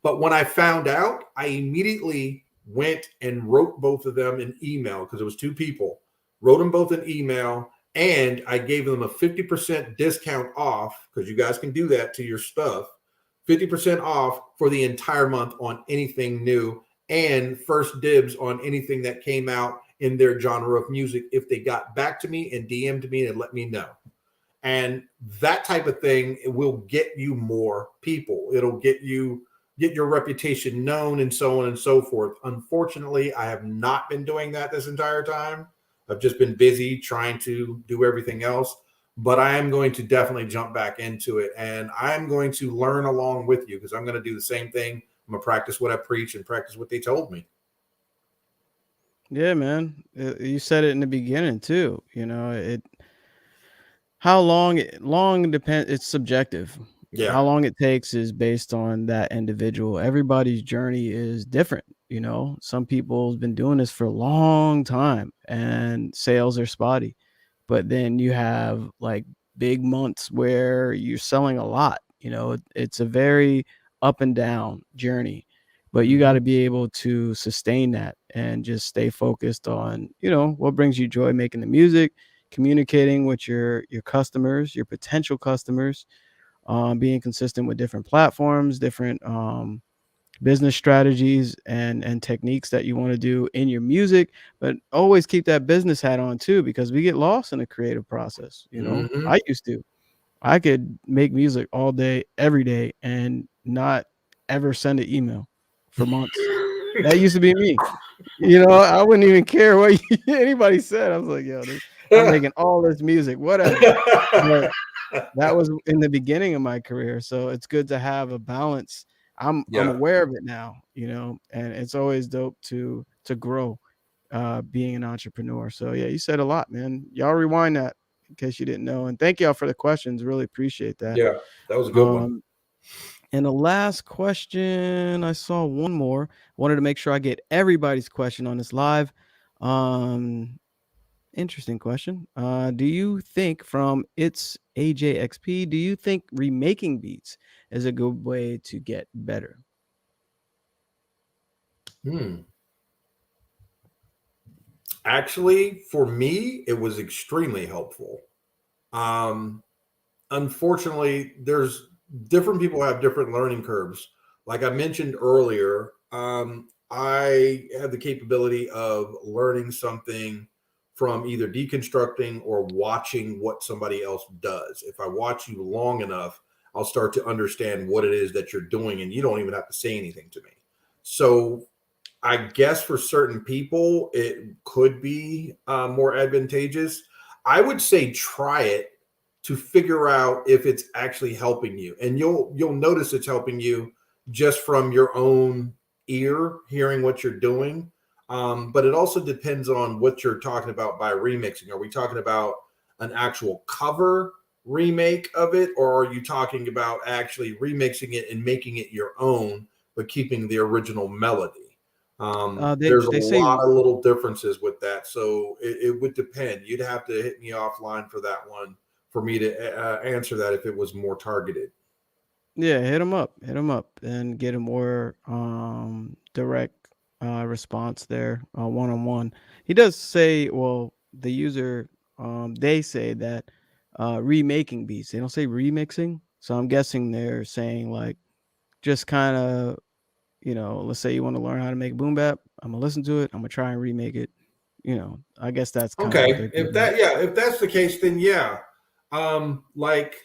But when I found out, I immediately went and wrote both of them an email, because it was 2 people. Wrote them both an email, and I gave them a 50% discount off, because you guys can do that to your stuff. 50% off for the entire month on anything new, and first dibs on anything that came out in their genre of music if they got back to me and DM'd me and let me know. And that type of thing, it will get you more people. It'll get your reputation known and so on and so forth. Unfortunately, I have not been doing that this entire time. I've just been busy trying to do everything else. but I am going to definitely jump back into it, and I'm going to learn along with you because I'm going to do the same thing. I'm going to practice what I preach and practice what they told me. Yeah, man. You said it in the beginning too. How long depends. It's subjective. Yeah. How long it takes is based on that individual. Everybody's journey is different. Some people's been doing this for a long time and sales are spotty. But then you have like big months where you're selling a lot. It's a very up and down journey, but you got to be able to sustain that and just stay focused on, what brings you joy, making the music, communicating with your customers, your potential customers, being consistent with different platforms, different business strategies and techniques that you want to do in your music, but always keep that business hat on too, because we get lost in the creative process. I used to. I could make music all day, every day, and not ever send an email for months. That used to be me. I wouldn't even care what anybody said. I was like, yo, I'm making all this music, whatever. But that was in the beginning of my career, so it's good to have a balance. I'm aware of it now, and it's always dope to grow, being an entrepreneur. So yeah, you said a lot, man. Y'all rewind that in case you didn't know, and thank y'all for the questions. Really appreciate that. Yeah, that was a good one. And the last question, I saw one more. Wanted to make sure I get everybody's question on this live. Interesting question. Do you think, from its AJXP, do you think remaking beats is a good way to get better? Actually, for me, it was extremely helpful. Unfortunately, there's different people have different learning curves. Like I mentioned earlier, I have the capability of learning something from either deconstructing or watching what somebody else does. If I watch you long enough, I'll start to understand what it is that you're doing, and you don't even have to say anything to me. So I guess for certain people, it could be more advantageous. I would say try it to figure out if it's actually helping you, and you'll notice it's helping you just from your own ear hearing what you're doing. But it also depends on what you're talking about by remixing. Are we talking about an actual cover remake of it, or are you talking about actually remixing it and making it your own but keeping the original melody? There's a They say, lot of little differences with that, so it would depend. You'd have to hit me offline for that one for me to answer that if it was more targeted. yeah, hit him up, and get a more direct response there, one-on-one. He does say, well, the user, they say that remaking beats. They don't say remixing, so I'm guessing they're saying like just kind of, let's say you want to learn how to make boom bap. I'm gonna listen to it. I'm gonna try and remake it. I guess that's kind of what they're Okay, getting at. if that's the case, then yeah. Like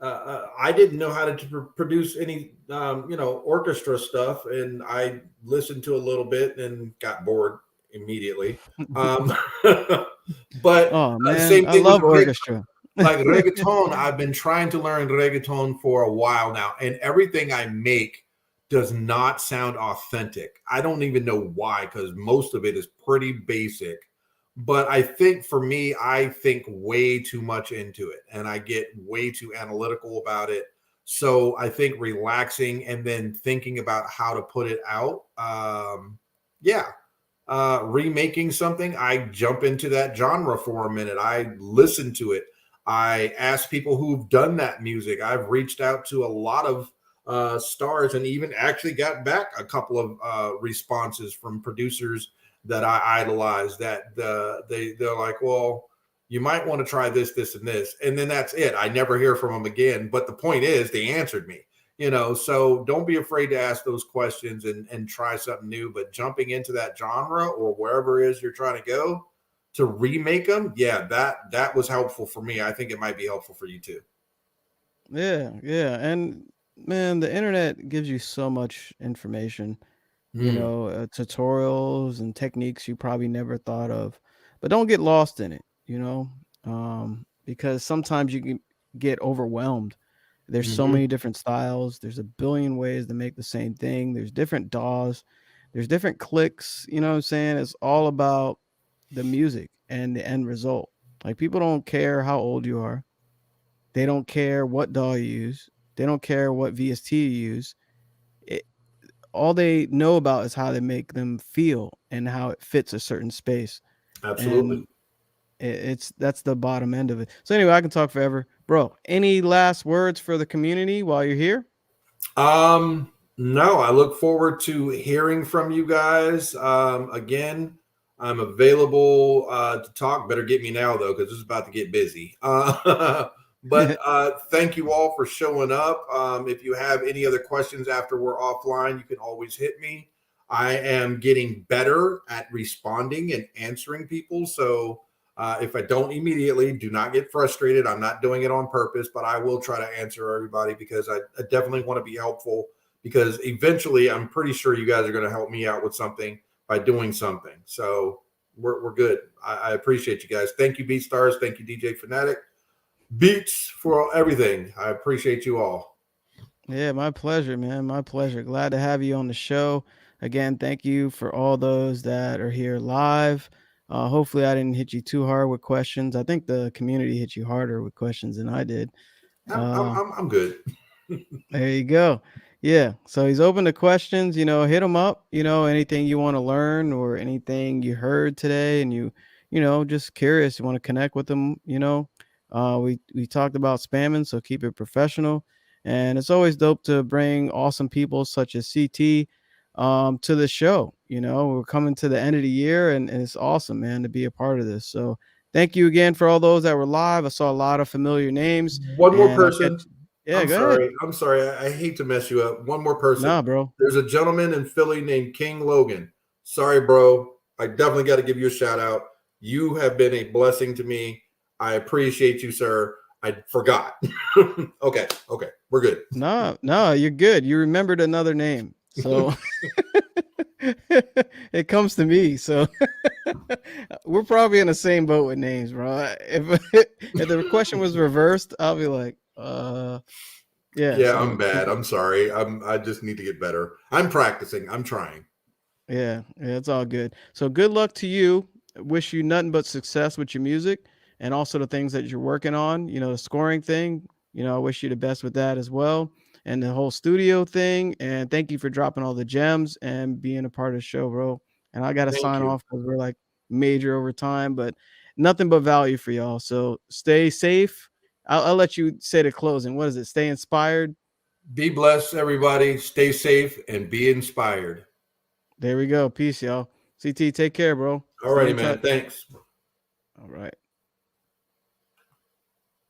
I didn't know how to produce any orchestra stuff, and I listened to a little bit and got bored immediately. But Oh man, same I thing with love orchestra. like reggaeton. I've been trying to learn reggaeton for a while now, and everything I make does not sound authentic. I don't even know why, because most of it is pretty basic. But I think for me, I think way too much into it, and I get way too analytical about it. So I think relaxing and then thinking about how to put it out. Yeah, remaking something, I jump into that genre for a minute. I listen to it. I ask people who've done that music. I've reached out to a lot of stars and even actually got back a couple of responses from producers that I idolize. That they're like, well, you might want to try this, this, and this, and then that's it. I never hear from them again. But the point is, they answered me. So don't be afraid to ask those questions and try something new. But jumping into that genre or wherever it is you're trying to go to remake them, yeah, that was helpful for me. I think it might be helpful for you too. Yeah, yeah, and man, the internet gives you so much information. Mm. Tutorials and techniques you probably never thought of, but don't get lost in it. because sometimes you can get overwhelmed. There's so Mhm. many different styles. There's a billion ways to make the same thing. There's different DAWs. There's different clicks. You know what I'm saying? It's all about the music and the end result. Like, people don't care how old you are. They don't care what DAW you use. They don't care what VST you use. It, all they know about is how they make them feel and how it fits a certain space. Absolutely. And that's the bottom end of it. So anyway, I can talk forever, bro. Any last words for the community while you're here? No, I look forward to hearing from you guys. Again, I'm available to talk. Better get me now though, because it's about to get busy. But thank you all for showing up. If you have any other questions after we're offline, you can always hit me. I am getting better at responding and answering people. So if I don't immediately, do not get frustrated. I'm not doing it on purpose, but I will try to answer everybody because I definitely want to be helpful, because eventually I'm pretty sure you guys are going to help me out with something by doing something. So we're good. I appreciate you guys. Thank you, BeatStars. Thank you, DJ Phanatic. Beats for everything. I appreciate you all. Yeah, my pleasure, man. My pleasure. Glad to have you on the show. Again, thank you for all those that are here live. Hopefully I didn't hit you too hard with questions. I think the community hit you harder with questions than I did. I'm good. There you go. Yeah. So he's open to questions, hit him up, anything you want to learn or anything you heard today and just curious, you want to connect with them, we talked about spamming, so keep it professional. And it's always dope to bring awesome people such as CT to the show. We're coming to the end of the year and it's awesome, man, to be a part of this. So thank you again for all those that were live. I saw a lot of familiar names. One more And I'll person. catch. Yeah, go ahead. I'm sorry. I hate to mess you up. One more person. Nah, bro. There's a gentleman in Philly named King Logan. Sorry, bro. I definitely got to give you a shout out. You have been a blessing to me. I appreciate you, sir. I forgot. Okay. We're good. No, you're good. You remembered another name. So it comes to me. So we're probably in the same boat with names, bro. If the question was reversed, I'll be like, yeah. Yeah, So, I'm bad. I'm sorry. I just need to get better. I'm practicing. I'm trying. Yeah, it's all good. So good luck to you. Wish you nothing but success with your music and also the things that you're working on. The scoring thing, I wish you the best with that as well. And the whole studio thing. And thank you for dropping all the gems and being a part of the show, bro. And I got to Thank sign you. off because we're like major over time, but nothing but value for y'all. So stay safe. I'll let you say the closing. What is it? Stay inspired. Be blessed, everybody. Stay safe and be inspired. There we go. Peace, y'all. CT, take care, bro. All righty, man. Thanks. All right.